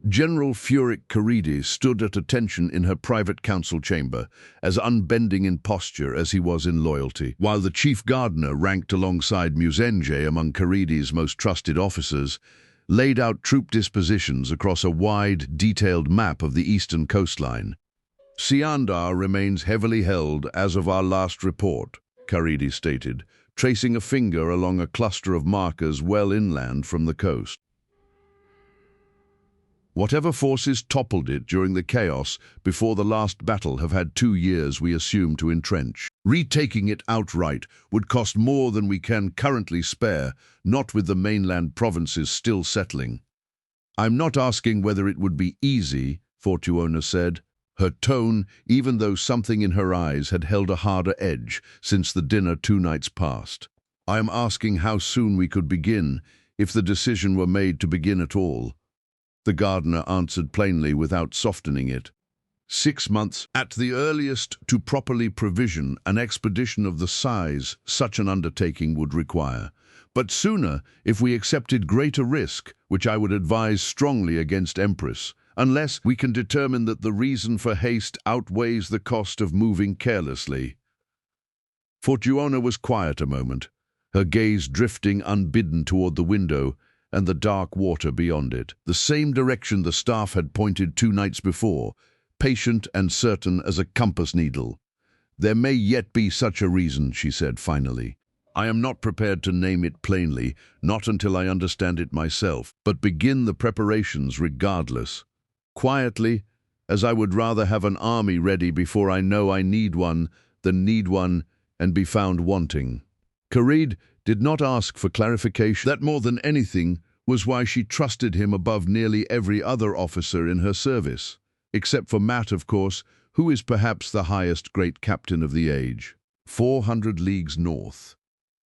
General Furyk Caridi stood at attention in her private council chamber, as unbending in posture as he was in loyalty, while the chief gardener, ranked alongside Musenge among Caridi's most trusted officers, laid out troop dispositions across a wide, detailed map of the eastern coastline. Siandar remains heavily held as of our last report, Caridi stated, tracing a finger along a cluster of markers well inland from the coast. Whatever forces toppled it during the chaos before the last battle have had 2 years, we assume, to entrench. Retaking it outright would cost more than we can currently spare, not with the mainland provinces still settling. I'm not asking whether it would be easy, Fortuona said, her tone, even though something in her eyes had held a harder edge since the dinner 2 nights past. I am asking how soon we could begin, if the decision were made to begin at all. The gardener answered plainly without softening it. 6 months, at the earliest, to properly provision an expedition of the size such an undertaking would require. But sooner, if we accepted greater risk, which I would advise strongly against Empress, unless we can determine that the reason for haste outweighs the cost of moving carelessly. Fortuona was quiet a moment, her gaze drifting unbidden toward the window and the dark water beyond it, the same direction the staff had pointed 2 nights before, patient and certain as a compass needle. There may yet be such a reason, she said finally. I am not prepared to name it plainly, not until I understand it myself, but begin the preparations regardless. Quietly, as I would rather have an army ready before I know I need one than need one and be found wanting. Carid did not ask for clarification. That more than anything was why she trusted him above nearly every other officer in her service, except for Matt, of course, who is perhaps the highest great captain of the age. 400 leagues north.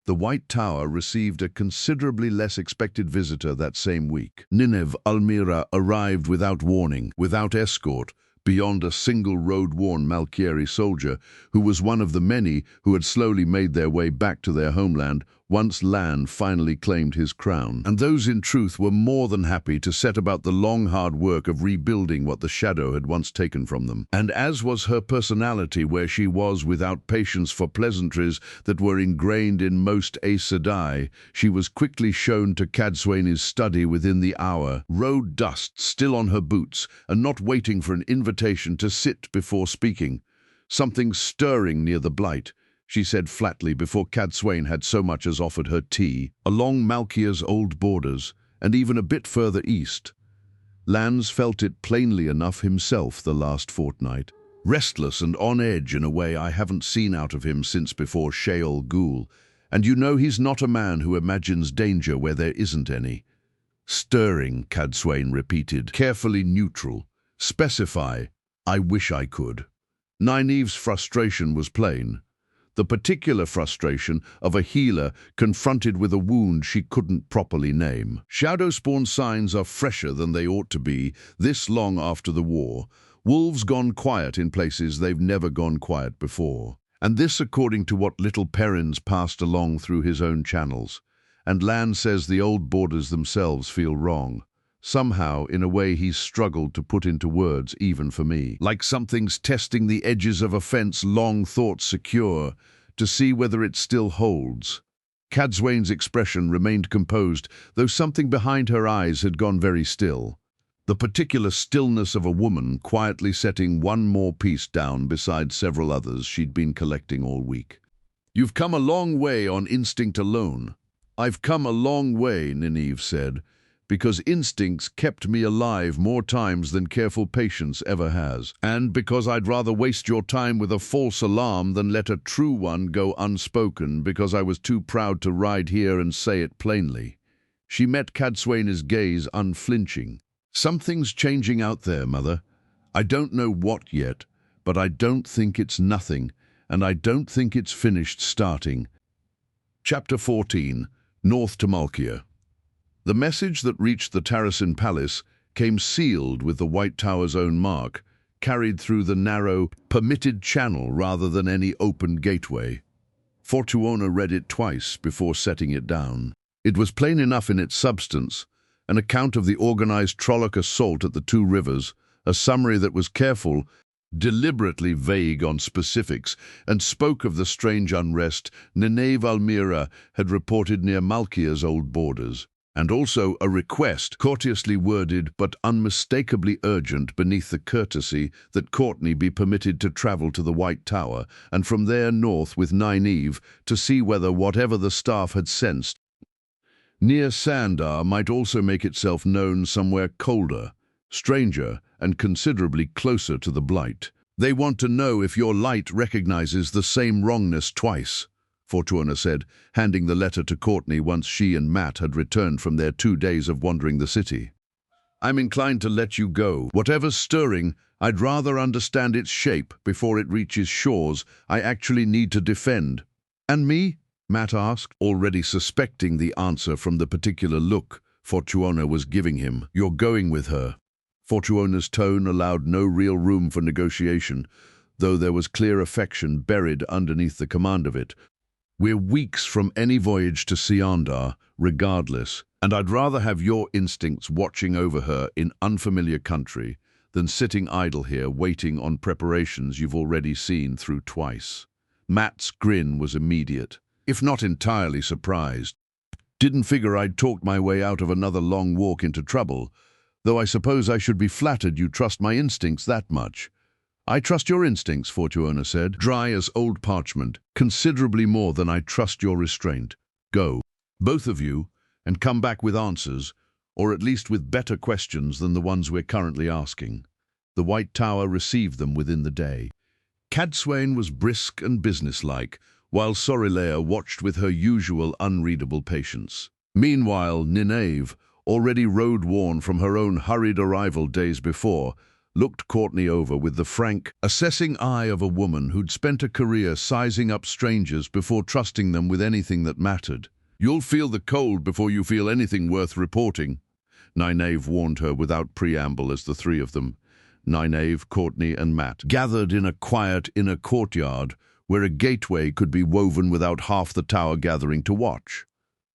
The White Tower received a considerably less expected visitor that same week. Nineveh Almira arrived without warning, without escort, beyond a single road-worn Malkieri soldier who was one of the many who had slowly made their way back to their homeland once land finally claimed his crown. And those in truth were more than happy to set about the long hard work of rebuilding what the shadow had once taken from them. And as was her personality, where she was without patience for pleasantries that were ingrained in most Aes Sedai, she was quickly shown to Cadsuane's study within the hour, road dust still on her boots, and not waiting for an invitation to sit before speaking. Something stirring near the blight, she said flatly before Cadsuane had so much as offered her tea, along Malkia's old borders, and even a bit further east. Lance felt it plainly enough himself the last fortnight. Restless and on edge in a way I haven't seen out of him since before Sheol Ghul, and you know he's not a man who imagines danger where there isn't any. Stirring, Cadsuane repeated, carefully neutral. Specify, I wish I could. Nynaeve's frustration was plain. The particular frustration of a healer confronted with a wound she couldn't properly name. Shadowspawn signs are fresher than they ought to be this long after the war. Wolves gone quiet in places they've never gone quiet before. And this according to what little Perrins passed along through his own channels. And Lan says the old borders themselves feel wrong. Somehow, in a way he's struggled to put into words, even for me. Like something's testing the edges of a fence long thought secure, to see whether it still holds. Cadsuane's expression remained composed, though something behind her eyes had gone very still. The particular stillness of a woman quietly setting one more piece down beside several others she'd been collecting all week. You've come a long way on instinct alone. I've come a long way, Nynaeve said, because instincts kept me alive more times than careful patience ever has, and because I'd rather waste your time with a false alarm than let a true one go unspoken because I was too proud to ride here and say it plainly. She met Cadsuane's gaze unflinching. Something's changing out there, Mother. I don't know what yet, but I don't think it's nothing, and I don't think it's finished starting. Chapter 14, North to Malkia. The message that reached the Tarasin Palace came sealed with the White Tower's own mark, carried through the narrow, permitted channel rather than any open gateway. Fortuona read it twice before setting it down. It was plain enough in its substance, an account of the organized Trolloc assault at the two rivers, a summary that was careful, deliberately vague on specifics, and spoke of the strange unrest Nineve Almira had reported near Malkia's old borders, and also a request, courteously worded but unmistakably urgent beneath the courtesy that Courtney be permitted to travel to the White Tower, and from there north with Nynaeve to see whether whatever the staff had sensed near Sandar might also make itself known somewhere colder, stranger, and considerably closer to the Blight. They want to know if your light recognizes the same wrongness twice, Fortuona said, handing the letter to Courtney once she and Matt had returned from their 2 days of wandering the city. I'm inclined to let you go. Whatever's stirring, I'd rather understand its shape before it reaches shores I actually need to defend. And me? Matt asked, already suspecting the answer from the particular look Fortuona was giving him. You're going with her. Fortuona's tone allowed no real room for negotiation, though there was clear affection buried underneath the command of it. We're weeks from any voyage to Siandar, regardless, and I'd rather have your instincts watching over her in unfamiliar country than sitting idle here waiting on preparations you've already seen through twice. Matt's grin was immediate, if not entirely surprised. Didn't figure I'd talked my way out of another long walk into trouble, though I suppose I should be flattered you trust my instincts that much. I trust your instincts, Fortuona said, dry as old parchment, considerably more than I trust your restraint. Go, both of you, and come back with answers, or at least with better questions than the ones we're currently asking. The White Tower received them within the day. Cadsuane was brisk and businesslike, while Sorilea watched with her usual unreadable patience. Meanwhile, Nineve, already road-worn from her own hurried arrival days before, looked Courtney over with the frank, assessing eye of a woman who'd spent a career sizing up strangers before trusting them with anything that mattered. You'll feel the cold before you feel anything worth reporting, Nynaeve warned her without preamble as the three of them, Nynaeve, Courtney and Matt, gathered in a quiet inner courtyard where a gateway could be woven without half the tower gathering to watch.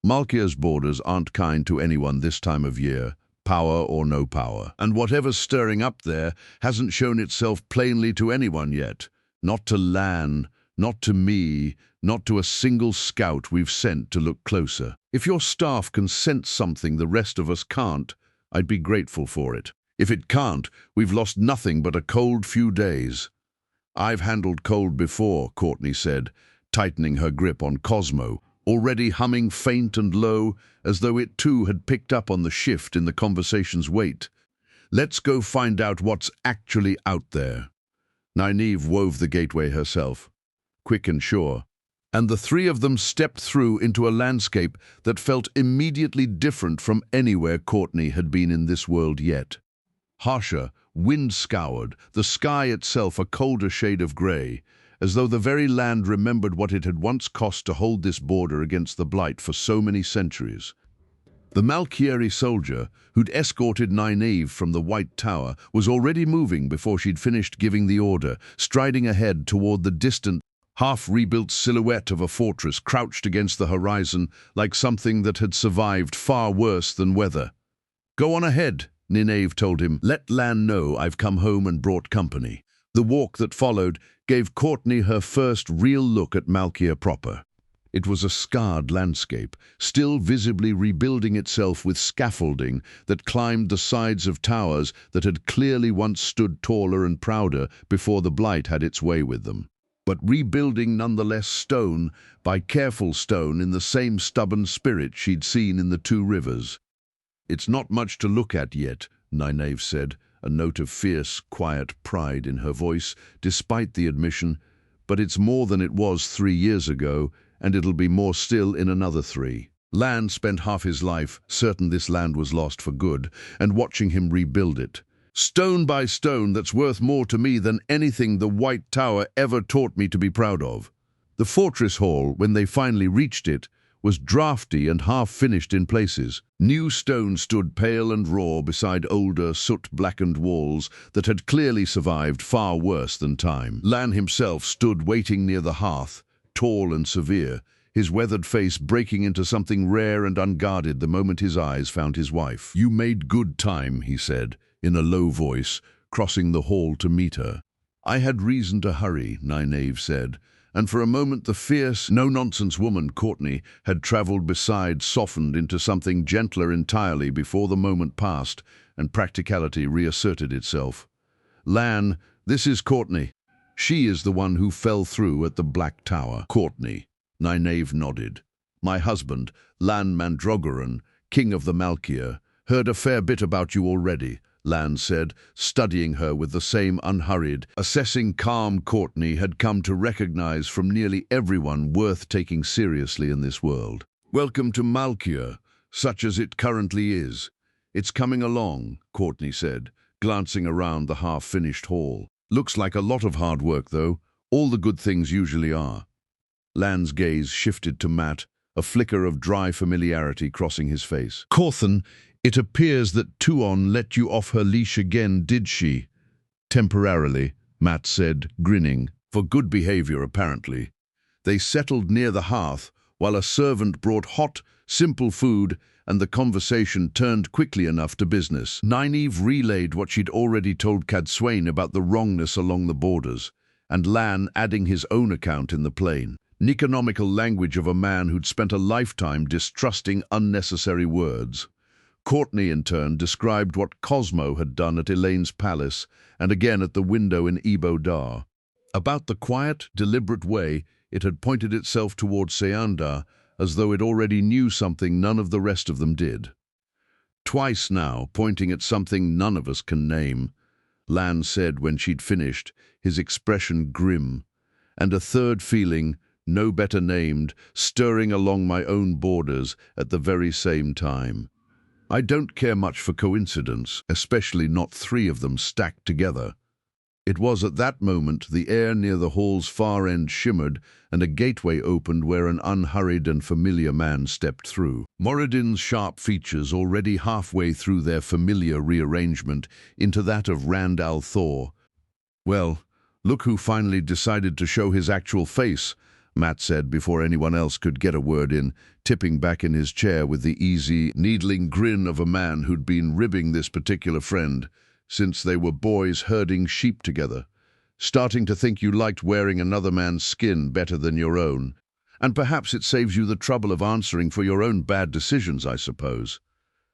Malkia's borders aren't kind to anyone this time of year, power or no power, and whatever's stirring up there hasn't shown itself plainly to anyone yet. Not to Lan, not to me, not to a single scout we've sent to look closer. If your staff can sense something the rest of us can't, I'd be grateful for it. If it can't, we've lost nothing but a cold few days. I've handled cold before, Courtney said, tightening her grip on Cosmo, already humming faint and low, as though it too had picked up on the shift in the conversation's weight. Let's go find out what's actually out there. Nynaeve wove the gateway herself, quick and sure, and the three of them stepped through into a landscape that felt immediately different from anywhere Courtney had been in this world yet. Harsher, wind-scoured, the sky itself a colder shade of grey, as though the very land remembered what it had once cost to hold this border against the Blight for so many centuries. The Malkieri soldier, who'd escorted Nynaeve from the White Tower, was already moving before she'd finished giving the order, striding ahead toward the distant, half-rebuilt silhouette of a fortress crouched against the horizon like something that had survived far worse than weather. Go on ahead, Nynaeve told him. Let Lan know I've come home and brought company. The walk that followed gave Courtney her first real look at Malkia proper. It was a scarred landscape, still visibly rebuilding itself with scaffolding that climbed the sides of towers that had clearly once stood taller and prouder before the Blight had its way with them. But rebuilding nonetheless stone by careful stone in the same stubborn spirit she'd seen in the two rivers. It's not much to look at yet, Nynaeve said, a note of fierce, quiet pride in her voice, despite the admission, but it's more than it was 3 years ago, and it'll be more still in another 3. Lan spent half his life certain this land was lost for good, and watching him rebuild it. Stone by stone that's worth more to me than anything the White Tower ever taught me to be proud of. The fortress hall, when they finally reached it, was draughty and half-finished in places. New stone stood pale and raw beside older, soot-blackened walls that had clearly survived far worse than time. Lan himself stood waiting near the hearth, tall and severe, his weathered face breaking into something rare and unguarded the moment his eyes found his wife. "You made good time," he said, in a low voice, crossing the hall to meet her. "I had reason to hurry," Nynaeve said, and for a moment the fierce, no-nonsense woman, Courtney, had travelled beside softened into something gentler entirely before the moment passed and practicality reasserted itself. "Lan, this is Courtney. She is the one who fell through at the Black Tower." "Courtney," Nynaeve nodded. "My husband, Lan Mandrogoran, king of the Malkia, heard a fair bit about you already," Lan said, studying her with the same unhurried, assessing calm Courtney had come to recognize from nearly everyone worth taking seriously in this world. "Welcome to Malkia, such as it currently is. It's coming along," Courtney said, glancing around the half-finished hall. "Looks like a lot of hard work, though. All the good things usually are." Lan's gaze shifted to Matt, a flicker of dry familiarity crossing his face. "Cawthon, it appears that Tuon let you off her leash again, did she?" "Temporarily," Matt said, grinning. "For good behavior, apparently." They settled near the hearth, while a servant brought hot, simple food, and the conversation turned quickly enough to business. Nynaeve relayed what she'd already told Cadsuane about the wrongness along the borders, and Lan adding his own account in the plain. Economical language of a man who'd spent a lifetime distrusting unnecessary words. Courtney, in turn, described what Cosmo had done at Elaine's palace and again at the window in Ebo Dar. About the quiet, deliberate way it had pointed itself towards Seandar, as though it already knew something none of the rest of them did. "Twice now, pointing at something none of us can name," Lan said when she'd finished, his expression grim. "And a third feeling, no better named, stirring along my own borders at the very same time. I don't care much for coincidence, especially not three of them stacked together." It was at that moment the air near the hall's far end shimmered and a gateway opened where an unhurried and familiar man stepped through. Moradin's sharp features, already halfway through their familiar rearrangement into that of Rand al'Thor. "Well, look who finally decided to show his actual face," Matt said before anyone else could get a word in, tipping back in his chair with the easy, needling grin of a man who'd been ribbing this particular friend since they were boys herding sheep together. "Starting to think you liked wearing another man's skin better than your own. And perhaps it saves you the trouble of answering for your own bad decisions, I suppose.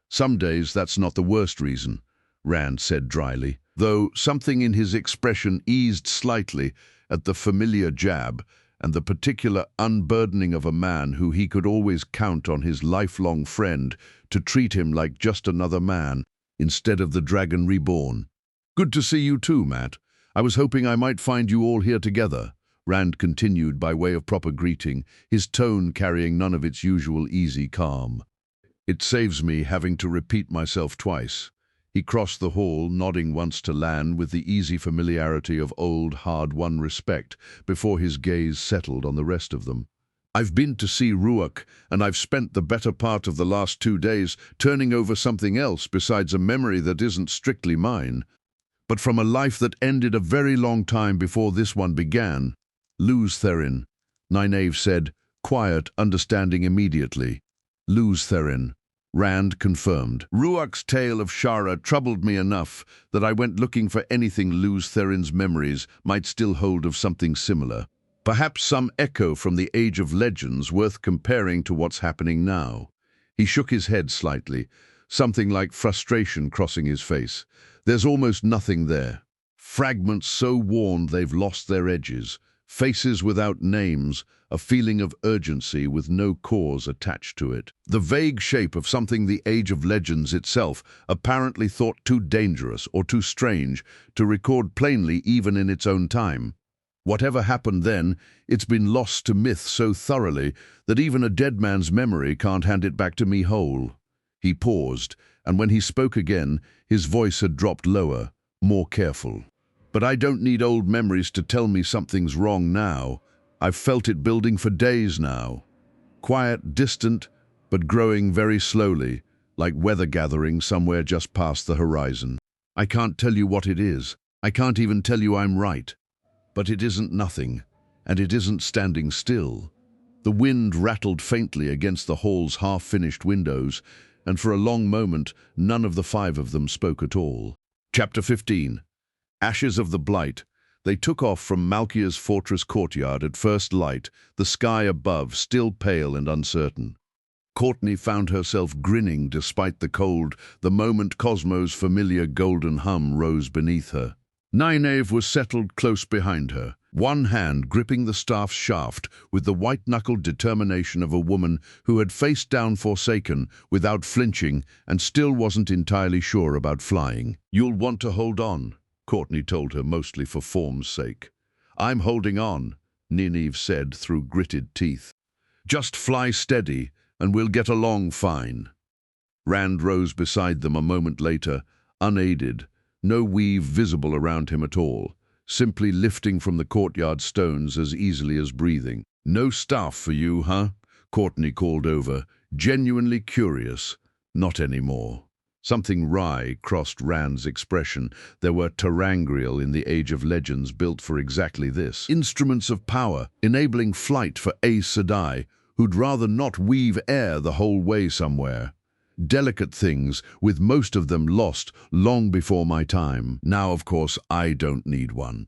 Some days that's not the worst reason," Rand said dryly, though something in his expression eased slightly at the familiar jab and the particular unburdening of a man who he could always count on his lifelong friend to treat him like just another man instead of the Dragon Reborn. "Good to see you too, Matt. I was hoping I might find you all here together," Rand continued by way of proper greeting, his tone carrying none of its usual easy calm. "It saves me having to repeat myself twice." He crossed the hall, nodding once to Lan with the easy familiarity of old, hard-won respect before his gaze settled on the rest of them. "I've been to see Ruach, and I've spent the better part of the last 2 days turning over something else besides a memory that isn't strictly mine, but from a life that ended a very long time before this one began. Luz Therin," Nynaeve said, quiet, understanding immediately. "Luz Therin," Rand confirmed. "Ruach's tale of Shara troubled me enough that I went looking for anything Luz Therin's memories might still hold of something similar. Perhaps some echo from the Age of Legends worth comparing to what's happening now." He shook his head slightly, something like frustration crossing his face. "There's almost nothing there. Fragments so worn they've lost their edges, faces without names, a feeling of urgency with no cause attached to it. The vague shape of something the Age of Legends itself apparently thought too dangerous or too strange to record plainly even in its own time. Whatever happened then, it's been lost to myth so thoroughly that even a dead man's memory can't hand it back to me whole." He paused, and when he spoke again, his voice had dropped lower, more careful. "But I don't need old memories to tell me something's wrong now. I've felt it building for days now." quiet, distant, but growing very slowly, like weather gathering somewhere just past the horizon. I can't tell you what it is. I can't even tell you I'm right. But it isn't nothing, and it isn't standing still. The wind rattled faintly against the hall's half-finished windows, and for a long moment none of the five of them spoke at all. Chapter 15. Ashes of the Blight. They took off from Malkia's fortress courtyard at first light, the sky above still pale and uncertain. Courtney found herself grinning despite the cold the moment Cosmo's familiar golden hum rose beneath her. Nynaeve was settled close behind her, one hand gripping the staff's shaft with the white-knuckled determination of a woman who had faced down Forsaken without flinching and still wasn't entirely sure about flying. "You'll want to hold on," Courtney told her, mostly for form's sake. "I'm holding on," Nynaeve said through gritted teeth. "Just fly steady, and we'll get along fine." Rand rose beside them a moment later, unaided, no weave visible around him at all, simply lifting from the courtyard stones as easily as breathing. "No staff for you, huh?" Courtney called over, genuinely curious. "Not anymore." Something wry crossed Rand's expression. There were Terangriel in the Age of Legends built for exactly this. Instruments of power, enabling flight for Aes Sedai, who'd rather not weave air the whole way somewhere. Delicate things, with most of them lost long before my time. Now, of course, I don't need one.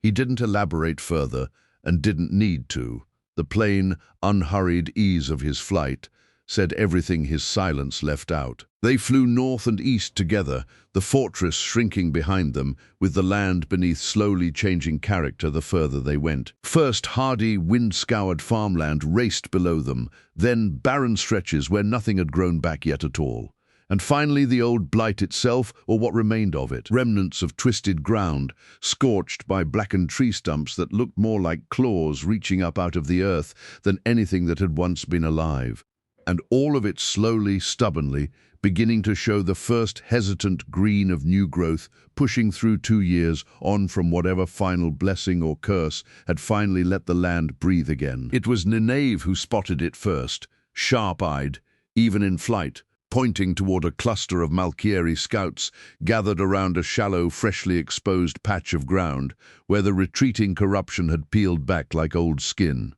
He didn't elaborate further, and didn't need to. The plain, unhurried ease of his flight said everything his silence left out. They flew north and east together, the fortress shrinking behind them, with the land beneath slowly changing character the further they went. First, hardy, wind-scoured farmland raced below them, then barren stretches where nothing had grown back yet at all. And finally the old blight itself, or what remained of it, remnants of twisted ground, scorched by blackened tree stumps that looked more like claws reaching up out of the earth than anything that had once been alive. And all of it slowly, stubbornly, beginning to show the first hesitant green of new growth, pushing through 2 years on from whatever final blessing or curse had finally let the land breathe again. It was Nynaeve who spotted it first, sharp-eyed, even in flight, pointing toward a cluster of Malkieri scouts gathered around a shallow, freshly exposed patch of ground where the retreating corruption had peeled back like old skin.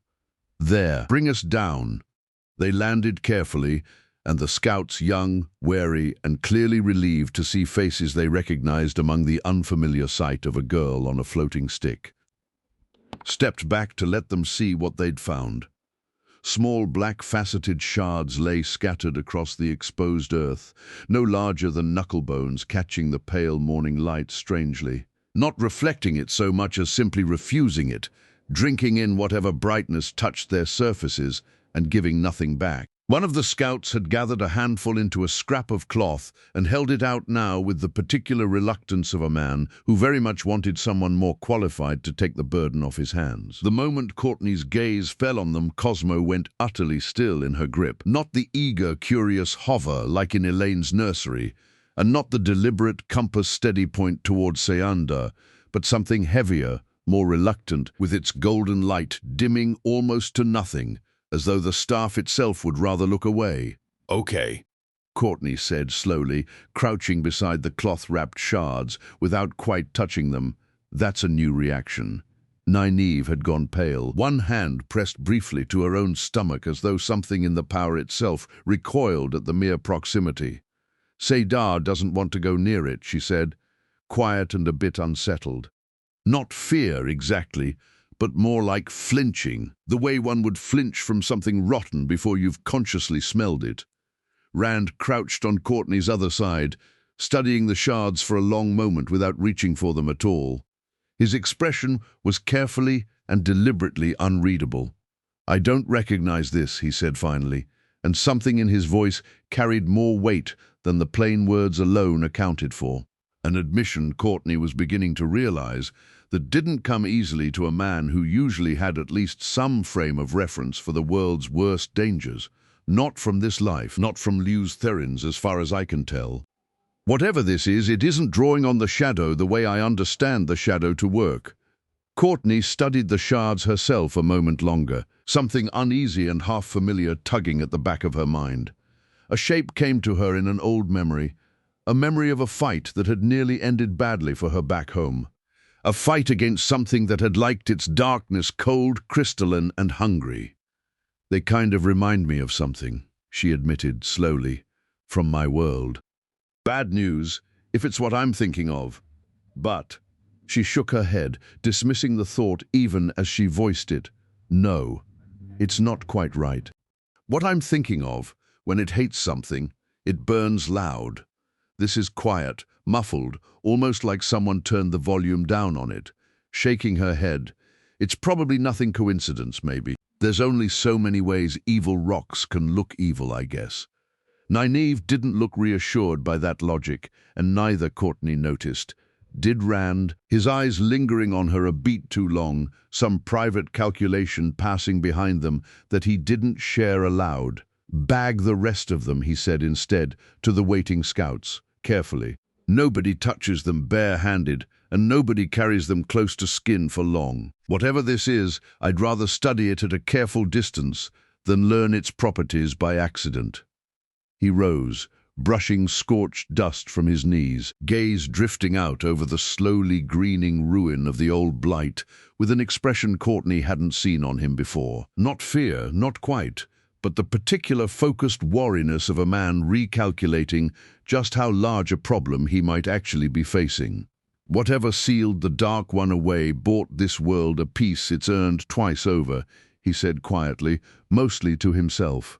"There, bring us down." They landed carefully, and the scouts, young, wary, and clearly relieved to see faces they recognized among the unfamiliar sight of a girl on a floating stick, stepped back to let them see what they'd found. Small black faceted shards lay scattered across the exposed earth, no larger than knuckle bones, catching the pale morning light strangely, not reflecting it so much as simply refusing it, drinking in whatever brightness touched their surfaces and giving nothing back. One of the scouts had gathered a handful into a scrap of cloth and held it out now with the particular reluctance of a man who very much wanted someone more qualified to take the burden off his hands. The moment Courtney's gaze fell on them, Cosmo went utterly still in her grip. Not the eager, curious hover like in Elaine's nursery, and not the deliberate compass steady point towards Seanda, but something heavier, more reluctant, with its golden light dimming almost to nothing, as though the staff itself would rather look away. "Okay," Courtney said slowly, crouching beside the cloth-wrapped shards without quite touching them. "That's a new reaction." Nynaeve had gone pale. One hand pressed briefly to her own stomach as though something in the power itself recoiled at the mere proximity. "Sadar doesn't want to go near it," she said, quiet and a bit unsettled. Not fear exactly, but more like flinching, the way one would flinch from something rotten before you've consciously smelled it. Rand crouched on Courtney's other side, studying the shards for a long moment without reaching for them at all. His expression was carefully and deliberately unreadable. "I don't recognize this," he said finally, and something in his voice carried more weight than the plain words alone accounted for. An admission Courtney was beginning to realize that didn't come easily to a man who usually had at least some frame of reference for the world's worst dangers. Not from this life, not from Lews Therins, as far as I can tell. "Whatever this is, it isn't drawing on the shadow the way I understand the shadow to work." Courtney studied the shards herself a moment longer, something uneasy and half-familiar tugging at the back of her mind. A shape came to her in an old memory, a memory of a fight that had nearly ended badly for her back home. A fight against something that had liked its darkness cold, crystalline, and hungry. "They kind of remind me of something," she admitted slowly, "from my world. Bad news, if it's what I'm thinking of. But—" She shook her head, dismissing the thought even as she voiced it. "No, it's not quite right. What I'm thinking of, when it hates something, it burns loud. This is quiet, muffled, almost like someone turned the volume down on it." Shaking her head, "It's probably nothing coincidence, maybe. There's only so many ways evil rocks can look evil, I guess." Nynaeve didn't look reassured by that logic, and neither, Courtney noticed, did Rand, his eyes lingering on her a beat too long, some private calculation passing behind them that he didn't share aloud. "Bag the rest of them," he said instead, to the waiting scouts, carefully. "Nobody touches them bare-handed, and nobody carries them close to skin for long. Whatever this is, I'd rather study it at a careful distance than learn its properties by accident." He rose, brushing scorched dust from his knees, gaze drifting out over the slowly greening ruin of the old blight, with an expression Courtney hadn't seen on him before. Not fear, not quite, but the particular focused wariness of a man recalculating just how large a problem he might actually be facing. "Whatever sealed the Dark One away bought this world a peace it's earned twice over," he said quietly, mostly to himself.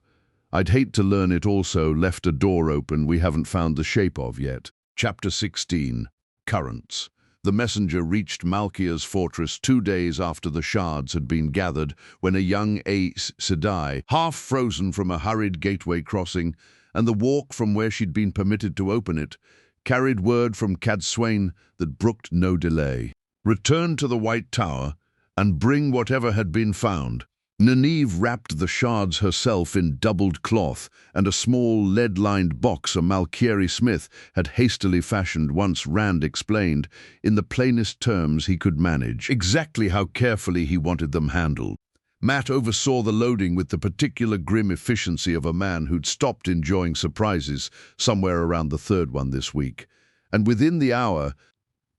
"I'd hate to learn it also left a door open we haven't found the shape of yet." Chapter 16. Currents. The messenger reached Malkia's fortress 2 days after the shards had been gathered, when a young Aes Sedai, half frozen from a hurried gateway crossing, and the walk from where she'd been permitted to open it, carried word from Cadsuane that brooked no delay. "Return to the White Tower, and bring whatever had been found." Nynaeve wrapped the shards herself in doubled cloth and a small lead-lined box a Malkieri smith had hastily fashioned once Rand explained, in the plainest terms he could manage, exactly how carefully he wanted them handled. Matt oversaw the loading with the particular grim efficiency of a man who'd stopped enjoying surprises somewhere around the third one this week. And within the hour,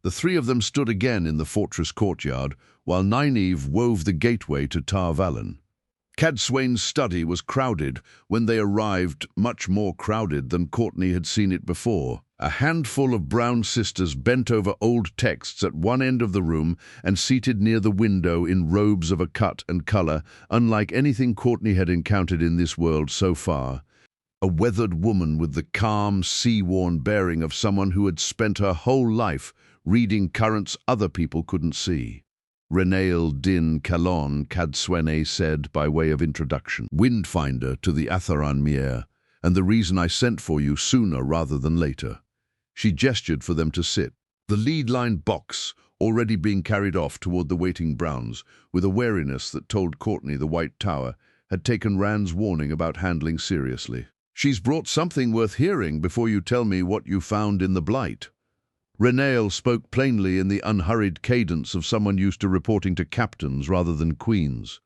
the three of them stood again in the fortress courtyard, while Nynaeve wove the gateway to Tar Valon. Cadsuane's study was crowded when they arrived, much more crowded than Courtney had seen it before. A handful of brown sisters bent over old texts at one end of the room and seated near the window in robes of a cut and color unlike anything Courtney had encountered in this world so far. A weathered woman with the calm, sea-worn bearing of someone who had spent her whole life reading currents other people couldn't see. "Renail din Calon," Cadsuane said by way of introduction. "Windfinder to the Atharan Mier, and the reason I sent for you sooner rather than later." She gestured for them to sit. The lead-lined box already being carried off toward the waiting Browns, with a wariness that told Courtney the White Tower had taken Rand's warning about handling seriously. "She's brought something worth hearing before you tell me what you found in the Blight." Renail spoke plainly in the unhurried cadence of someone used to reporting to captains rather than queens.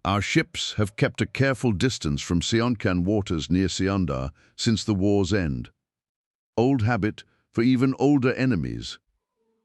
"Our ships have kept a careful distance from Sionkan waters near Siondar since the war's end. Old habit for even older enemies.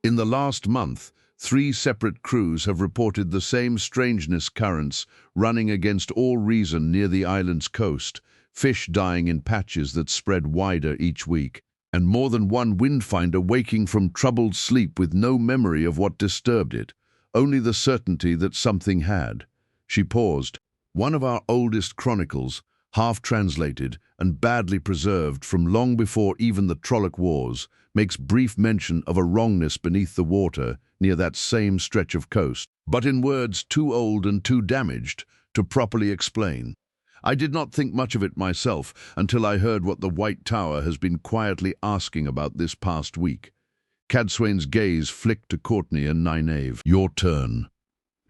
In the last month, 3 separate crews have reported the same strangeness currents running against all reason near the island's coast, fish dying in patches that spread wider each week, and more than one windfinder waking from troubled sleep with no memory of what disturbed it, only the certainty that something had." She paused. "One of our oldest chronicles, half-translated and badly preserved from long before even the Trolloc Wars, makes brief mention of a wrongness beneath the water near that same stretch of coast, but in words too old and too damaged to properly explain. I did not think much of it myself until I heard what the White Tower has been quietly asking about this past week." Cadsuane's gaze flicked to Courtney and Nynaeve. "Your turn."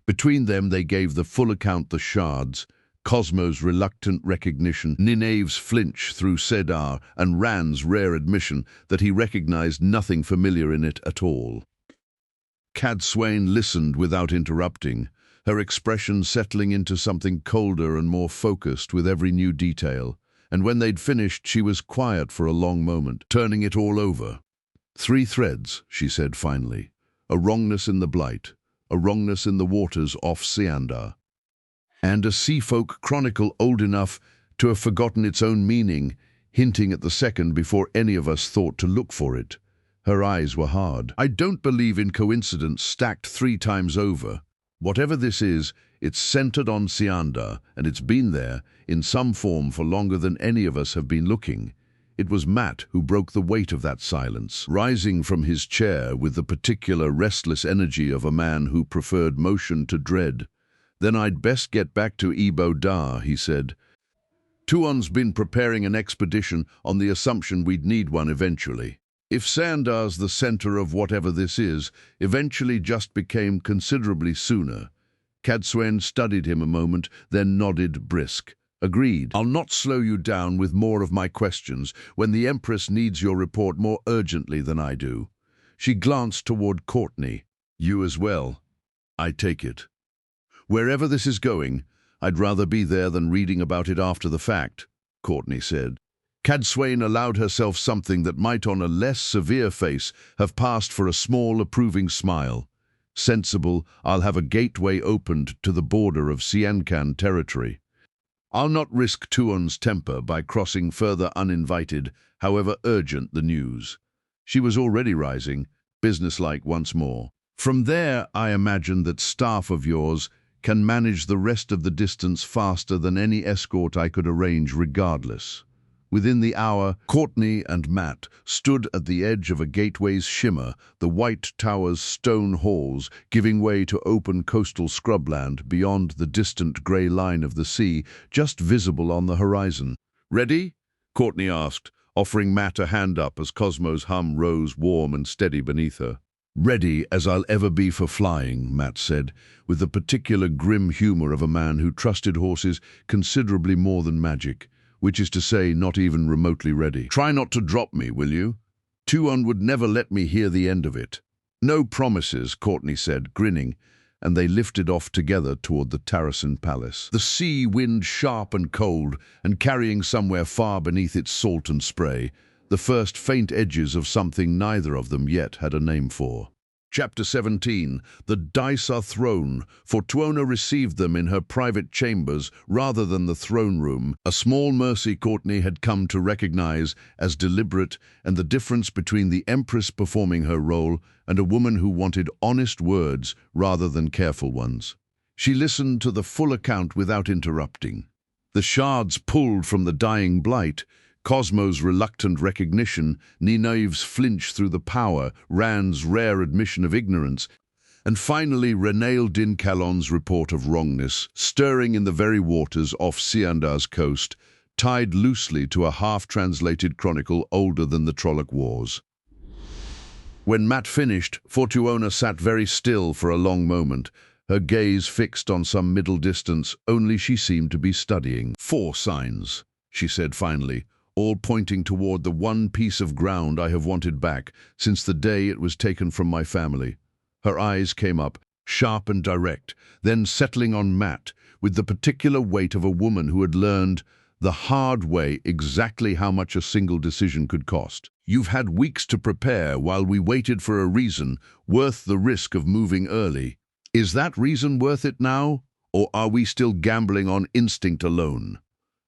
Between them they gave the full account: the shards, Cosmo's reluctant recognition, Nynaeve's flinch through Sedar, and Rand's rare admission that he recognized nothing familiar in it at all. Cad Swain listened without interrupting, her expression settling into something colder and more focused with every new detail. And when they'd finished, she was quiet for a long moment, turning it all over. "Three threads," she said finally. "A wrongness in the blight, a wrongness in the waters off Ciandar, and a sea folk chronicle old enough to have forgotten its own meaning, hinting at the second before any of us thought to look for it." Her eyes were hard. "I don't believe in coincidence stacked 3 times over. Whatever this is, it's centered on Ciandar, and it's been there, in some form, for longer than any of us have been looking." It was Matt who broke the weight of that silence, rising from his chair with the particular restless energy of a man who preferred motion to dread. "Then I'd best get back to Ebo Dar," he said. "Tuon's been preparing an expedition on the assumption we'd need one eventually. If Sandar's the center of whatever this is, eventually just became considerably sooner." Cadsuane studied him a moment, then nodded brisk. "Agreed. I'll not slow you down with more of my questions when the Empress needs your report more urgently than I do." She glanced toward Courtney. "You as well, I take it. Wherever this is going, I'd rather be there than reading about it after the fact," Courtney said. Cadsuane allowed herself something that might on a less severe face have passed for a small approving smile. "Sensible, I'll have a gateway opened to the border of Ciancan territory. I'll not risk Tuon's temper by crossing further uninvited, however urgent the news." She was already rising, businesslike once more. "From there, I imagine that staff of yours can manage the rest of the distance faster than any escort I could arrange regardless." Within the hour, Courtney and Matt stood at the edge of a gateway's shimmer, the white tower's stone halls giving way to open coastal scrubland beyond the distant grey line of the sea, just visible on the horizon. "Ready?" Courtney asked, offering Matt a hand up as Cosmo's hum rose warm and steady beneath her. "Ready as I'll ever be for flying," Matt said, with the particular grim humor of a man who trusted horses considerably more than magic. Which is to say, not even remotely ready. "Try not to drop me, will you? Tuon would never let me hear the end of it." "No promises," Courtney said, grinning, and they lifted off together toward the Tarasin Palace. The sea wind sharp and cold, and carrying somewhere far beneath its salt and spray, the first faint edges of something neither of them yet had a name for. Chapter 17. The dice are thrown, for Tuona received them in her private chambers rather than the throne room, a small mercy Courtney had come to recognize as deliberate, and the difference between the Empress performing her role and a woman who wanted honest words rather than careful ones. She listened to the full account without interrupting. The shards pulled from the dying blight, Cosmo's reluctant recognition, Nineveh's flinch through the power, Rand's rare admission of ignorance, and finally Renail Din Calon's report of wrongness, stirring in the very waters off Ciandar's coast, tied loosely to a half-translated chronicle older than the Trolloc Wars. When Matt finished, Fortuona sat very still for a long moment, her gaze fixed on some middle distance, only she seemed to be studying. "4 signs," she said finally, "all pointing toward the one piece of ground I have wanted back since the day it was taken from my family." Her eyes came up, sharp and direct, then settling on Matt, with the particular weight of a woman who had learned the hard way exactly how much a single decision could cost. "You've had weeks to prepare while we waited for a reason worth the risk of moving early. Is that reason worth it now, or are we still gambling on instinct alone?"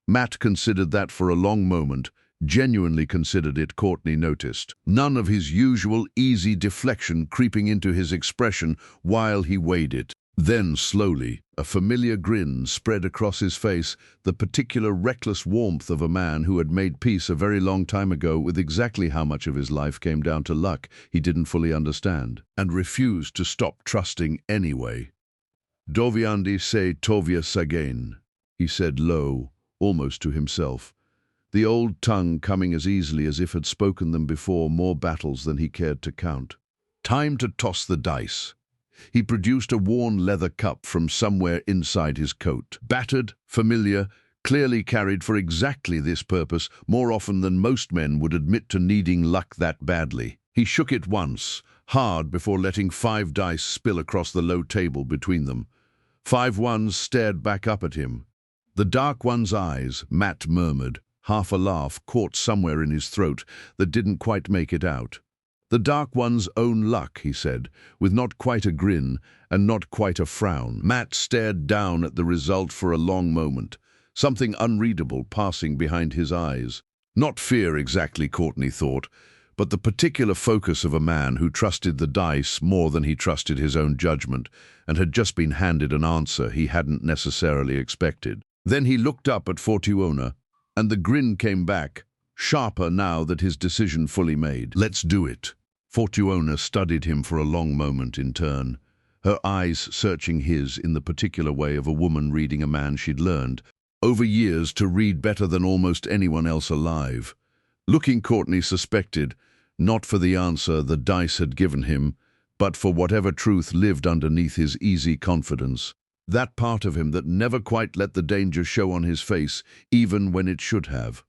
Matt considered that for a long moment, genuinely considered it, Courtney noticed. None of his usual easy deflection creeping into his expression while he weighed it. Then, slowly, a familiar grin spread across his face, the particular reckless warmth of a man who had made peace a very long time ago with exactly how much of his life came down to luck he didn't fully understand, and refused to stop trusting anyway. "Doviandi se tovia sagain," he said low, almost to himself, the old tongue coming as easily as if had spoken them before more battles than he cared to count. "Time to toss the dice." He produced a worn leather cup from somewhere inside his coat. Battered, familiar, clearly carried for exactly this purpose, more often than most men would admit to needing luck that badly. He shook it once, hard before letting 5 dice spill across the low table between them. 5 ones stared back up at him. The dark one's eyes, Matt murmured, half a laugh caught somewhere in his throat that didn't quite make it out. The dark one's own luck, he said, with not quite a grin and not quite a frown. Matt stared down at the result for a long moment, something unreadable passing behind his eyes. Not fear exactly, Courtney thought, but the particular focus of a man who trusted the dice more than he trusted his own judgment and had just been handed an answer he hadn't necessarily expected. Then he looked up at Fortuona, and the grin came back, sharper now that his decision fully made. "Let's do it." Fortuona studied him for a long moment in turn, her eyes searching his in the particular way of a woman reading a man she'd learned, over years, to read better than almost anyone else alive. Looking, Courtney suspected, not for the answer the dice had given him, but for whatever truth lived underneath his easy confidence. That part of him that never quite let the danger show on his face, even when it should have.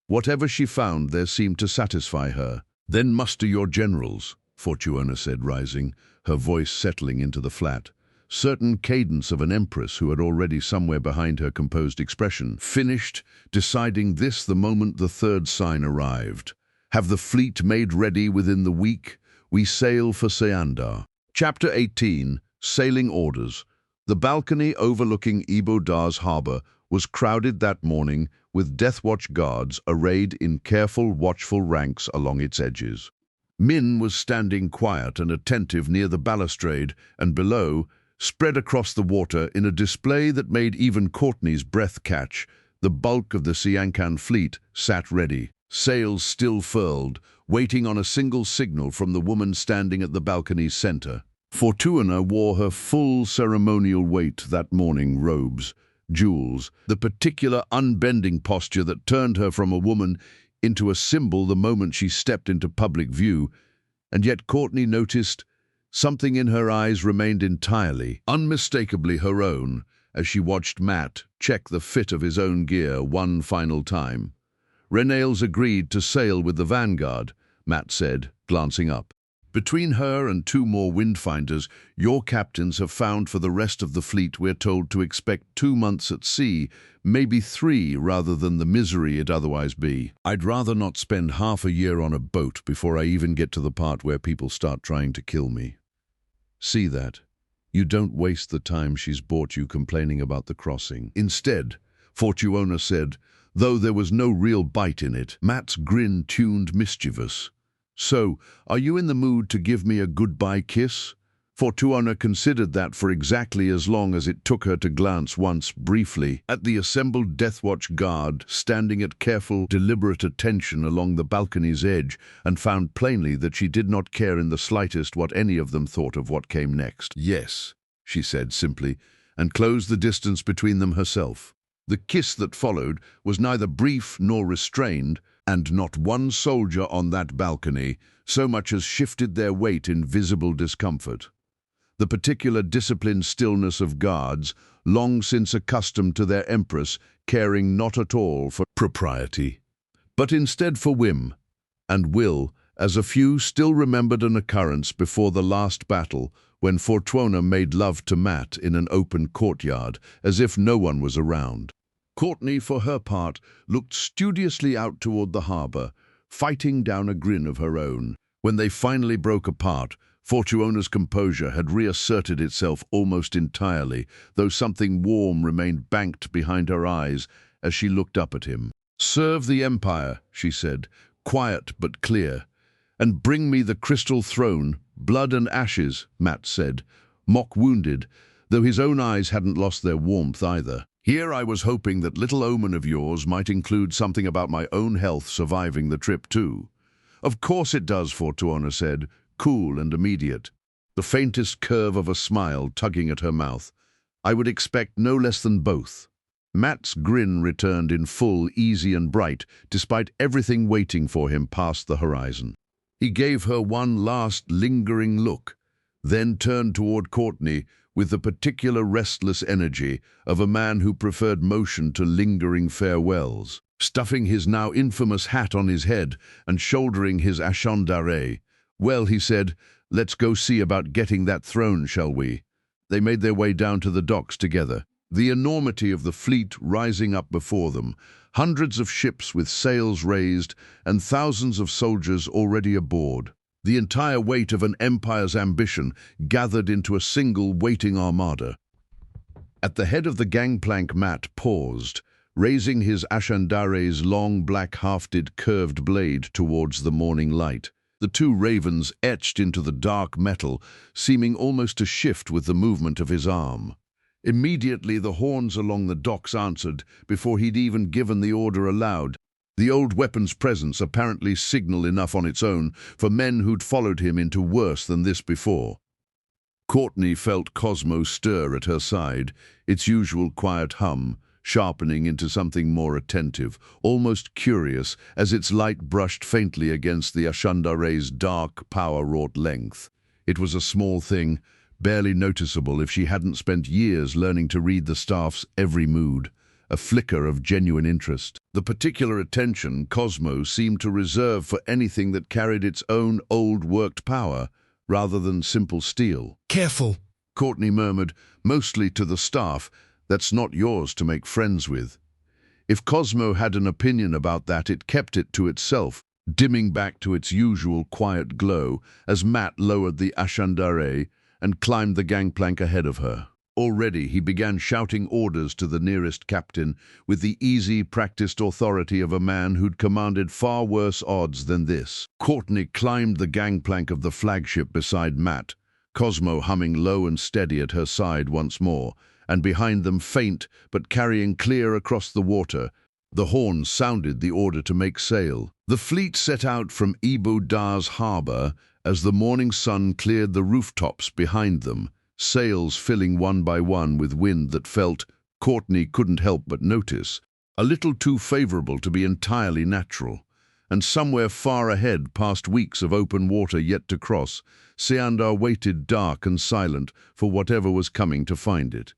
Whatever she found there seemed to satisfy her. "Then muster your generals," Fortuona said, rising, her voice settling into the flat, certain cadence of an empress who had already somewhere behind her composed expression. "Finished, deciding this the moment the third sign arrived. Have the fleet made ready within the week. We sail for Seandar." Chapter 18, Sailing Orders. The balcony overlooking Ibo Dar's harbor was crowded that morning with Deathwatch guards arrayed in careful, watchful ranks along its edges. Min was standing quiet and attentive near the balustrade, and below, spread across the water in a display that made even Courtney's breath catch, the bulk of the Siankan fleet sat ready, sails still furled, waiting on a single signal from the woman standing at the balcony's center. Fortuona wore her full ceremonial weight that morning, robes, jewels, the particular unbending posture that turned her from a woman into a symbol the moment she stepped into public view, and yet Courtney noticed something in her eyes remained entirely, unmistakably her own, as she watched Matt check the fit of his own gear one final time. "Renales agreed to sail with the Vanguard," Matt said, glancing up. "Between her and 2 more windfinders, your captains have found for the rest of the fleet we're told to expect 2 months at sea, maybe 3 rather than the misery it'd otherwise be. I'd rather not spend half a year on a boat before I even get to the part where people start trying to kill me. See that? You don't waste the time she's bought you complaining about the crossing." Instead, Fortuona said, though there was no real bite in it, Matt's grin tuned mischievous. "So, are you in the mood to give me a goodbye kiss?" Fortuona considered that for exactly as long as it took her to glance once briefly at the assembled Deathwatch guard standing at careful, deliberate attention along the balcony's edge, and found plainly that she did not care in the slightest what any of them thought of what came next. "Yes," she said simply, and closed the distance between them herself. The kiss that followed was neither brief nor restrained, and not one soldier on that balcony so much as shifted their weight in visible discomfort. The particular disciplined stillness of guards, long since accustomed to their empress, caring not at all for propriety, but instead for whim and will, as a few still remembered an occurrence before the last battle when Fortuona made love to Matt in an open courtyard, as if no one was around. Courtney, for her part, looked studiously out toward the harbor, fighting down a grin of her own. When they finally broke apart, Fortuona's composure had reasserted itself almost entirely, though something warm remained banked behind her eyes as she looked up at him. "Serve the Empire," she said, quiet but clear. "And bring me the crystal throne, blood and ashes," Matt said, mock-wounded, though his own eyes hadn't lost their warmth either. "Here I was hoping that little omen of yours might include something about my own health surviving the trip too." "Of course it does," Fortuona said, cool and immediate, the faintest curve of a smile tugging at her mouth. "I would expect no less than both." Matt's grin returned in full, easy and bright, despite everything waiting for him past the horizon. He gave her one last lingering look, then turned toward Courtney with the particular restless energy of a man who preferred motion to lingering farewells. Stuffing his now infamous hat on his head and shouldering his échendarre, "Well," he said, Let's go see about getting that throne, shall we? They made their way down to the docks together. The enormity of the fleet rising up before them, hundreds of ships with sails raised, and thousands of soldiers already aboard. The entire weight of an empire's ambition gathered into a single waiting armada. At the head of the gangplank, Matt paused, raising his Ashandare's long black hafted curved blade towards the morning light. The two ravens etched into the dark metal, seeming almost to shift with the movement of his arm. Immediately the horns along the docks answered, before he'd even given the order aloud. The old weapon's presence apparently signal enough on its own for men who'd followed him into worse than this before. Courtney felt Cosmo stir at her side, its usual quiet hum, sharpening into something more attentive, almost curious, as its light brushed faintly against the Ashandare's dark, power-wrought length. It was a small thing, barely noticeable if she hadn't spent years learning to read the staff's every mood, a flicker of genuine interest. The particular attention Cosmo seemed to reserve for anything that carried its own old-worked power, rather than simple steel. Careful, Courtney murmured, mostly to the staff, "That's not yours to make friends with." If Cosmo had an opinion about that, it kept it to itself, dimming back to its usual quiet glow as Matt lowered the Ashandare and climbed the gangplank ahead of her. Already he began shouting orders to the nearest captain with the easy, practiced authority of a man who'd commanded far worse odds than this. Courtney climbed the gangplank of the flagship beside Matt, Cosmo humming low and steady at her side once more, and behind them, faint but carrying clear across the water, the horn sounded the order to make sail. The fleet set out from Ibu Dar's harbour as the morning sun cleared the rooftops behind them, sails filling one by one with wind that felt, Courtney couldn't help but notice, a little too favourable to be entirely natural. And somewhere far ahead, past weeks of open water yet to cross, Seandar waited dark and silent for whatever was coming to find it.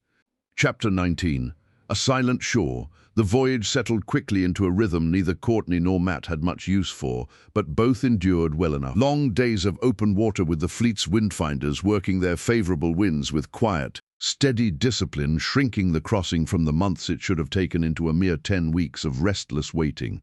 Chapter 19. A silent shore. The voyage settled quickly into a rhythm neither Courtney nor Matt had much use for, but both endured well enough. Long days of open water with the fleet's windfinders working their favourable winds with quiet, steady discipline, shrinking the crossing from the months it should have taken into a mere 10 weeks of restless waiting.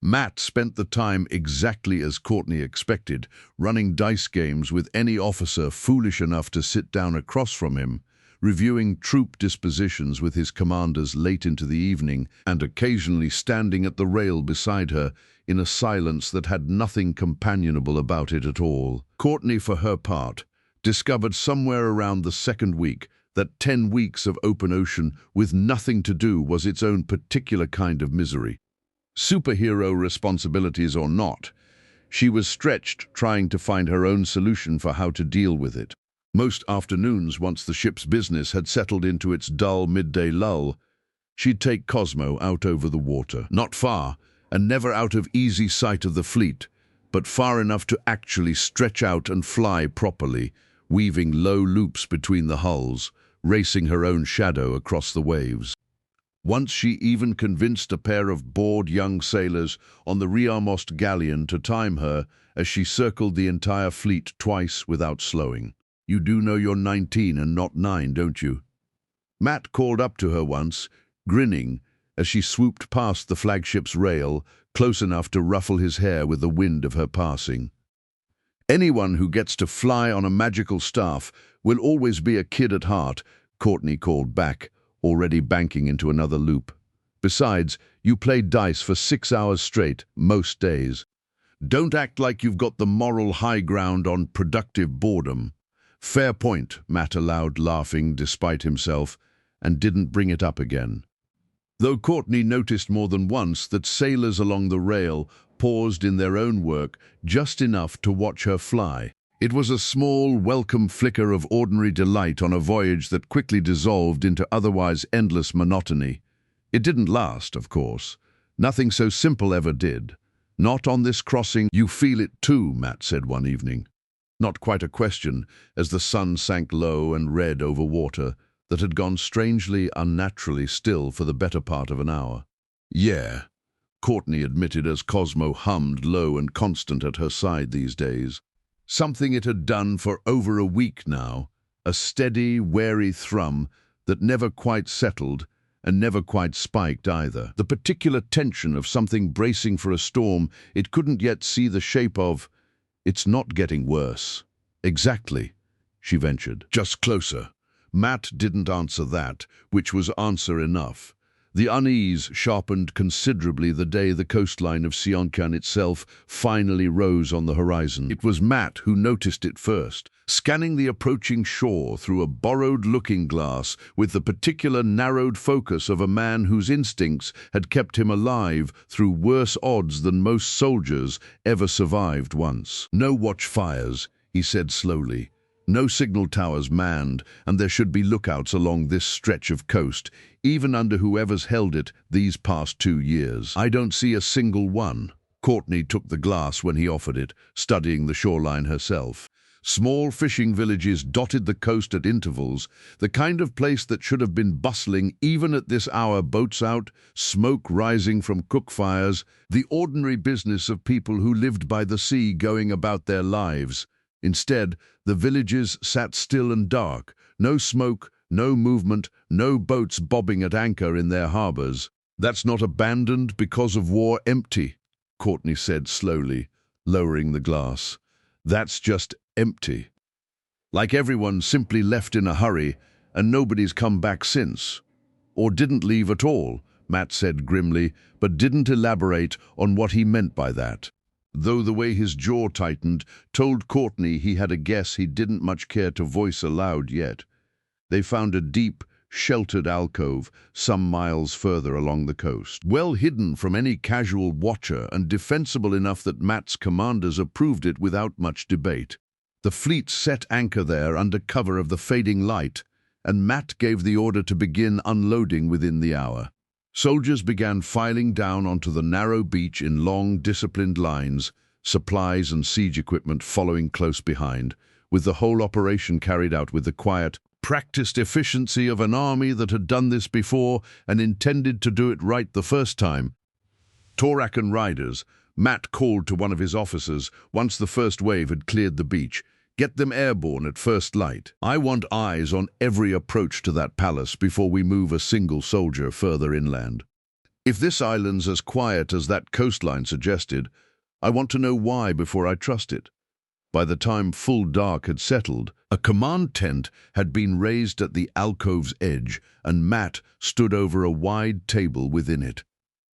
Matt spent the time exactly as Courtney expected, running dice games with any officer foolish enough to sit down across from him, reviewing troop dispositions with his commanders late into the evening, and occasionally standing at the rail beside her in a silence that had nothing companionable about it at all. Courtney, for her part, discovered somewhere around the second week that 10 weeks of open ocean with nothing to do was its own particular kind of misery. Superhero responsibilities or not, she was stretched trying to find her own solution for how to deal with it. Most afternoons, once the ship's business had settled into its dull midday lull, she'd take Cosmo out over the water. Not far, and never out of easy sight of the fleet, but far enough to actually stretch out and fly properly, weaving low loops between the hulls, racing her own shadow across the waves. Once she even convinced a pair of bored young sailors on the Riamost galleon to time her as she circled the entire fleet twice without slowing. "You do know you're 19 and not 9, don't you?" Matt called up to her once, grinning, as she swooped past the flagship's rail, close enough to ruffle his hair with the wind of her passing. "Anyone who gets to fly on a magical staff will always be a kid at heart," Courtney called back, already banking into another loop. "Besides, you play dice for 6 hours straight, most days. Don't act like you've got the moral high ground on productive boredom." "Fair point," Matt allowed, laughing despite himself, and didn't bring it up again. Though Courtney noticed more than once that sailors along the rail paused in their own work just enough to watch her fly. It was a small, welcome flicker of ordinary delight on a voyage that quickly dissolved into otherwise endless monotony. It didn't last, of course. Nothing so simple ever did. "Not on this crossing." "You feel it too," Matt said one evening. Not quite a question, as the sun sank low and red over water that had gone strangely, unnaturally still for the better part of an hour. "Yeah," Courtney admitted as Cosmo hummed low and constant at her side these days. something it had done for over a week now, a steady, wary thrum that never quite settled and never quite spiked either. The particular tension of something bracing for a storm it couldn't yet see the shape of. It's not getting worse. Exactly, she ventured. Just closer. Matt didn't answer that, which was answer enough. The unease sharpened considerably the day the coastline of Sionkan itself finally rose on the horizon. It was Matt who noticed it first, scanning the approaching shore through a borrowed looking glass with the particular narrowed focus of a man whose instincts had kept him alive through worse odds than most soldiers ever survived once. No watch fires, he said slowly. No signal towers manned, and there should be lookouts along this stretch of coast, even under whoever's held it these past 2 years. I don't see a single one. Courtney took the glass when he offered it, studying the shoreline herself. Small fishing villages dotted the coast at intervals, the kind of place that should have been bustling even at this hour, boats out, smoke rising from cook fires, the ordinary business of people who lived by the sea going about their lives. Instead, the villages sat still and dark, no smoke, no movement, no boats bobbing at anchor in their harbors. That's not abandoned because of war, empty, Courtney said slowly, lowering the glass. That's just empty. Like everyone simply left in a hurry and nobody's come back since. Or didn't leave at all, Matt said grimly, but didn't elaborate on what he meant by that. Though the way his jaw tightened told Courtney he had a guess he didn't much care to voice aloud yet. They found a deep, sheltered alcove some miles further along the coast, well hidden from any casual watcher and defensible enough that Matt's commanders approved it without much debate. The fleet set anchor there under cover of the fading light, and Matt gave the order to begin unloading within the hour. Soldiers began filing down onto the narrow beach in long, disciplined lines, supplies and siege equipment following close behind, with the whole operation carried out with the quiet, practiced efficiency of an army that had done this before and intended to do it right the first time. Torakan riders, Matt called to one of his officers once the first wave had cleared the beach. Get them airborne at first light. I want eyes on every approach to that palace before we move a single soldier further inland. If this island's as quiet as that coastline suggested, I want to know why before I trust it. By the time full dark had settled, a command tent had been raised at the alcove's edge, and Matt stood over a wide table within it.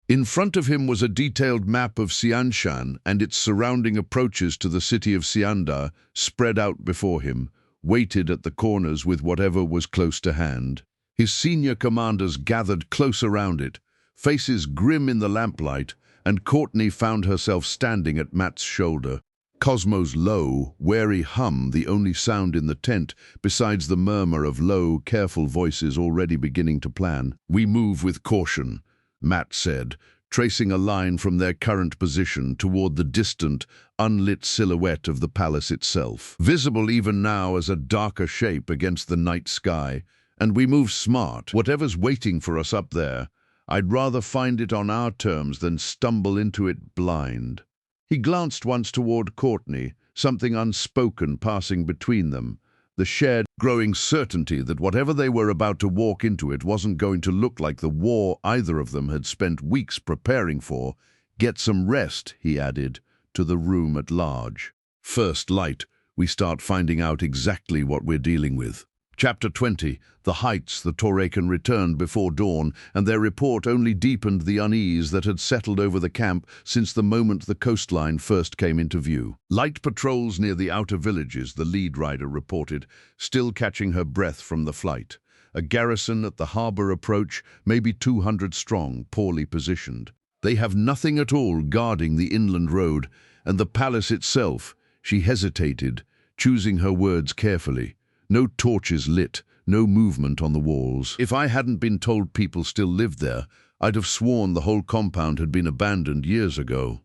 In front of him was a detailed map of Xianshan and its surrounding approaches to the city of Xianda spread out before him, weighted at the corners with whatever was close to hand. His senior commanders gathered close around it, faces grim in the lamplight, and Courtney found herself standing at Matt's shoulder. Cosmo's low, wary hum the only sound in the tent, besides the murmur of low, careful voices already beginning to plan. We move with caution, Matt said, tracing a line from their current position toward the distant, unlit silhouette of the palace itself, visible even now as a darker shape against the night sky. And we move smart. Whatever's waiting for us up there, I'd rather find it on our terms than stumble into it blind. He glanced once toward Courtney, something unspoken passing between them, the shared, growing certainty that whatever they were about to walk into it wasn't going to look like the war either of them had spent weeks preparing for. Get some rest, he added, to the room at large. First light, we start finding out exactly what we're dealing with. Chapter 20. The heights. The Torakan returned before dawn, and their report only deepened the unease that had settled over the camp since the moment the coastline first came into view. Light patrols near the outer villages, the lead rider reported, still catching her breath from the flight. A garrison at the harbor approach, maybe 200 strong, poorly positioned. They have nothing at all guarding the inland road, and the palace itself. She hesitated, choosing her words carefully. No torches lit, no movement on the walls. If I hadn't been told people still lived there, I'd have sworn the whole compound had been abandoned years ago.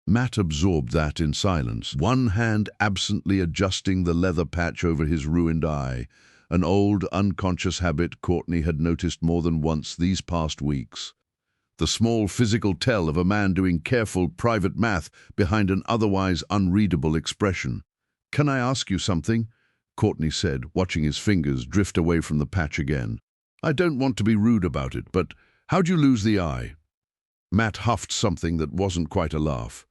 Matt absorbed that in silence, one hand absently adjusting the leather patch over his ruined eye, an old, unconscious habit Courtney had noticed more than once these past weeks. The small physical tell of a man doing careful private math behind an otherwise unreadable expression. "Can I ask you something?" Courtney said, watching his fingers drift away from the patch again. "I don't want to be rude about it, but how'd you lose the eye?" Matt huffed something that wasn't quite a laugh.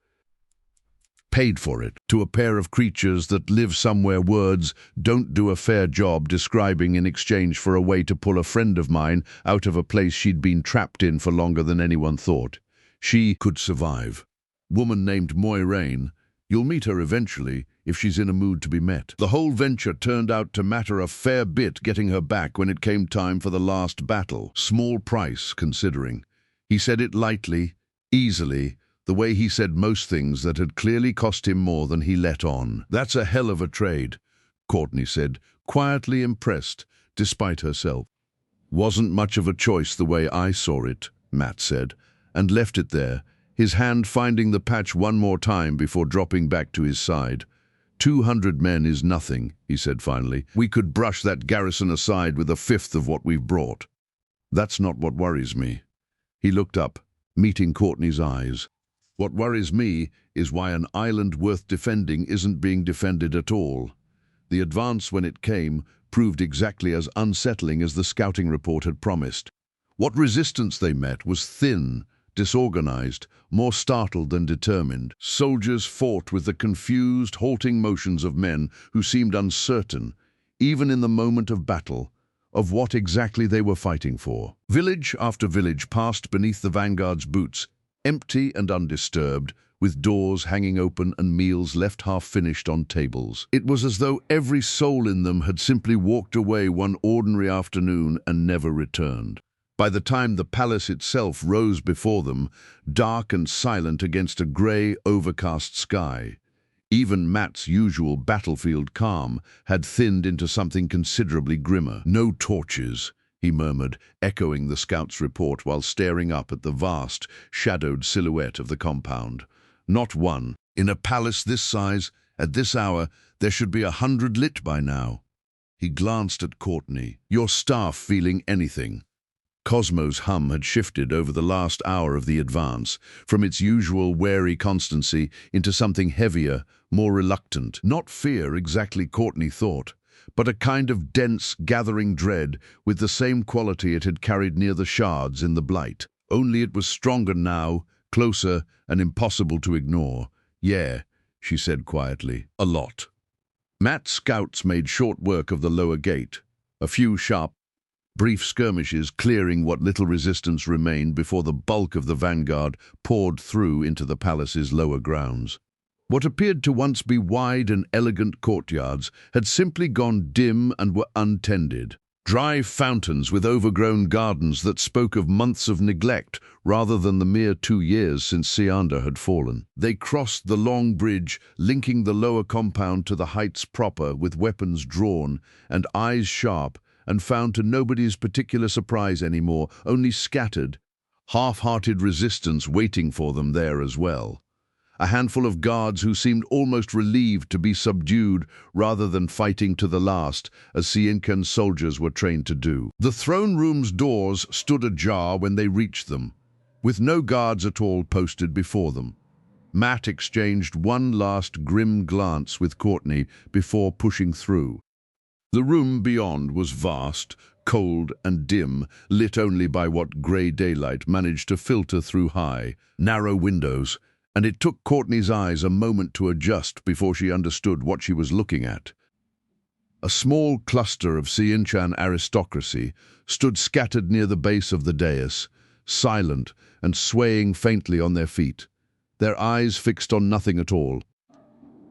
"Paid for it, to a pair of creatures that live somewhere words don't do a fair job describing in exchange for a way to pull a friend of mine out of a place she'd been trapped in for longer than anyone thought. She could survive. Woman named Moiraine. You'll meet her eventually, if she's in a mood to be met. The whole venture turned out to matter a fair bit getting her back when it came time for the last battle. Small price, considering." He said it lightly, easily, the way he said most things that had clearly cost him more than he let on. "That's a hell of a trade," Courtney said, quietly impressed, despite herself. "Wasn't much of a choice the way I saw it," Matt said, and left it there, his hand finding the patch one more time before dropping back to his side. 200 men is nothing," he said finally. "We could brush that garrison aside with a fifth of what we've brought." "That's not what worries me." He looked up, meeting Courtney's eyes. "What worries me is why an island worth defending isn't being defended at all." The advance, when it came, proved exactly as unsettling as the scouting report had promised. What resistance they met was thin, disorganized, more startled than determined. Soldiers fought with the confused, halting motions of men who seemed uncertain, even in the moment of battle, of what exactly they were fighting for. Village after village passed beneath the vanguard's boots, empty and undisturbed, with doors hanging open and meals left half-finished on tables. It was as though every soul in them had simply walked away one ordinary afternoon and never returned. By the time the palace itself rose before them, dark and silent against a grey, overcast sky, even Matt's usual battlefield calm had thinned into something considerably grimmer. "No torches," he murmured, echoing the scout's report while staring up at the vast, shadowed silhouette of the compound. "Not one. In a palace this size, at this hour, there should be 100 lit by now." He glanced at Courtney. "Your staff feeling anything?" Cosmo's hum had shifted over the last hour of the advance, from its usual wary constancy into something heavier, more reluctant. Not fear, exactly, Courtney thought, but a kind of dense, gathering dread with the same quality it had carried near the shards in the Blight. Only it was stronger now, closer, and impossible to ignore. "Yeah," she said quietly, "a lot." Matt's scouts made short work of the lower gate, a few sharp, brief skirmishes clearing what little resistance remained before the bulk of the vanguard poured through into the palace's lower grounds. What appeared to once be wide and elegant courtyards had simply gone dim and were untended. Dry fountains with overgrown gardens that spoke of months of neglect rather than the mere 2 years since Seander had fallen. They crossed the long bridge, linking the lower compound to the heights proper with weapons drawn and eyes sharp, and found to nobody's particular surprise anymore, only scattered, half-hearted resistance waiting for them there as well. A handful of guards who seemed almost relieved to be subdued rather than fighting to the last, as Sienkan's soldiers were trained to do. The throne room's doors stood ajar when they reached them, with no guards at all posted before them. Matt exchanged one last grim glance with Courtney before pushing through. The room beyond was vast, cold and dim, lit only by what grey daylight managed to filter through high, narrow windows, and it took Courtney's eyes a moment to adjust before she understood what she was looking at. A small cluster of Sienkan aristocracy stood scattered near the base of the dais, silent and swaying faintly on their feet, their eyes fixed on nothing at all.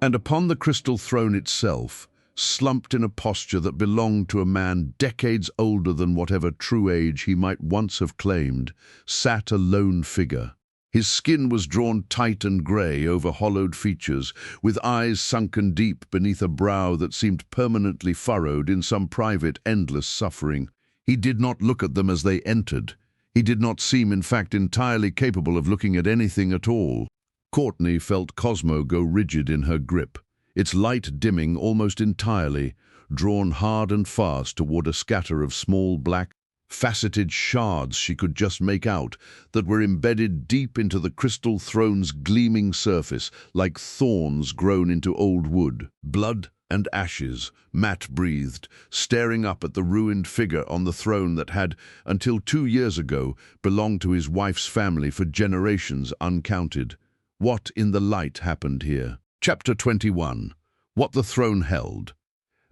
And upon the crystal throne itself, slumped in a posture that belonged to a man decades older than whatever true age he might once have claimed, sat a lone figure. His skin was drawn tight and grey over hollowed features, with eyes sunken deep beneath a brow that seemed permanently furrowed in some private, endless suffering. He did not look at them as they entered. He did not seem, in fact, entirely capable of looking at anything at all. Courtney felt Cosmo go rigid in her grip, its light dimming almost entirely, drawn hard and fast toward a scatter of small black, faceted shards she could just make out that were embedded deep into the crystal throne's gleaming surface like thorns grown into old wood. Blood and ashes, Matt breathed, staring up at the ruined figure on the throne that had, until 2 years ago, belonged to his wife's family for generations uncounted. What in the light happened here? Chapter 21. What the throne held.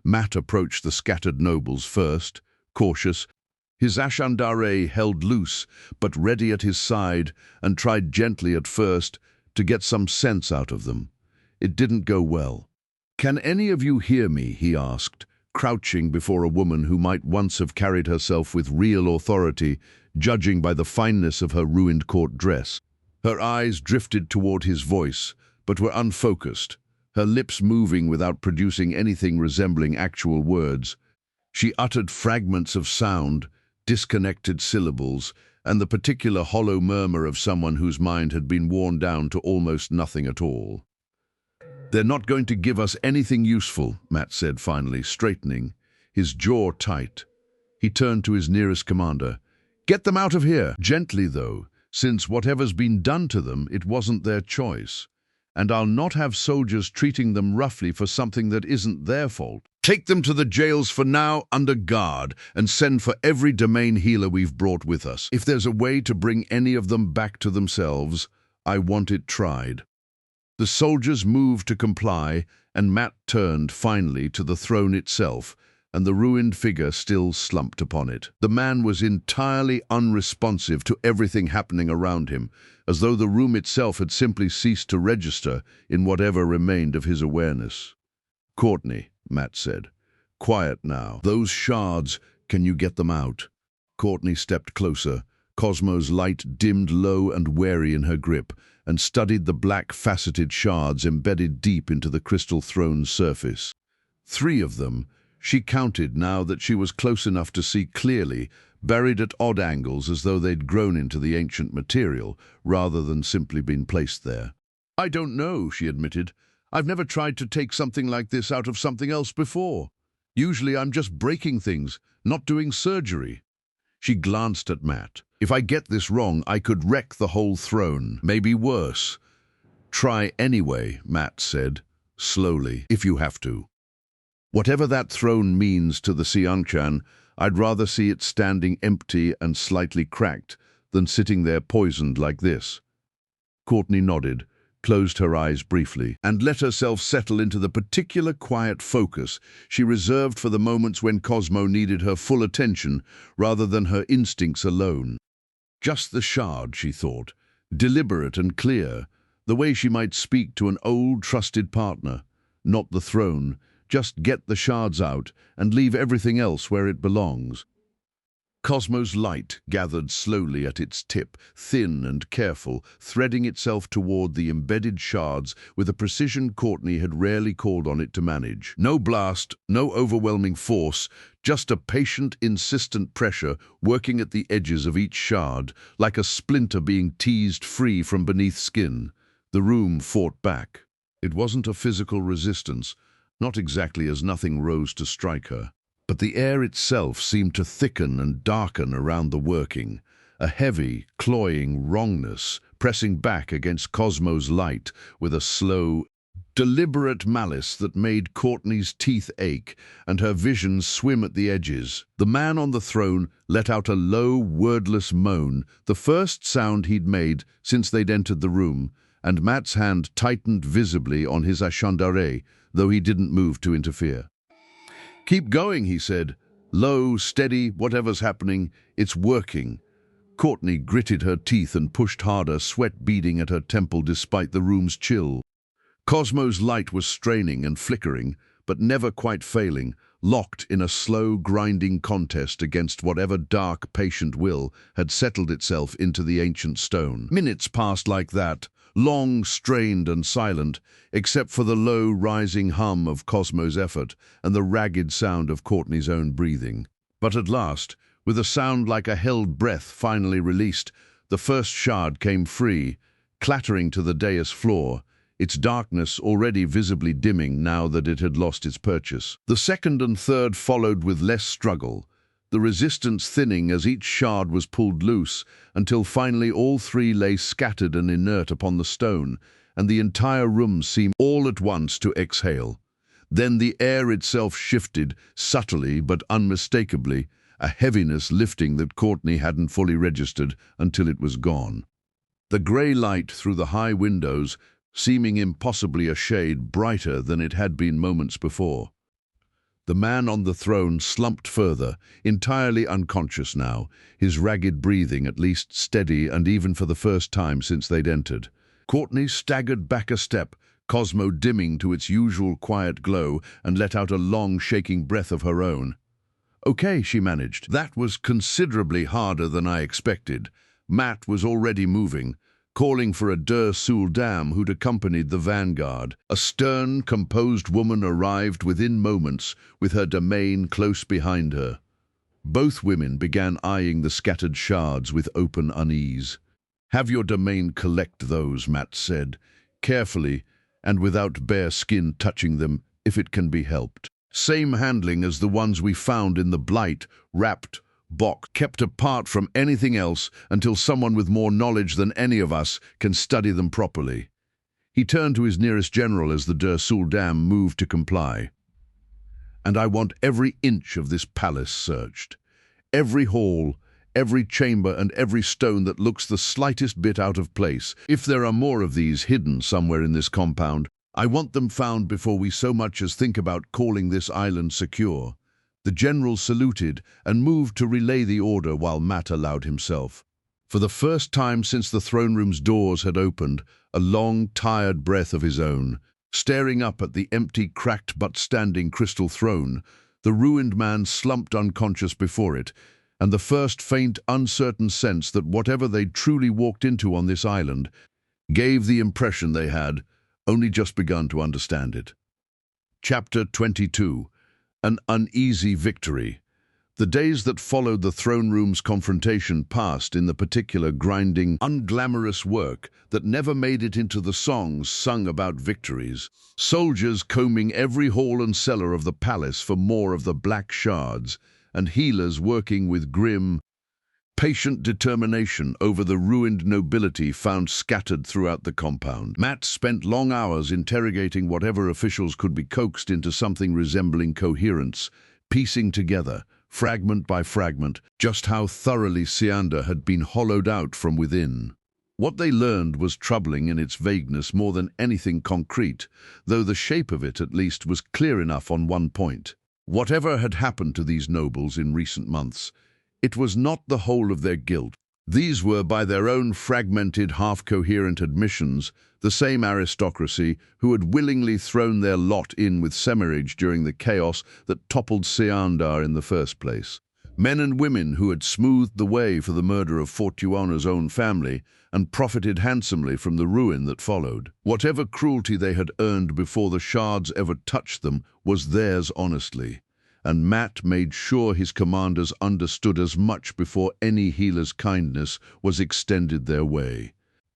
Matt approached the scattered nobles first, cautious, his ashandare held loose but ready at his side, and tried gently at first to get some sense out of them. It didn't go well. "Can any of you hear me?" he asked, crouching before a woman who might once have carried herself with real authority, judging by the fineness of her ruined court dress. Her eyes drifted toward his voice, but were unfocused, her lips moving without producing anything resembling actual words. She uttered fragments of sound, disconnected syllables, and the particular hollow murmur of someone whose mind had been worn down to almost nothing at all. "They're not going to give us anything useful," Matt said finally, straightening, his jaw tight. He turned to his nearest commander. "Get them out of here!" Gently, though, since whatever's been done to them, it wasn't their choice. "And I'll not have soldiers treating them roughly for something that isn't their fault. Take them to the jails for now, under guard, and send for every domain healer we've brought with us. If there's a way to bring any of them back to themselves, I want it tried." The soldiers moved to comply, and Matt turned, finally, to the throne itself, and the ruined figure still slumped upon it. The man was entirely unresponsive to everything happening around him, as though the room itself had simply ceased to register in whatever remained of his awareness. "Courtney," Matt said. "Quiet now. Those shards, can you get them out?" Courtney stepped closer. Cosmo's light dimmed low and wary in her grip, and studied the black faceted shards embedded deep into the crystal throne's surface. 3 of them, she counted now that she was close enough to see clearly, buried at odd angles as though they'd grown into the ancient material, rather than simply been placed there. "I don't know," she admitted. "I've never tried to take something like this out of something else before. Usually I'm just breaking things, not doing surgery." She glanced at Matt. "If I get this wrong, I could wreck the whole throne, maybe worse." "Try anyway," Matt said, slowly, "if you have to. Whatever that throne means to the Xiangchan, I'd rather see it standing empty and slightly cracked than sitting there poisoned like this." Courtney nodded, closed her eyes briefly, and let herself settle into the particular quiet focus she reserved for the moments when Cosmo needed her full attention rather than her instincts alone. Just the shard, she thought, deliberate and clear, the way she might speak to an old, trusted partner. Not the throne, just get the shards out and leave everything else where it belongs. Cosmo's light gathered slowly at its tip, thin and careful, threading itself toward the embedded shards with a precision Courtney had rarely called on it to manage. No blast, no overwhelming force, just a patient, insistent pressure working at the edges of each shard, like a splinter being teased free from beneath skin. The room fought back. It wasn't a physical resistance, not exactly, as nothing rose to strike her. But the air itself seemed to thicken and darken around the working, a heavy, cloying wrongness pressing back against Cosmo's light with a slow, deliberate malice that made Courtney's teeth ache and her vision swim at the edges. The man on the throne let out a low, wordless moan, the first sound he'd made since they'd entered the room, and Matt's hand tightened visibly on his ashandare, though he didn't move to interfere. "Keep going," he said. "Low, steady, whatever's happening, it's working." Courtney gritted her teeth and pushed harder, sweat beading at her temple despite the room's chill. Cosmo's light was straining and flickering, but never quite failing, locked in a slow, grinding contest against whatever dark, patient will had settled itself into the ancient stone. Minutes passed like that, long, strained and silent, except for the low, rising hum of Cosmo's effort and the ragged sound of Courtney's own breathing. But at last, with a sound like a held breath finally released, the first shard came free, clattering to the dais floor, its darkness already visibly dimming now that it had lost its purchase. The second and third followed with less struggle, the resistance thinning as each shard was pulled loose, until finally all three lay scattered and inert upon the stone, and the entire room seemed all at once to exhale. Then the air itself shifted, subtly but unmistakably, a heaviness lifting that Courtney hadn't fully registered until it was gone. The grey light through the high windows seeming impossibly a shade brighter than it had been moments before. The man on the throne slumped further, entirely unconscious now, his ragged breathing at least steady and even for the first time since they'd entered. Courtney staggered back a step, Cosmo dimming to its usual quiet glow, and let out a long, shaking breath of her own. "Okay," she managed. "That was considerably harder than I expected." Matt was already moving, calling for a Sul Dam who'd accompanied the vanguard. A stern, composed woman arrived within moments, with her domain close behind her. Both women began eyeing the scattered shards with open unease. "Have your domain collect those," Matt said, carefully and without bare skin touching them, if it can be helped. "Same handling as the ones we found in the Blight, wrapped, box, kept apart from anything else until someone with more knowledge than any of us can study them properly." He turned to his nearest general as the Sul Dam moved to comply. "And I want every inch of this palace searched. Every hall, every chamber and every stone that looks the slightest bit out of place. If there are more of these hidden somewhere in this compound, I want them found before we so much as think about calling this island secure." The general saluted and moved to relay the order while Matt allowed himself, for the first time since the throne room's doors had opened, a long, tired breath of his own. Staring up at the empty, cracked but standing crystal throne, the ruined man slumped unconscious before it, and the first faint, uncertain sense that whatever they'd truly walked into on this island gave the impression they had only just begun to understand it. Chapter 22. An uneasy victory. The days that followed the throne room's confrontation passed in the particular grinding, unglamorous work that never made it into the songs sung about victories. Soldiers combing every hall and cellar of the palace for more of the black shards, and healers working with grim, patient determination over the ruined nobility found scattered throughout the compound. Matt spent long hours interrogating whatever officials could be coaxed into something resembling coherence, piecing together, fragment by fragment, just how thoroughly Ciander had been hollowed out from within. What they learned was troubling in its vagueness more than anything concrete, though the shape of it at least was clear enough on one point. Whatever had happened to these nobles in recent months, it was not the whole of their guilt. These were, by their own fragmented, half-coherent admissions, the same aristocracy who had willingly thrown their lot in with Semirage during the chaos that toppled Ciandar in the first place. Men and women who had smoothed the way for the murder of Fortuna's own family and profited handsomely from the ruin that followed. Whatever cruelty they had earned before the shards ever touched them was theirs honestly, and Matt made sure his commanders understood as much before any healer's kindness was extended their way.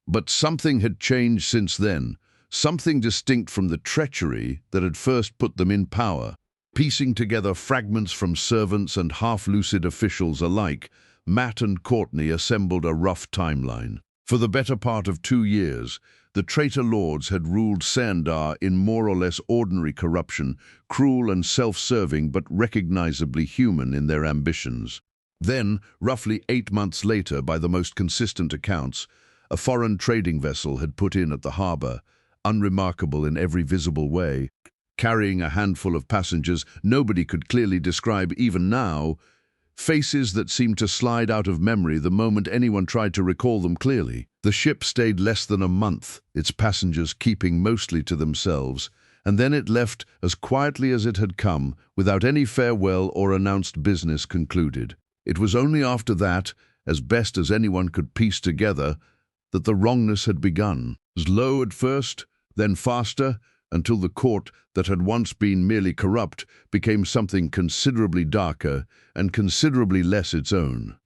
But something had changed since then, something distinct from the treachery that had first put them in power. Piecing together fragments from servants and half-lucid officials alike, Matt and Courtney assembled a rough timeline. For the better part of 2 years, the traitor lords had ruled Ciandar in more or less ordinary corruption, cruel and self-serving but recognizably human in their ambitions. Then, roughly 8 months later, by the most consistent accounts, a foreign trading vessel had put in at the harbor, unremarkable in every visible way, carrying a handful of passengers nobody could clearly describe even now, faces that seemed to slide out of memory the moment anyone tried to recall them clearly. The ship stayed less than a month, its passengers keeping mostly to themselves, and then it left as quietly as it had come, without any farewell or announced business concluded. It was only after that, as best as anyone could piece together, that the wrongness had begun. Slow at first, then faster, until the court that had once been merely corrupt became something considerably darker and considerably less its own.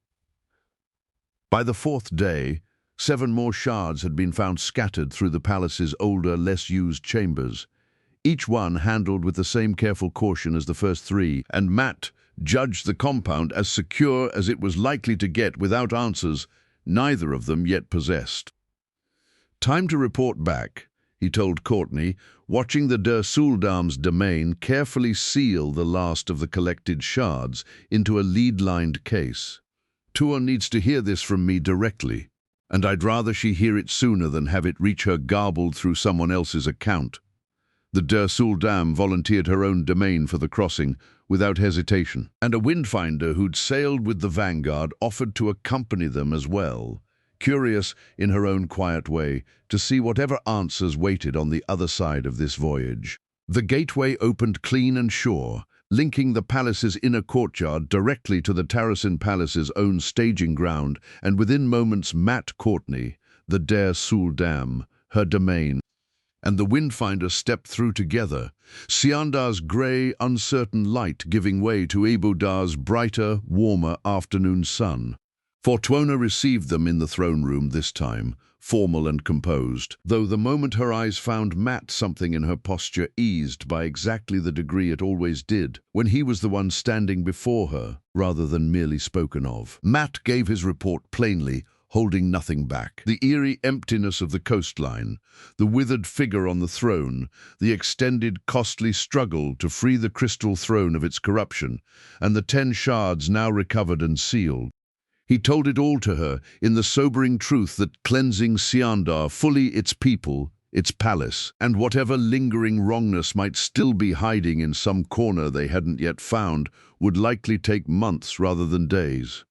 By the 4th day, 7 more shards had been found scattered through the palace's older, less used chambers, each one handled with the same careful caution as the first 3, and Matt, judged the compound as secure as it was likely to get without answers neither of them yet possessed. "Time to report back," he told Courtney, watching the Dersuldam's domain carefully seal the last of the collected shards into a lead-lined case. "Tua needs to hear this from me directly, and I'd rather she hear it sooner than have it reach her garbled through someone else's account." The Dersuldam volunteered her own domain for the crossing without hesitation, and a windfinder who'd sailed with the Vanguard offered to accompany them as well, curious in her own quiet way to see whatever answers waited on the other side of this voyage. The gateway opened clean and sure, linking the palace's inner courtyard directly to the Tarasin Palace's own staging ground, and within moments Matt Courtney, the Dersuldam, her domain, and the windfinder stepped through together, Siandar's grey, uncertain light giving way to Ebudar's brighter, warmer afternoon sun. Fortuona received them in the throne room this time, formal and composed, though the moment her eyes found Matt, something in her posture eased by exactly the degree it always did, when he was the one standing before her, rather than merely spoken of. Matt gave his report plainly, holding nothing back. The eerie emptiness of the coastline, the withered figure on the throne, the extended, costly struggle to free the crystal throne of its corruption, and the 10 shards now recovered and sealed. He told it all to her in the sobering truth that cleansing Siandar fully its people, its palace, and whatever lingering wrongness might still be hiding in some corner they hadn't yet found, would likely take months rather than days.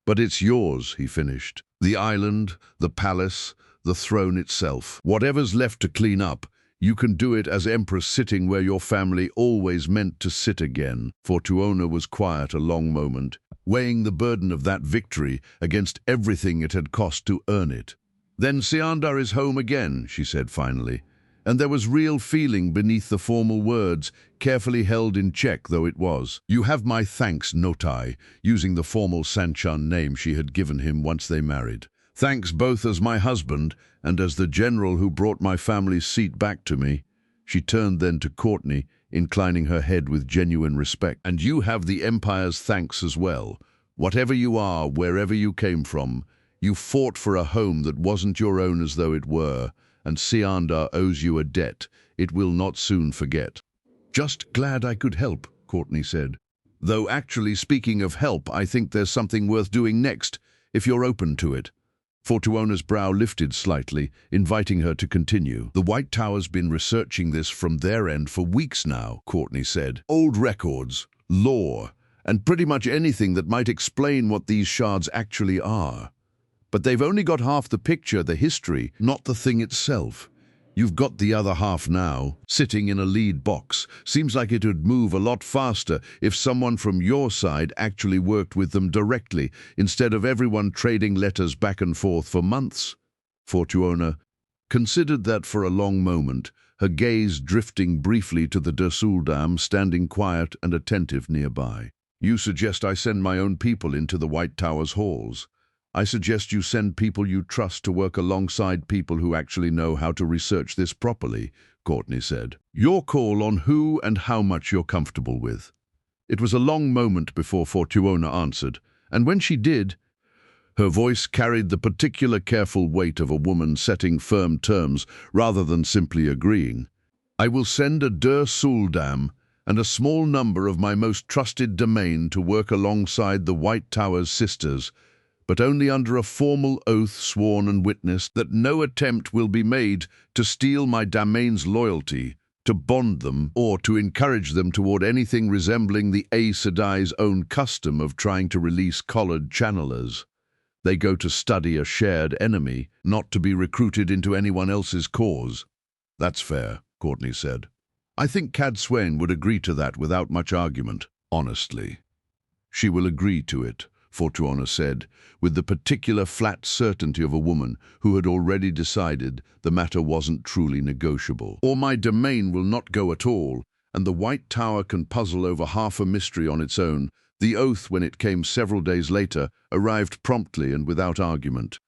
"But it's yours," he finished. "The island, the palace, the throne itself. Whatever's left to clean up, you can do it as Empress sitting where your family always meant to sit again." Fortuona was quiet a long moment, weighing the burden of that victory against everything it had cost to earn it. "Then Siandar is home again," she said finally, and there was real feeling beneath the formal words, carefully held in check though it was. "You have my thanks, Notai," using the formal Sanchan name she had given him once they married. "Thanks both as my husband and as the general who brought my family's seat back to me." She turned then to Courtney, inclining her head with genuine respect. "And you have the Empire's thanks as well. Whatever you are, wherever you came from, you fought for a home that wasn't your own as though it were, and Siandar owes you a debt it will not soon forget." "Just glad I could help," Courtney said. "Though actually, speaking of help, I think there's something worth doing next, if you're open to it." Fortuona's brow lifted slightly, inviting her to continue. "The White Tower's been researching this from their end for weeks now," Courtney said. "Old records, lore, and pretty much anything that might explain what these shards actually are. But they've only got half the picture, the history, not the thing itself. You've got the other half now, sitting in a lead box. Seems like it would move a lot faster if someone from your side actually worked with them directly, instead of everyone trading letters back and forth for months." Fortuona considered that for a long moment, her gaze drifting briefly to the Dersuldam standing quiet and attentive nearby. "You suggest I send my own people into the White Tower's halls. I suggest you send people you trust to work alongside people who actually know how to research this properly," Courtney said. "Your call on who and how much you're comfortable with." It was a long moment before Fortuona answered, and when she did, her voice carried the particular careful weight of a woman setting firm terms rather than simply agreeing. "I will send a Dersuldam and a small number of my most trusted domain to work alongside the White Tower's sisters, but only under a formal oath sworn and witnessed that no attempt will be made to steal my domain's loyalty, to bond them, or to encourage them toward anything resembling the Aes Sedai's own custom of trying to release collared channelers. They go to study a shared enemy, not to be recruited into anyone else's cause." "That's fair," Courtney said. "I think Cad Swain would agree to that without much argument, honestly." "She will agree to it," Fortuona said, with the particular flat certainty of a woman who had already decided the matter wasn't truly negotiable. "Or my domain will not go at all, and the White Tower can puzzle over half a mystery on its own." The oath, when it came several days later, arrived promptly and without argument.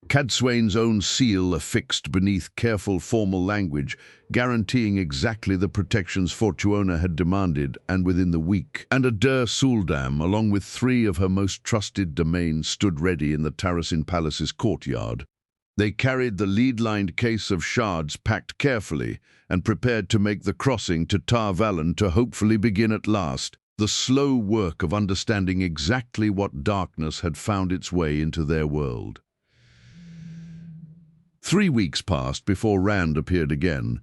Cadsuane's own seal affixed beneath careful formal language, guaranteeing exactly the protections Fortuona had demanded, and within the week. And a Suldam, along with 3 of her most trusted domains, stood ready in the Tarasin Palace's courtyard. They carried the lead-lined case of shards packed carefully and prepared to make the crossing to Tar Valon to hopefully begin at last the slow work of understanding exactly what darkness had found its way into their world. 3 weeks passed before Rand appeared again,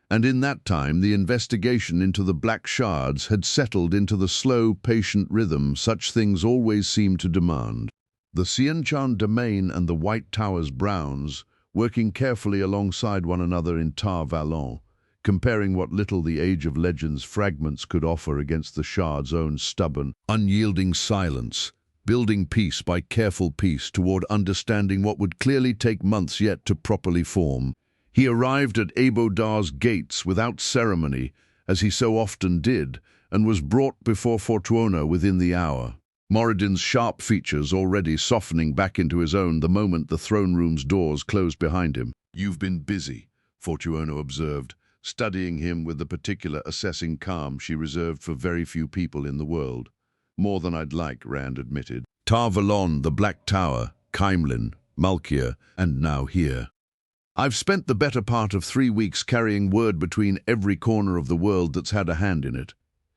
and in that time the investigation into the black shards had settled into the slow, patient rhythm such things always seem to demand. The Xianchan domain and the White Tower's Browns, working carefully alongside one another in Tar Valon, comparing what little the Age of Legends fragments could offer against the shard's own stubborn, unyielding silence, building piece by careful piece toward understanding what would clearly take months yet to properly form. He arrived at Abodar's gates without ceremony, as he so often did, and was brought before Fortuona within the hour. Moradin's sharp features already softening back into his own the moment the throne room's doors closed behind him. "You've been busy," Fortuona observed, studying him with the particular assessing calm she reserved for very few people in the world. "More than I'd like," Rand admitted. "Tar Valon, the Black Tower, Caemlyn, Malkia, and now here. I've spent the better part of 3 weeks carrying word between every corner of the world that's had a hand in it."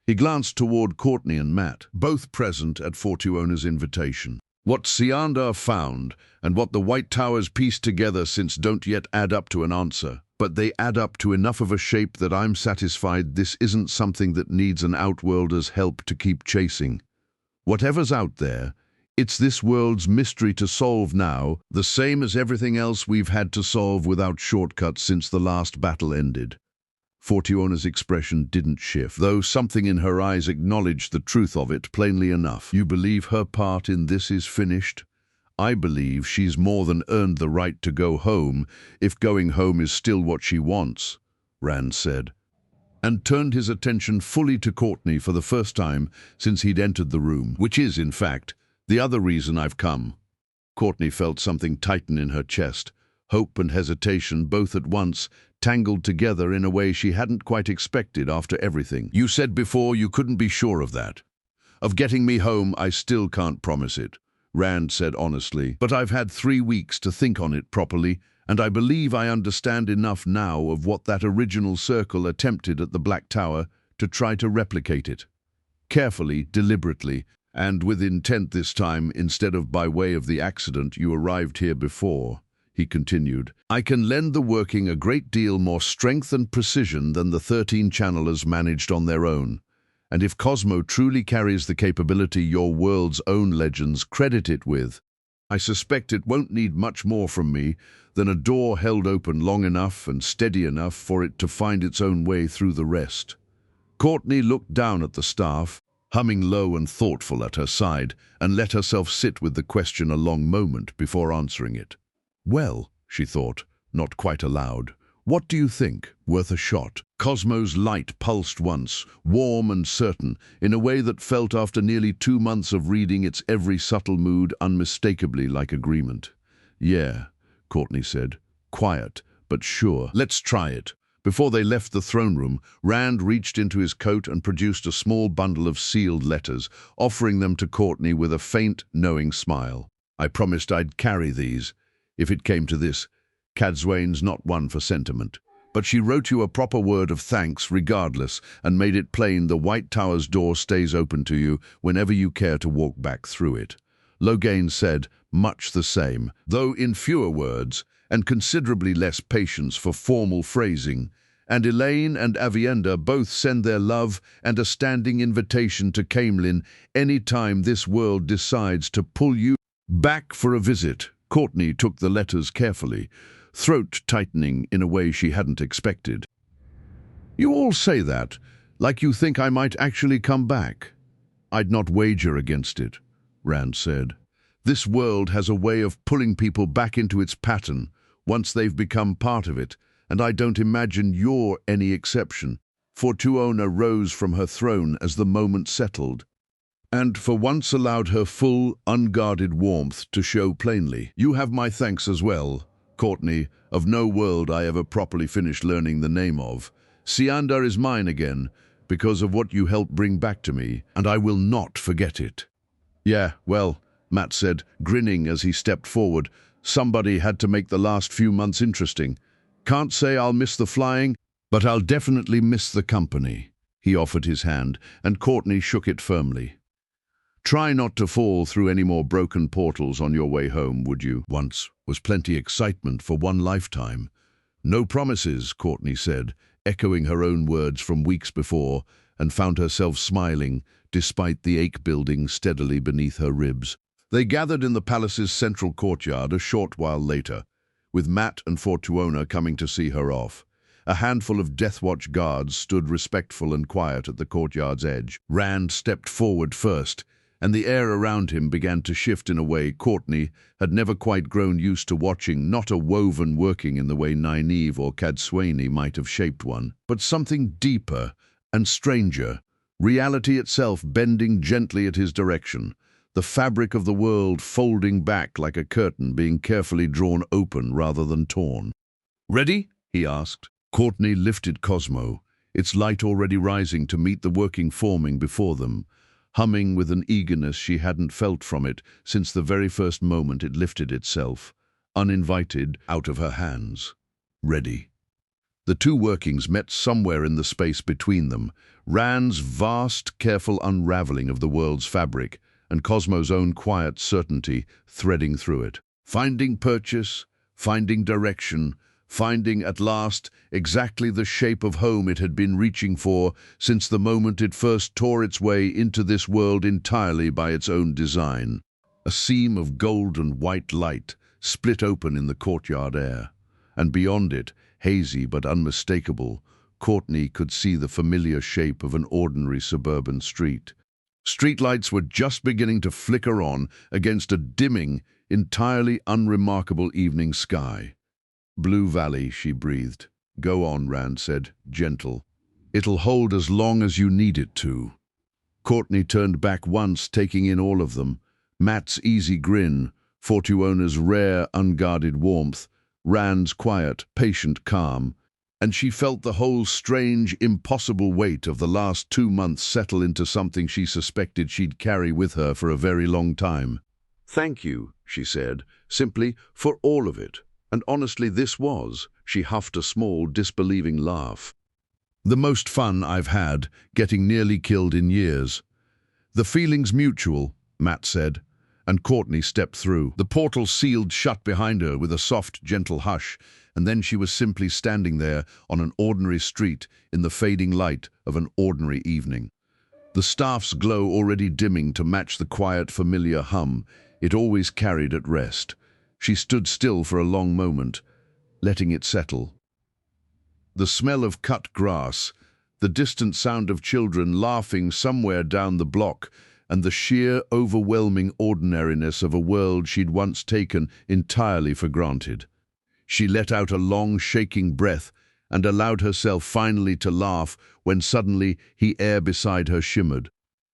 He glanced toward Courtney and Matt, both present at Fortuona's invitation. "What Siandar found and what the White Towers pieced together since don't yet add up to an answer, but they add up to enough of a shape that I'm satisfied this isn't something that needs an Outworlder's help to keep chasing. Whatever's out there, it's this world's mystery to solve now, the same as everything else we've had to solve without shortcuts since the last battle ended." Fortuona's expression didn't shift, though something in her eyes acknowledged the truth of it plainly enough. "You believe her part in this is finished? I believe she's more than earned the right to go home, if going home is still what she wants," Rand said, and turned his attention fully to Courtney for the first time since he'd entered the room. "Which is, in fact, the other reason I've come." Courtney felt something tighten in her chest, hope and hesitation both at once, tangled together in a way she hadn't quite expected after everything. "You said before you couldn't be sure of that. Of getting me home, I still can't promise it," Rand said honestly. "But I've had 3 weeks to think on it properly, and I believe I understand enough now of what that original circle attempted at the Black Tower to try to replicate it. Carefully, deliberately, and with intent this time, instead of by way of the accident you arrived here before," he continued. "I can lend the working a great deal more strength and precision than the 13 channelers managed on their own. And if Cosmo truly carries the capability your world's own legends credit it with, I suspect it won't need much more from me than a door held open long enough and steady enough for it to find its own way through the rest." Courtney looked down at the staff, humming low and thoughtful at her side, and let herself sit with the question a long moment before answering it. "Well," she thought, not quite aloud, "what do you think? Worth a shot?" Cosmo's light pulsed once, warm and certain, in a way that felt after nearly 2 months of reading its every subtle mood unmistakably like agreement. "Yeah," Courtney said, quiet but sure. "Let's try it." Before they left the throne room, Rand reached into his coat and produced a small bundle of sealed letters, offering them to Courtney with a faint, knowing smile. "I promised I'd carry these. If it came to this, Cadsuane's not one for sentiment. But she wrote you a proper word of thanks regardless and made it plain the White Tower's door stays open to you whenever you care to walk back through it." Logain said much the same, though in fewer words and considerably less patience for formal phrasing, and Elaine and Avienda both send their love and a standing invitation to Caemlyn any time this world decides to pull you back for a visit. Courtney took the letters carefully, throat tightening in a way she hadn't expected. "You all say that, like you think I might actually come back." "I'd not wager against it," Rand said. "This world has a way of pulling people back into its pattern once they've become part of it, and I don't imagine you're any exception." Fortuona rose from her throne as the moment settled. and for once allowed her full, unguarded warmth to show plainly. You have my thanks as well, Courtney, of no world I ever properly finished learning the name of. Sianda is mine again, because of what you helped bring back to me, and I will not forget it. Yeah, well, Matt said, grinning as he stepped forward. Somebody had to make the last few months interesting. Can't say I'll miss the flying, but I'll definitely miss the company. He offered his hand, and Courtney shook it firmly. Try not to fall through any more broken portals on your way home, would you? Once was plenty excitement for one lifetime. No promises, Courtney said, echoing her own words from weeks before, and found herself smiling, despite the ache building steadily beneath her ribs. They gathered in the palace's central courtyard a short while later, with Matt and Fortuona coming to see her off. A handful of Death Watch guards stood respectful and quiet at the courtyard's edge. Rand stepped forward first, and the air around him began to shift in a way Courtney had never quite grown used to watching, not a woven working in the way Nynaeve or Cadsuane might have shaped one, but something deeper and stranger, reality itself bending gently at his direction, the fabric of the world folding back like a curtain being carefully drawn open rather than torn. "Ready?" he asked. Courtney lifted Cosmo, its light already rising to meet the working forming before them, humming with an eagerness she hadn't felt from it since the very first moment it lifted itself, uninvited, out of her hands. Ready. The two workings met somewhere in the space between them, Rand's vast, careful unraveling of the world's fabric, and Cosmo's own quiet certainty threading through it. Finding purchase, finding direction, finding at last exactly the shape of home it had been reaching for since the moment it first tore its way into this world entirely by its own design. A seam of gold and white light split open in the courtyard air, and beyond it, hazy but unmistakable, Courtney could see the familiar shape of an ordinary suburban street. Streetlights were just beginning to flicker on against a dimming, entirely unremarkable evening sky. "Blue Valley," she breathed. "Go on," Rand said, gentle. "It'll hold as long as you need it to." Courtney turned back once, taking in all of them. Matt's easy grin, Fortuona's rare, unguarded warmth, Rand's quiet, patient calm, and she felt the whole strange, impossible weight of the last 2 months settle into something she suspected she'd carry with her for a very long time. "Thank you," she said, simply, "for all of it. And honestly, this was," she huffed a small, disbelieving laugh, "the most fun I've had, getting nearly killed in years." "The feeling's mutual," Matt said, and Courtney stepped through. The portal sealed shut behind her with a soft, gentle hush, and then she was simply standing there on an ordinary street in the fading light of an ordinary evening. The staff's glow already dimming to match the quiet, familiar hum it always carried at rest. She stood still for a long moment, letting it settle. The smell of cut grass, the distant sound of children laughing somewhere down the block, and the sheer, overwhelming ordinariness of a world she'd once taken entirely for granted. She let out a long, shaking breath and allowed herself finally to laugh when suddenly the air beside her shimmered.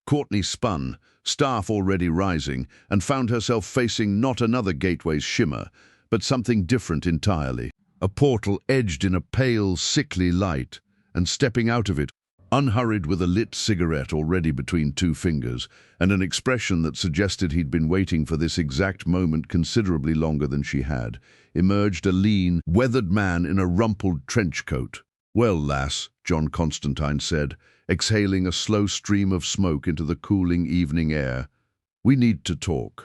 Courtney spun, staff already rising, and found herself facing not another gateway's shimmer, but something different entirely. A portal edged in a pale, sickly light, and stepping out of it, unhurried with a lit cigarette already between 2 fingers, and an expression that suggested he'd been waiting for this exact moment considerably longer than she had, emerged a lean, weathered man in a rumpled trench coat. "Well, lass," John Constantine said, exhaling a slow stream of smoke into the cooling evening air, "we need to talk."